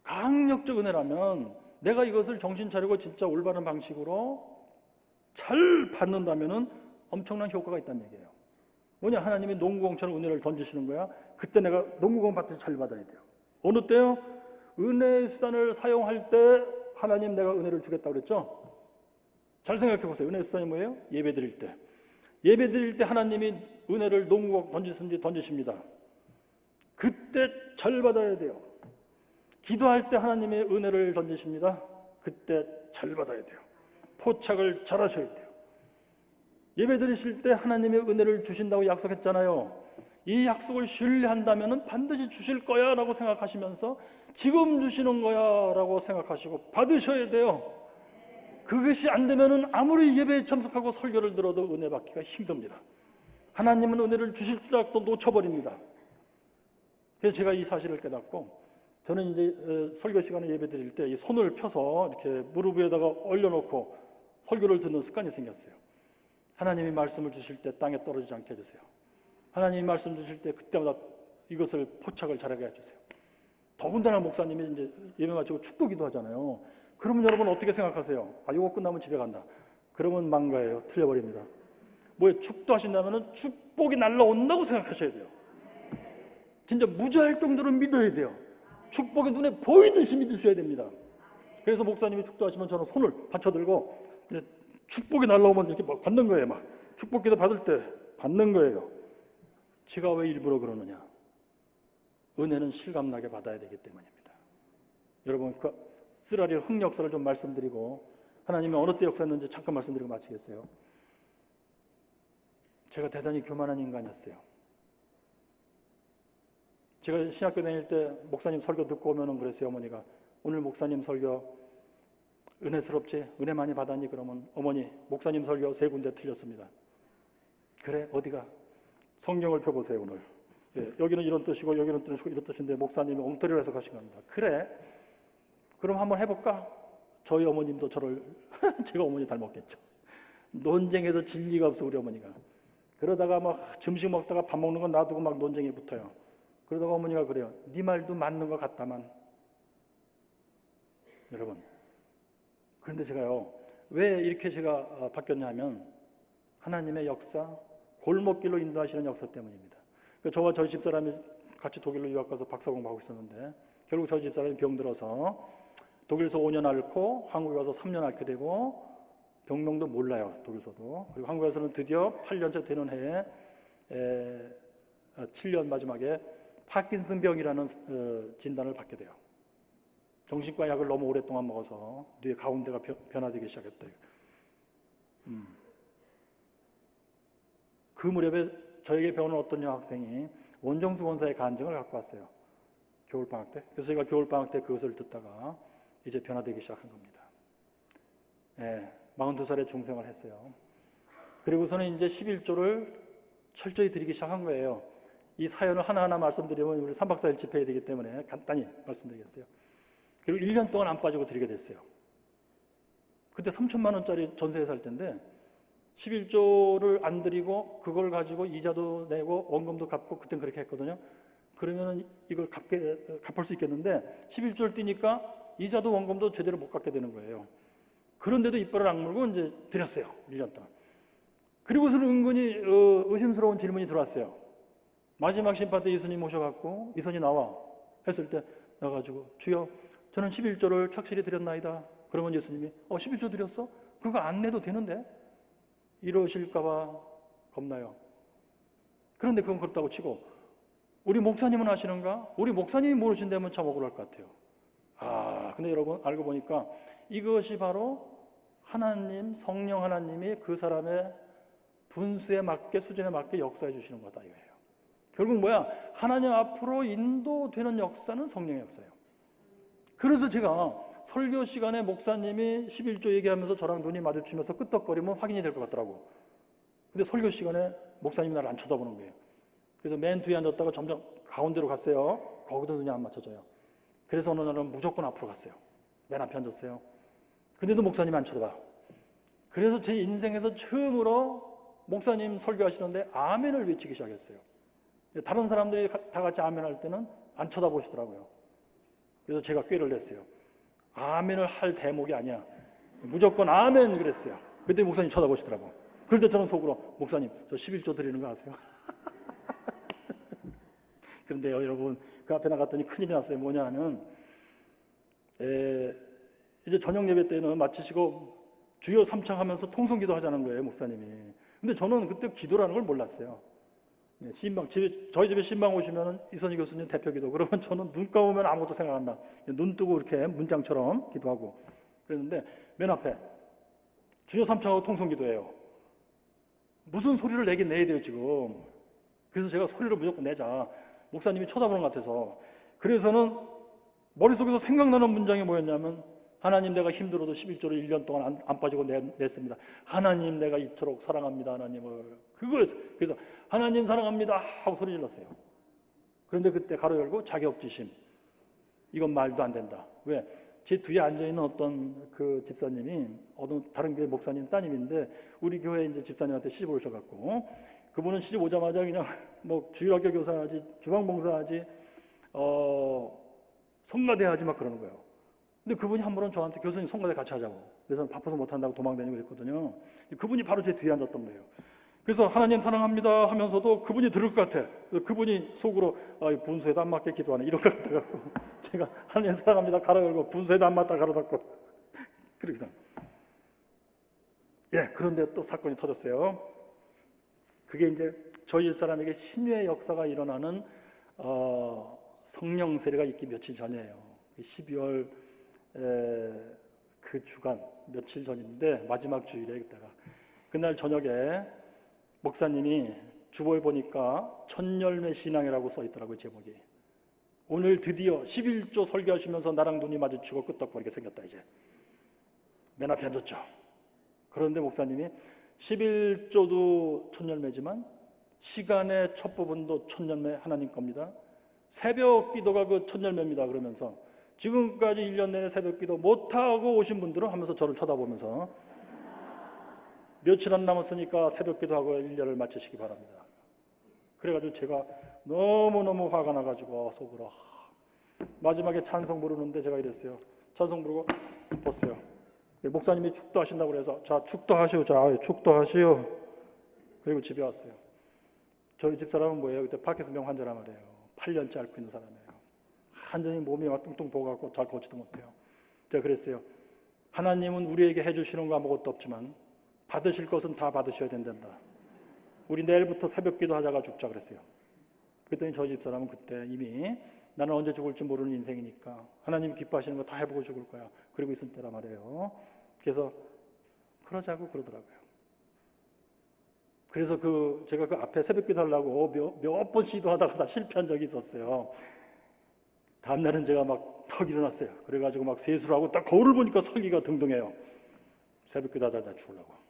가항력적 은혜라면 내가 이것을 정신 차리고 진짜 올바른 방식으로 잘 받는다면은 엄청난 효과가 있다는 얘기예요. 뭐냐? 하나님이 농구공처럼 은혜를 던지시는 거야. 그때 내가 농구공 받듯이 잘 받아야 돼요. 어느 때요? 은혜의 수단을 사용할 때 하나님 내가 은혜를 주겠다고 그랬죠? 잘 생각해 보세요. 은혜의 수단이 뭐예요? 예배 드릴 때. 예배 드릴 때 하나님이 은혜를 농구공 던지십니다. 그때 잘 받아야 돼요. 기도할 때 하나님의 은혜를 던지십니다. 그때 잘 받아야 돼요. 포착을 잘 하셔야 돼요. 예배 드리실 때 하나님의 은혜를 주신다고 약속했잖아요. 이 약속을 신뢰한다면 반드시 주실 거야 라고 생각하시면서 지금 주시는 거야 라고 생각하시고 받으셔야 돼요. 그것이 안 되면 아무리 예배에 참석하고 설교를 들어도 은혜 받기가 힘듭니다. 하나님은 은혜를 주실 줄 알고 놓쳐버립니다. 그래서 제가 이 사실을 깨닫고 저는 이제 설교 시간에 예배 드릴 때 이 손을 펴서 이렇게 무릎 위에다가 올려놓고 설교를 듣는 습관이 생겼어요. 하나님이 말씀을 주실 때 땅에 떨어지지 않게 해주세요. 하나님이 말씀 주실 때 그때마다 이것을 포착을 잘하게 해주세요. 더군다나 목사님이 이제 예배 마치고 축도 기도하잖아요. 그러면 여러분 어떻게 생각하세요? 아, 이거 끝나면 집에 간다. 그러면 망가예요. 틀려버립니다. 뭐에 축도 하신다면 축복이 날라온다고 생각하셔야 돼요. 진짜 무지할 정도로 믿어야 돼요. 축복이 눈에 보이듯이 믿으셔야 됩니다. 그래서 목사님이 축도하시면 저는 손을 받쳐들고 축복이 날라오면 이렇게 막 받는 거예요. 막 축복기도 받을 때 받는 거예요. 제가 왜 일부러 그러느냐? 은혜는 실감나게 받아야 되기 때문입니다. 여러분 그 쓰라리 흑역사를 좀 말씀드리고 하나님이 어느 때 역사했는지 잠깐 말씀드리고 마치겠어요. 제가 대단히 교만한 인간이었어요. 제가 신학교 다닐 때 목사님 설교 듣고 오면은 그랬어요. 어머니가 오늘 목사님 설교 은혜스럽지? 은혜 많이 받았니? 그러면 어머니 목사님 설교 3군데 틀렸습니다. 그래? 어디가? 성경을 펴보세요. 오늘 여기는 이런 뜻이고 여기는 뜻이고 이런 뜻인데 목사님이 엉터리로 해석하신 겁니다. 그래? 그럼 한번 해볼까? 저희 어머님도 저를 제가 어머니 닮았겠죠. 논쟁에서 진리가 없어 우리 어머니가. 그러다가 막 점심 먹다가 밥 먹는 건 놔두고 막 논쟁에 붙어요. 그러다가 어머니가 그래요. 네 말도 맞는 것 같다만. 여러분 그런데 제가요 왜 이렇게 제가 바뀌었냐면 하나님의 역사, 골목길로 인도하시는 역사 때문입니다. 저와 저희 집사람이 같이 독일로 유학 가서 박사 공부하고 있었는데 결국 저희 집사람이 병들어서 독일에서 5년 앓고 한국에 와서 3년 앓게 되고 병명도 몰라요. 독일에서도. 그리고 한국에서는 드디어 8년째 되는 해에 7년 마지막에 파킨슨병이라는 진단을 받게 돼요. 정신과 약을 너무 오랫동안 먹어서 뇌 가운데가 변화되기 시작했대요. 그 무렵에 저에게 배우는 어떤 여학생이 원정수 권사의 간증을 갖고 왔어요. 겨울방학 때. 그래서 제가 겨울방학 때 그것을 듣다가 이제 변화되기 시작한 겁니다. 42살에 중생을 했어요. 그리고서는 이제 11조를 철저히 드리기 시작한 거예요. 이 사연을 하나하나 말씀드리면 우리 3박 4일 집회해야 되기 때문에 간단히 말씀드리겠어요. 그리고 1년 동안 안 빠지고 드리게 됐어요. 그때 3천만 원짜리 전세에 살 텐데 11조를 안 드리고 그걸 가지고 이자도 내고 원금도 갚고 그땐 그렇게 했거든요. 그러면 이걸 갚을 수 있겠는데 11조를 뛰니까 이자도 원금도 제대로 못 갚게 되는 거예요. 그런데도 이빨을 악물고 이제 드렸어요. 1년 동안. 그리고서는 은근히 의심스러운 질문이 들어왔어요. 마지막 심판 때 예수님 모셔갖고 이선이 나와 했을 때 나가지고 주여 저는 11조를 착실히 드렸나이다. 그러면 예수님이 11조 드렸어? 그거 안 내도 되는데? 이러실까봐 겁나요. 그런데 그건 그렇다고 치고 우리 목사님은 아시는가? 우리 목사님이 모르신다면 참 억울할 것 같아요. 근데 여러분 알고 보니까 이것이 바로 하나님, 성령 하나님이 그 사람의 분수에 맞게 수준에 맞게 역사해 주시는 거다 이거예요. 결국 뭐야? 하나님 앞으로 인도되는 역사는 성령의 역사예요. 그래서 제가 설교 시간에 목사님이 11조 얘기하면서 저랑 눈이 마주치면서 끄떡거리면 확인이 될 것 같더라고. 근데 설교 시간에 목사님이 나를 안 쳐다보는 거예요. 그래서 맨 뒤에 앉았다가 점점 가운데로 갔어요. 거기도 눈이 안 맞춰져요. 그래서 어느 날은 무조건 앞으로 갔어요. 맨 앞에 앉았어요. 근데도 목사님이 안 쳐다봐요. 그래서 제 인생에서 처음으로 목사님 설교하시는데 아멘을 외치기 시작했어요. 다른 사람들이 다 같이 아멘 할 때는 안 쳐다보시더라고요. 그래서 제가 꾀를 냈어요. 아멘을 할 대목이 아니야. 무조건 아멘 그랬어요. 그때 목사님 쳐다보시더라고. 그럴 때 저는 속으로 목사님 저 11조 드리는 거 아세요? 그런데요 여러분 그 앞에 나갔더니 큰일이 났어요. 뭐냐 하면 이제 저녁 예배 때는 마치시고 주여 삼창하면서 통성기도 하자는 거예요 목사님이. 근데 저는 그때 기도라는 걸 몰랐어요. 신방 저희 집에 신방 오시면 이선희 교수님 대표기도 그러면 저는 눈 감으면 아무것도 생각 안 나. 눈 뜨고 이렇게 문장처럼 기도하고 그랬는데 맨 앞에 주여 삼창하고 통성기도예요. 무슨 소리를 내긴 내야 돼요 지금. 그래서 제가 소리를 무조건 내자. 목사님이 쳐다보는 것 같아서. 그래서는 머릿속에서 생각나는 문장이 뭐였냐면 하나님 내가 힘들어도 11조를 1년 동안 안 빠지고 냈습니다. 하나님 내가 이토록 사랑합니다 하나님을. 그거였어요. 그래서 하나님 사랑합니다 하고 소리 질렀어요. 그런데 그때 가로 열고 자격지심. 이건 말도 안 된다. 왜? 제 뒤에 앉아있는 어떤 그 집사님이 어떤 다른 교회 목사님 따님인데 우리 교회 이제 집사님한테 시집 오셔갖고 그분은 시집 오자마자 그냥 뭐 주일학교 교사하지 주방봉사하지 성가대 하지 막 그러는 거예요. 근데 그분이 한 번은 저한테 교수님 성가대 같이 하자고. 그래서 바빠서 못한다고 도망다니고 그랬거든요. 그분이 바로 제 뒤에 앉았던 거예요. 그래서 하나님 사랑합니다 하면서도 그분이 들을 것 같아. 그분이 속으로 분수에도 안 맞게 기도하네 이런 것 같아갖고 제가 하나님 사랑합니다 가로 열고 분수에도 안 맞다 가로 닫고 그러기도. 그런데 또 사건이 터졌어요. 그게 이제 저희 집사람에게 신유의 역사가 일어나는 성령 세례가 있기 며칠 전이에요. 12월 그 주간 며칠 전인데 마지막 주일에 그때가 그날 저녁에 목사님이 주보에 보니까 천열매 신앙이라고 써 있더라고요. 제목이. 오늘 드디어 11조 설교하시면서 나랑 눈이 마주치고 끄떡거리게 생겼다. 이제 맨 앞에 앉았죠. 그런데 목사님이 11조도 천열매지만 시간의 첫 부분도 천열매 하나님 겁니다. 새벽 기도가 그 천열매입니다. 그러면서 지금까지 1년 내내 새벽 기도 못하고 오신 분들은 하면서 저를 쳐다보면서 며칠 안 남았으니까 새벽 기도하고 1년을 마치시기 바랍니다. 그래가지고 제가 너무너무 화가 나가지고 속으로 마지막에 찬송 부르는데 제가 이랬어요. 찬송 부르고 벗어요. 목사님이 축도하신다고 그래서 자 축도하시오. 자 축도하시오. 그리고 집에 왔어요. 저희 집사람은 뭐예요? 그때 파킨슨병 환자란 말이에요. 8년째 앓고 있는 사람이에요. 완전히 몸이 막 뚱뚱 부어갖고 잘 걷지도 못해요. 제가 그랬어요. 하나님은 우리에게 해주시는 거 아무것도 없지만 받으실 것은 다 받으셔야 된단다. 우리 내일부터 새벽 기도하다가 죽자 그랬어요. 그랬더니 저희 집사람은 그때 이미 나는 언제 죽을지 모르는 인생이니까 하나님이 기뻐하시는 거 다 해보고 죽을 거야. 그러고 있을 때란 말이에요. 그래서 그러자고 그러더라고요. 그래서 제가 그 앞에 새벽 기도하려고 몇 번 시도하다가 다 실패한 적이 있었어요. 다음날은 제가 막 턱 일어났어요. 그래가지고 막 세수를 하고 딱 거울을 보니까 설기가 등등해요. 새벽 기도하다가 죽으려고.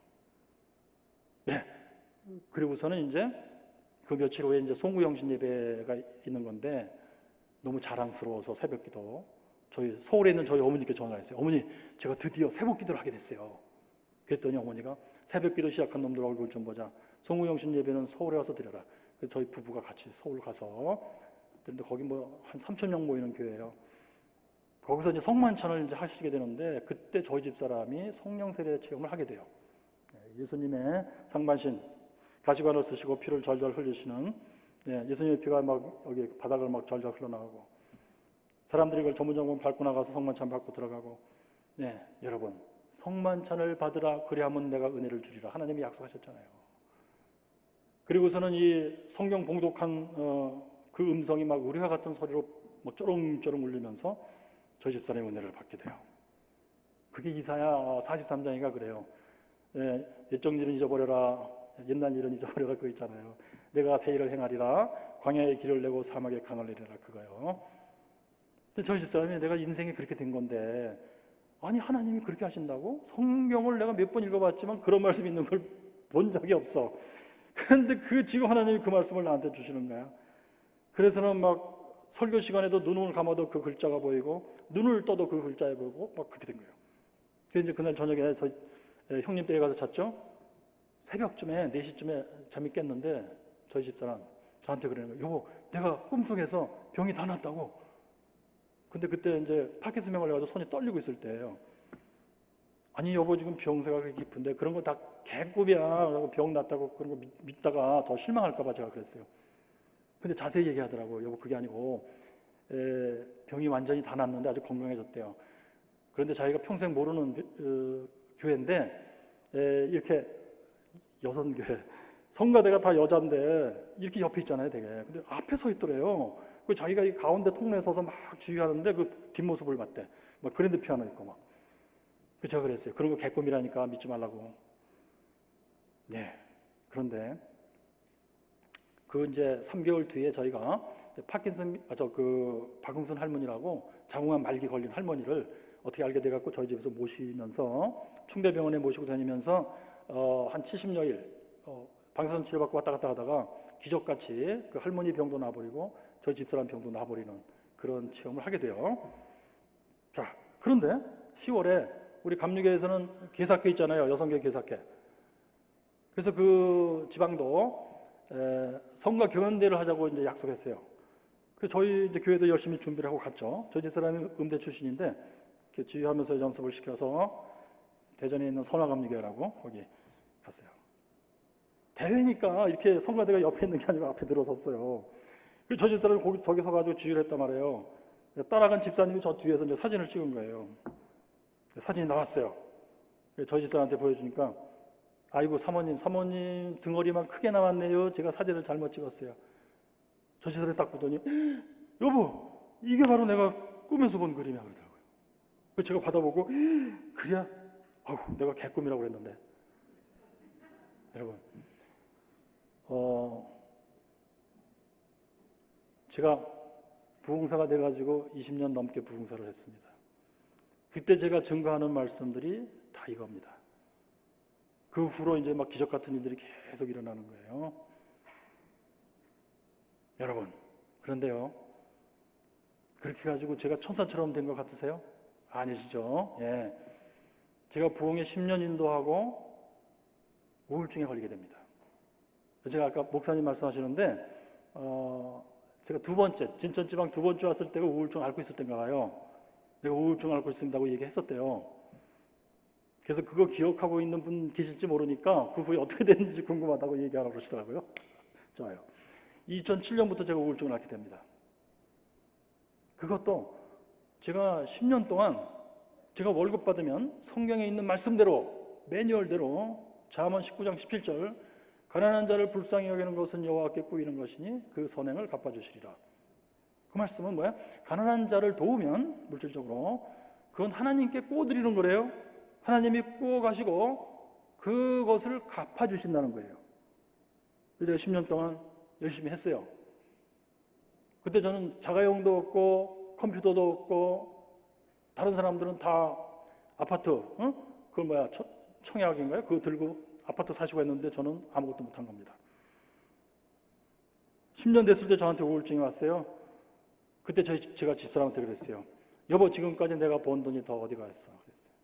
그리고서는 이제 그 며칠 후에 이제 송구영신 예배가 있는 건데 너무 자랑스러워서 새벽 기도 저희 서울에 있는 저희 어머니께 전화를 했어요. 어머니 제가 드디어 새벽 기도를 하게 됐어요. 그랬더니 어머니가 새벽 기도 시작한 놈들 얼굴 좀 보자. 송구영신 예배는 서울에 와서 드려라. 그래서 저희 부부가 같이 서울 가서 그런데 거기 뭐 한 3,000명 모이는 교회예요. 거기서 이제 성만찬을 이제 하시게 되는데 그때 저희 집사람이 성령 세례 체험을 하게 돼요. 예수님의 상반신 가시관을 쓰시고 피를 절절 흘리시는 예수님의 피가 막 여기 바닥을 막 절절 흘러나가고 사람들이 그걸 전문정문 밟고 나가서 성만찬 받고 들어가고 여러분 성만찬을 받으라 그리하면 내가 은혜를 주리라 하나님이 약속하셨잖아요. 그리고서는 이 성경 봉독한 그 음성이 막 우리와 같은 소리로 뭐 쪼롱쪼롱 울리면서 저희 집사람의 은혜를 받게 돼요. 그게 이사야 43장인가 그래요. 옛적 일은 잊어버려라 옛날 일은 잊어버려라 그거 있잖아요. 내가 새 일을 행하리라 광야의 길을 내고 사막의 강을 내리라 그거요. 근데 저희 집사람이 내가 인생이 그렇게 된 건데, 아니 하나님이 그렇게 하신다고? 성경을 내가 몇 번 읽어봤지만 그런 말씀 있는 걸 본 적이 없어. 그런데 지금 하나님이 그 말씀을 나한테 주시는 거야. 그래서는 막 설교 시간에도 눈을 감아도 그 글자가 보이고 눈을 떠도 그 글자에 보이고 막 그렇게 된 거예요. 그래서 이제 그날 저녁에 저희 형님 댁에 가서 잤죠. 새벽쯤에 4시쯤에 잠이 깼는데 저희 집사람 저한테 그러는 거예요. 여보, 내가 꿈속에서 병이 다 났다고. 근데 그때 이제 파킨슨병을 해가지고 손이 떨리고 있을 때예요. 아니 여보, 지금 병세가 그렇게 깊은데 그런 거 다 개꿈이야 라고 병 났다고 그런 거 믿다가 더 실망할까 봐 제가 그랬어요. 근데 자세히 얘기하더라고요. 여보, 그게 아니고 병이 완전히 다 났는데 아주 건강해졌대요. 그런데 자기가 평생 모르는 교회인데 이렇게 여선교회 성가대가 다 여잔데 이렇게 옆에 있잖아요 되게. 근데 앞에 서 있더래요. 그 자기가 이 가운데 통로에 서서 막 주의하는데 그 뒷모습을 봤대. 막 그랜드 피아노 있고 막. 제가 그랬어요. 그런 거 개꿈이라니까 믿지 말라고. 네. 그런데 그 이제 3개월 뒤에 저희가 박흥순 할머니라고 자궁암 말기 걸린 할머니를 어떻게 알게 돼갖고 저희 집에서 모시면서 충대병원에 모시고 다니면서 한 70여일 방사선 치료받고 왔다 갔다 하다가 기적같이 그 할머니 병도 나버리고 저희 집사람 병도 나버리는 그런 체험을 하게 돼요. 자, 그런데 10월에 우리 감리교에서는 계사회 있잖아요. 여성교 계사회. 그래서 그 지방도 성가 경연대를 하자고 이제 약속했어요. 그래서 저희 이제 교회도 열심히 준비를 하고 갔죠. 저희 집사람이 음대 출신인데 지휘하면서 연습을 시켜서 대전에 있는 선화감리교회라고 거기 갔어요. 대회니까 이렇게 성가대가 옆에 있는 게 아니고 앞에 들어섰어요. 그래서 저희 집사람이 저기 서가지고 지휘를 했단 말이에요. 따라간 집사님이 저 뒤에서 이제 사진을 찍은 거예요. 사진이 나왔어요. 저희 집사람한테 보여주니까 아이고 사모님 등허리만 크게 나왔네요. 제가 사진을 잘못 찍었어요. 저희 집사람이 딱 보더니 여보, 이게 바로 내가 꿈에서 본 그림이야 그러더라고요. 그래서 제가 받아보고 그래야 아우 내가 개꿈이라고 그랬는데. 여러분 제가 부흥사가 돼가지고 20년 넘게 부흥사를 했습니다. 그때 제가 증거하는 말씀들이 다 이겁니다. 그 후로 이제 막 기적 같은 일들이 계속 일어나는 거예요. 여러분, 그런데요, 그렇게 가지고 제가 천사처럼 된 것 같으세요? 아니시죠? 예. 제가 부흥에 10년 인도하고 우울증에 걸리게 됩니다. 제가 아까 목사님 말씀하시는데 제가 진천지방 두 번째 왔을 때가 우울증 앓고 있을 때인가 봐요. 내가 우울증 앓고 있습니다고 얘기했었대요. 그래서 그거 기억하고 있는 분 계실지 모르니까 그 후에 어떻게 됐는지 궁금하다고 얘기하라고 그러시더라고요. 좋아요. 2007년부터 제가 우울증을 앓게 됩니다. 그것도 제가 10년 동안 제가 월급 받으면 성경에 있는 말씀대로 매뉴얼대로 잠언 19장 17절 가난한 자를 불쌍히 여기는 것은 여호와께 꾸이는 것이니 그 선행을 갚아주시리라. 그 말씀은 뭐야? 가난한 자를 도우면 물질적으로 그건 하나님께 꾸어드리는 거래요. 하나님이 꾸어가시고 그것을 갚아주신다는 거예요. 그래서 10년 동안 열심히 했어요. 그때 저는 자가용도 없고 컴퓨터도 없고 다른 사람들은 다 아파트 그걸 뭐야 청약인가요? 그거 들고 아파트 사시고 했는데 저는 아무것도 못한 겁니다. 10년 됐을 때 저한테 우울증이 왔어요. 그때 제가 집사람한테 그랬어요. 여보, 지금까지 내가 번 돈이 더 어디 갔어?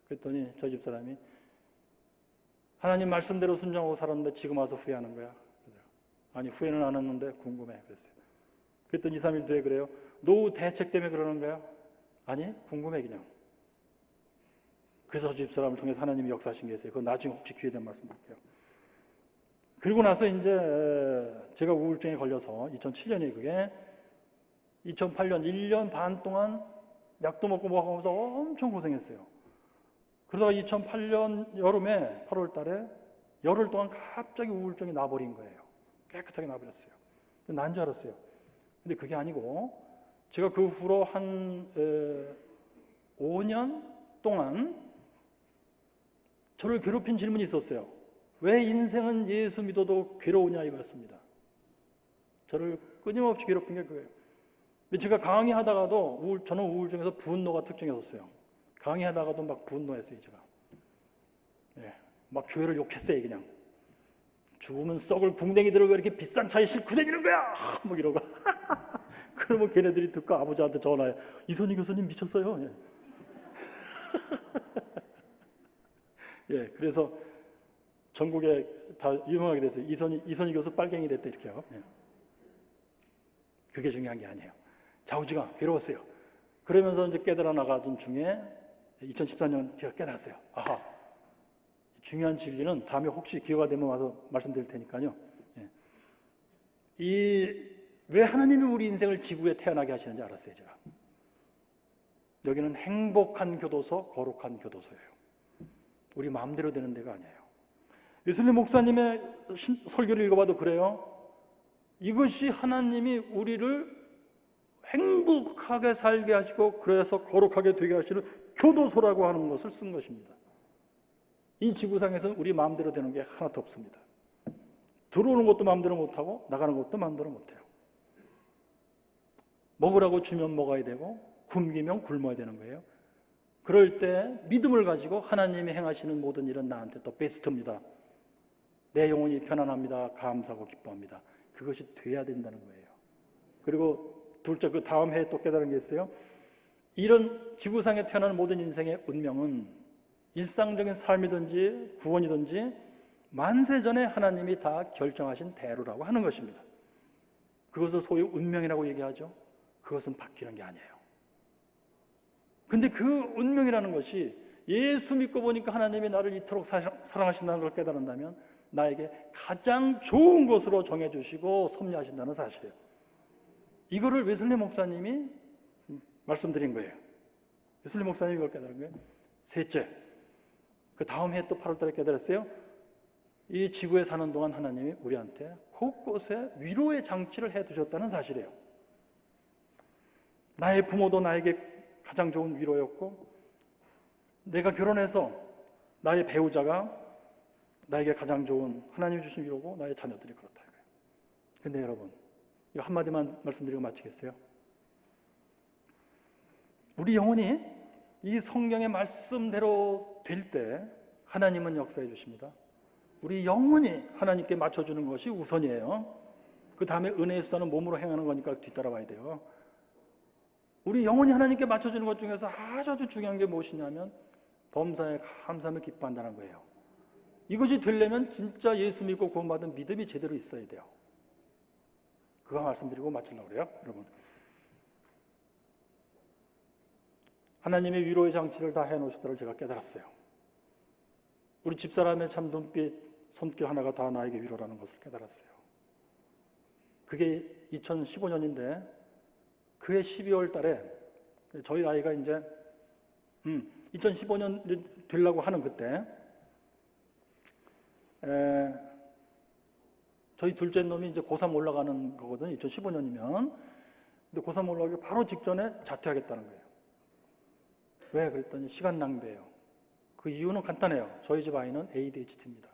그랬더니 저희 집사람이 하나님 말씀대로 순종하고 살았는데 지금 와서 후회하는 거야. 아니 후회는 안 했는데 궁금해. 그랬어요. 그랬더니 2, 3일 뒤에 그래요. 노후 대책 때문에 그러는 거야? 아니 궁금해 그냥. 그래서 집사람을 통해서 하나님이 역사하신 게 있어요. 그건 나중에 혹시 기회 되면 말씀드릴게요. 그리고 나서 이제 제가 우울증에 걸려서 2007년에 그게 2008년 1년 반 동안 약도 먹고 뭐 하면서 엄청 고생했어요. 그러다가 2008년 여름에 8월 달에 열흘 동안 갑자기 우울증이 나버린 거예요. 깨끗하게 나버렸어요. 난 줄 알았어요. 근데 그게 아니고 제가 그 후로 한 5년 동안 저를 괴롭힌 질문이 있었어요. 왜 인생은 예수 믿어도 괴로우냐 이거였습니다. 저를 끊임없이 괴롭힌 게 그거예요. 제가 강의하다가도 저는 우울증에서 분노가 특징이었어요. 강의하다가도 막 분노했어요, 제가. 예, 막 교회를 욕했어요, 그냥. 죽으면 썩을 궁뎅이들을 왜 이렇게 비싼 차에 싣고 다니는 거야? 뭐 이러고. 그러면 걔네들이 듣고 아버지한테 전화해. 이선희 교수님 미쳤어요. 예. 예, 그래서 전국에 다 유명하게 됐어요. 이선희 교수 빨갱이 됐다 이렇게요. 예. 그게 중요한 게 아니에요. 좌우지가 괴로웠어요. 그러면서 이제 깨달아 나가던 중에 2014년 제가 깨달았어요. 아하, 중요한 진리는 다음에 혹시 기회가 되면 와서 말씀드릴 테니까요. 예. 왜 하나님이 우리 인생을 지구에 태어나게 하시는지 알았어요, 제가. 여기는 행복한 교도소, 거룩한 교도소예요. 우리 마음대로 되는 데가 아니에요. 예술님 목사님의 설교를 읽어봐도 그래요. 이것이 하나님이 우리를 행복하게 살게 하시고 그래서 거룩하게 되게 하시는 교도소라고 하는 것을 쓴 것입니다. 이 지구상에서는 우리 마음대로 되는 게 하나도 없습니다. 들어오는 것도 마음대로 못하고 나가는 것도 마음대로 못해요. 먹으라고 주면 먹어야 되고 굶기면 굶어야 되는 거예요. 그럴 때 믿음을 가지고 하나님이 행하시는 모든 일은 나한테 더 베스트입니다. 내 영혼이 편안합니다. 감사하고 기뻐합니다. 그것이 돼야 된다는 거예요. 그리고 둘째, 그 다음 해에 또 깨달은 게 있어요. 이런 지구상에 태어나는 모든 인생의 운명은 일상적인 삶이든지 구원이든지 만세 전에 하나님이 다 결정하신 대로라고 하는 것입니다. 그것을 소위 운명이라고 얘기하죠. 그것은 바뀌는 게 아니에요. 근데 그 운명이라는 것이 예수 믿고 보니까 하나님이 나를 이토록 사랑하신다는 걸 깨달은다면 나에게 가장 좋은 것으로 정해주시고 섭리하신다는 사실이에요. 이거를 웨슬리 목사님이 말씀드린 거예요. 웨슬리 목사님이 이걸 깨달은 거예요. 셋째, 그 다음 해 또 8월 달에 깨달았어요. 이 지구에 사는 동안 하나님이 우리한테 곳곳에 위로의 장치를 해두셨다는 사실이에요. 나의 부모도 나에게 가장 좋은 위로였고, 내가 결혼해서 나의 배우자가 나에게 가장 좋은 하나님이 주신 위로고, 나의 자녀들이 그렇다. 근데 여러분, 이거 한마디만 말씀드리고 마치겠어요. 우리 영혼이 이 성경의 말씀대로 될 때 하나님은 역사해 주십니다. 우리 영혼이 하나님께 맞춰주는 것이 우선이에요. 그 다음에 은혜의 수단은 몸으로 행하는 거니까 뒤따라와야 돼요. 우리 영혼이 하나님께 맞춰주는 것 중에서 아주 중요한 게 무엇이냐면 범사에 감사함을 기뻐한다는 거예요. 이것이 되려면 진짜 예수 믿고 구원받은 믿음이 제대로 있어야 돼요. 그거 말씀드리고 마치려고 그래요. 여러분, 하나님의 위로의 장치를 다 해놓으시더를 제가 깨달았어요. 우리 집사람의 참 눈빛, 손길 하나가 다 나에게 위로라는 것을 깨달았어요. 그게 2015년인데 그해 12월 달에 저희 아이가 이제 2015년 되려고 하는 그때 저희 둘째 놈이 이제 고3 올라가는 거거든요. 2015년이면. 근데 고3 올라가기 바로 직전에 자퇴하겠다는 거예요. 왜? 그랬더니 시간 낭비예요. 그 이유는 간단해요. 저희 집 아이는 ADHD입니다.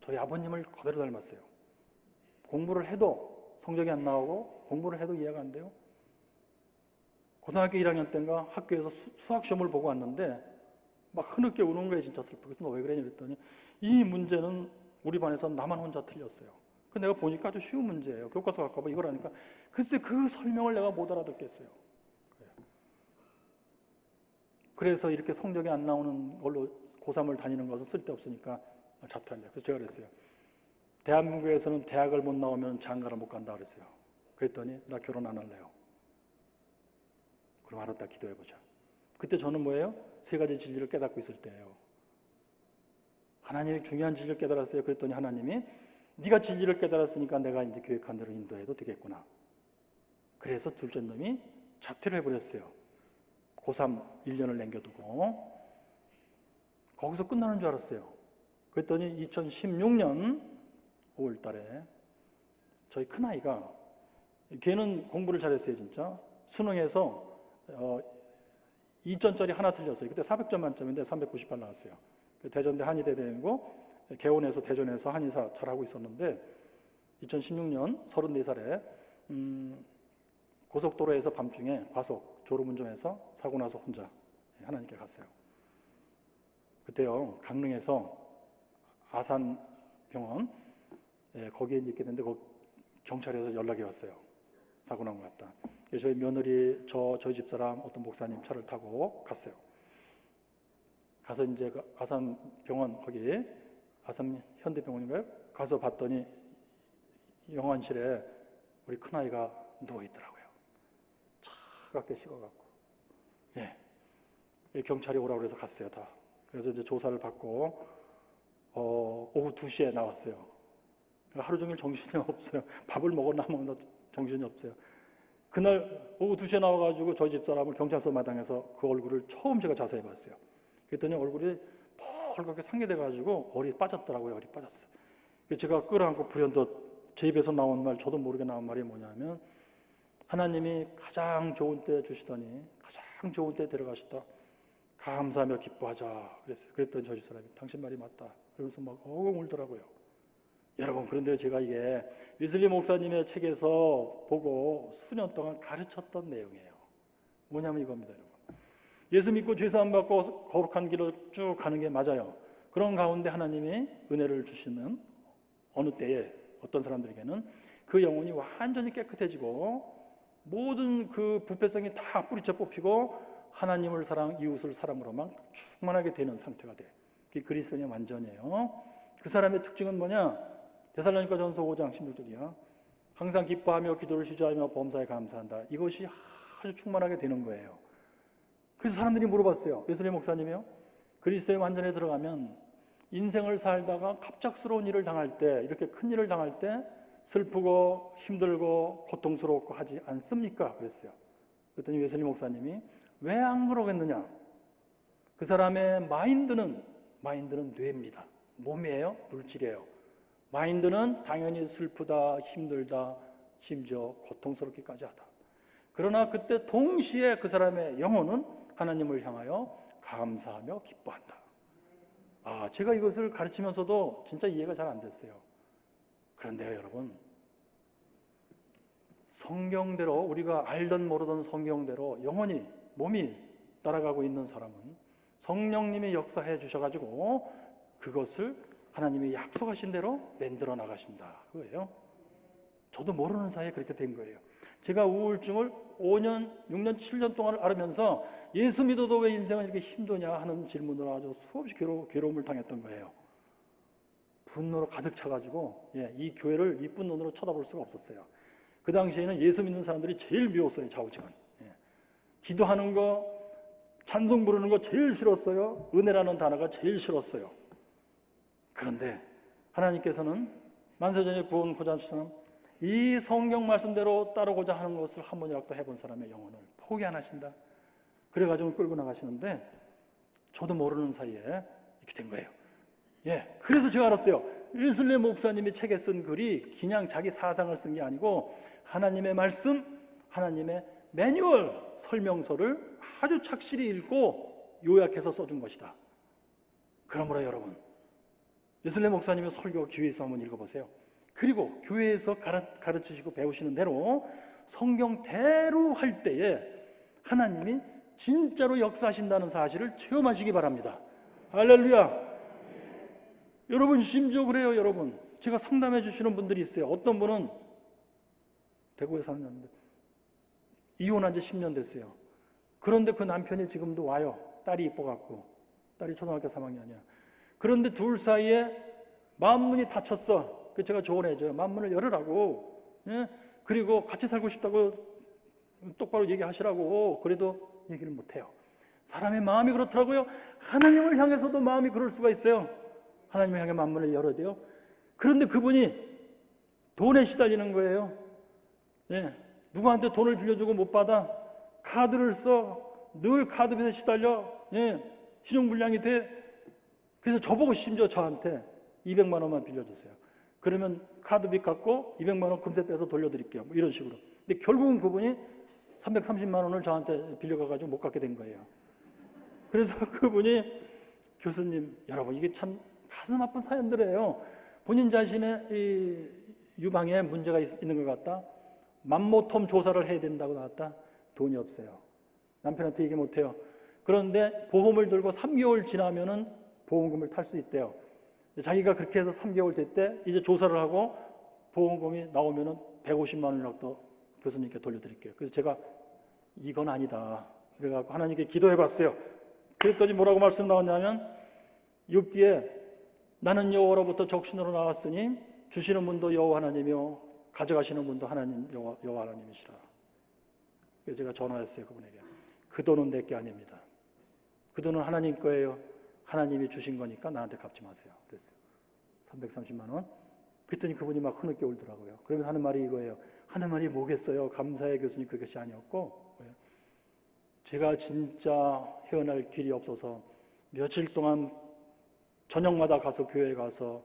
저희 아버님을 그대로 닮았어요. 공부를 해도 성적이 안 나오고 공부를 해도 이해가 안 돼요. 고등학교 1학년 때인가 학교에서 수학 시험을 보고 왔는데 막 흐느껴 우는 거예요. 진짜 슬프게. 그래서 너 왜 그러냐 그랬더니 이 문제는 우리 반에서 나만 혼자 틀렸어요. 그 내가 보니까 아주 쉬운 문제예요. 교과서 갖고 봐 이거라니까. 글쎄 그 설명을 내가 못 알아듣겠어요. 그래서 이렇게 성적이 안 나오는 걸로 고3을 다니는 것은 쓸데없으니까 자퇴할래요. 그래서 제가 그랬어요. 대한민국에서는 대학을 못 나오면 장가를 못 간다 그랬어요. 그랬더니 나 결혼 안 할래요. 그럼 알았다, 기도해보자. 그때 저는 뭐예요? 세 가지 진리를 깨닫고 있을 때예요. 하나님이 중요한 진리를 깨달았어요. 그랬더니 하나님이 네가 진리를 깨달았으니까 내가 이제 계획한 대로 인도해도 되겠구나. 그래서 둘째 놈이 자퇴를 해버렸어요. 고3 1년을 남겨두고 거기서 끝나는 줄 알았어요. 그랬더니 2016년 5월 달에 저희 큰아이가 걔는 공부를 잘했어요. 진짜 수능에서 2점짜리 하나 틀렸어요. 그때 400점 만점인데 398 나왔어요. 대전대 한의대대고 개원에서 대전에서 한의사 잘하고 있었는데 2016년 34살에 고속도로에서 밤중에 과속 졸음운전해서 사고 나서 혼자 하나님께 갔어요. 그때요, 강릉에서 아산병원 거기에 있게 됐는데 경찰에서 연락이 왔어요. 사고 난 것 같다. 저희 며느리, 저희 집사람, 어떤 목사님 차를 타고 갔어요. 가서 이제 그 아산병원 거기 아산현대병원인가요? 가서 봤더니 영안실에 우리 큰아이가 누워있더라고요. 차갑게 식어갖고. 경찰이 오라고 해서 갔어요, 다. 그래서 이제 조사를 받고, 오후 2시에 나왔어요. 하루 종일 정신이 없어요. 밥을 먹었나 먹었나 정신이 없어요. 그날 오후 2시에 나와가지고 저희 집사람을 경찰서 마당에서 그 얼굴을 처음 제가 자세히 봤어요. 그랬더니 얼굴이 펄겋게 상기돼가지고 얼이 빠졌더라고요. 얼이 빠졌어요. 제가 끌어안고 불현듯 제 입에서 나온 말, 저도 모르게 나온 말이 뭐냐면, 하나님이 가장 좋은 때 주시더니 가장 좋은 때 데려가셨다. 감사하며 기뻐하자 그랬어요. 그랬더니 저희 사람이 당신 말이 맞다. 그러면서 막 엉엉 울더라고요. 여러분, 그런데 제가 이게 웨슬리 목사님의 책에서 보고 수년 동안 가르쳤던 내용이에요. 뭐냐면 이겁니다, 여러분. 예수 믿고 죄사함 받고 거룩한 길을 쭉 가는 게 맞아요. 그런 가운데 하나님이 은혜를 주시는 어느 때에 어떤 사람들에게는 그 영혼이 완전히 깨끗해지고 모든 그 부패성이 다 뿌리째 뽑히고 하나님을 사랑, 이웃을 사랑으로만 충만하게 되는 상태가 돼. 그게 그리스도인의 완전이에요. 그 사람의 특징은 뭐냐? 데살로니가전서 5장 16절이야. 항상 기뻐하며 기도를 주저하며 범사에 감사한다. 이것이 아주 충만하게 되는 거예요. 그래서 사람들이 물어봤어요. 웨슬리 목사님이요, 그리스도의 완전에 들어가면 인생을 살다가 갑작스러운 일을 당할 때, 이렇게 큰 일을 당할 때 슬프고 힘들고 고통스럽고 하지 않습니까? 그랬어요. 그랬더니 웨슬리 목사님이 왜 안 그러겠느냐? 그 사람의 마인드는 뇌입니다. 몸이에요? 물질이에요. 마인드는 당연히 슬프다, 힘들다, 심지어 고통스럽기까지 하다. 그러나 그때 동시에 그 사람의 영혼은 하나님을 향하여 감사하며 기뻐한다. 제가 이것을 가르치면서도 진짜 이해가 잘 안 됐어요. 그런데요, 여러분, 성경대로, 우리가 알던 모르던 성경대로 영혼이, 몸이 따라가고 있는 사람은 성령님이 역사해 주셔가지고 그것을 하나님이 약속하신 대로 만들어 나가신다, 그거예요. 저도 모르는 사이에 그렇게 된 거예요. 제가 우울증을 5년, 6년, 7년 동안 앓으면서 예수 믿어도 왜 인생은 이렇게 힘드냐 하는 질문으로 아주 수없이 괴로움을 당했던 거예요. 분노로 가득 차가지고 이 교회를 이쁜 눈으로 쳐다볼 수가 없었어요. 그 당시에는 예수 믿는 사람들이 제일 미웠어요, 좌우지간. 기도하는 거, 찬송 부르는 거 제일 싫었어요. 은혜라는 단어가 제일 싫었어요. 그런데 하나님께서는 만세전에 구원 고자처럼 이 성경 말씀대로 따르고자 하는 것을 한 번이라도 해본 사람의 영혼을 포기 안 하신다. 그래가지고 끌고 나가시는데 저도 모르는 사이에 이렇게 된 거예요. 그래서 제가 알았어요. 웨슬리 목사님이 책에 쓴 글이 그냥 자기 사상을 쓴 게 아니고 하나님의 말씀, 하나님의 매뉴얼, 설명서를 아주 착실히 읽고 요약해서 써준 것이다. 그러므로 여러분, 웨슬리 목사님의 설교 교회에서 한번 읽어보세요. 그리고 교회에서 가르치시고 배우시는 대로 성경대로 할 때에 하나님이 진짜로 역사하신다는 사실을 체험하시기 바랍니다. 할렐루야. 여러분, 심지어 그래요. 여러분, 제가 상담해 주시는 분들이 있어요. 어떤 분은 대구에 사는데 이혼한 지 10년 됐어요. 그런데 그 남편이 지금도 와요. 딸이 이뻐갖고. 딸이 초등학교 3학년이야. 그런데 둘 사이에 마음문이 닫혔어. 그 제가 조언해줘요. 마음문을 열으라고. 그리고 같이 살고 싶다고 똑바로 얘기하시라고. 그래도 얘기를 못해요. 사람의 마음이 그렇더라고요. 하나님을 향해서도 마음이 그럴 수가 있어요. 하나님을 향해 마음문을 열어야 돼요. 그런데 그분이 돈에 시달리는 거예요. 누구한테 돈을 빌려주고 못 받아. 카드를 써. 늘 카드비에 시달려. 신용불량이 돼. 그래서 저보고 심지어 저한테 200만 원만 빌려주세요. 그러면 카드비 갚고 200만 원 금세 빼서 돌려드릴게요. 뭐 이런 식으로. 근데 결국은 그분이 330만 원을 저한테 빌려가가지고 못 갚게 된 거예요. 그래서 그분이, 교수님, 여러분, 이게 참 가슴 아픈 사연들이에요. 본인 자신의 이 유방에 문제가 있는 것 같다. 맘모톰 조사를 해야 된다고 나왔다. 돈이 없어요. 남편한테 얘기 못해요. 그런데 보험을 들고 3개월 지나면은 보험금을 탈 수 있대요. 자기가 그렇게 해서 3개월 됐대. 이제 조사를 하고 보험금이 나오면은 150만 원이라도 교수님께 돌려드릴게요. 그래서 제가 이건 아니다. 그래갖고 하나님께 기도해봤어요. 그랬더니 뭐라고 말씀 나왔냐면 6기에 나는 여호와로부터 적신으로 나왔으니 주시는 분도 여호와 하나님이요 가져가시는 분도 하나님 여호와 하나님이시라. 그래서 제가 전화했어요. 그분에게. 그 돈은 내 게 아닙니다. 그 돈은 하나님 거예요. 하나님이 주신 거니까 나한테 갚지 마세요. 그랬어요. 330만 원. 그랬더니 그분이 막 흐느껴 울더라고요. 그러면서 하는 말이 이거예요. 하는 말이 뭐겠어요. 감사해 교수님, 그것이 아니었고 제가 진짜 헤어날 길이 없어서 며칠 동안 저녁마다 가서 교회에 가서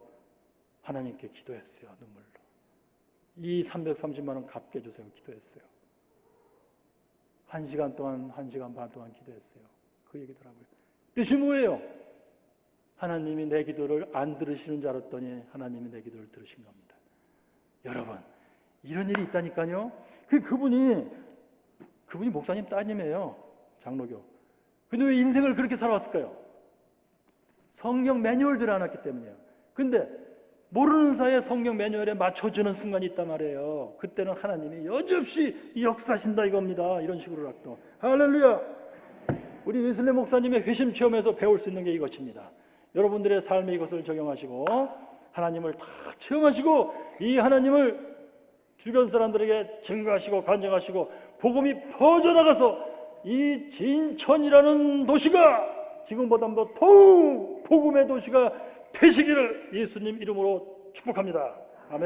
하나님께 기도했어요. 눈물로. 이 330만 원 갚게 해주세요. 기도했어요. 1시간 동안, 1시간 반 동안 기도했어요. 그 얘기더라고요. 뜻이 뭐예요? 하나님이 내 기도를 안 들으시는 줄 알았더니 하나님이 내 기도를 들으신 겁니다. 여러분, 이런 일이 있다니까요. 그분이 목사님 따님이에요. 장로교. 근데 왜 인생을 그렇게 살아왔을까요? 성경 매뉴얼들을 안 왔기 때문이에요. 근데 모르는 사이에 성경 매뉴얼에 맞춰주는 순간이 있단 말이에요. 그때는 하나님이 여지없이 역사하신다 이겁니다. 이런 식으로 또 할렐루야. 우리 웨슬리 목사님의 회심 체험에서 배울 수 있는 게 이것입니다. 여러분들의 삶에 이것을 적용하시고 하나님을 다 체험하시고 이 하나님을 주변 사람들에게 증거하시고 간증하시고 복음이 퍼져나가서 이 진천이라는 도시가 지금보다 더욱 복음의 도시가 되시기를 예수님 이름으로 축복합니다.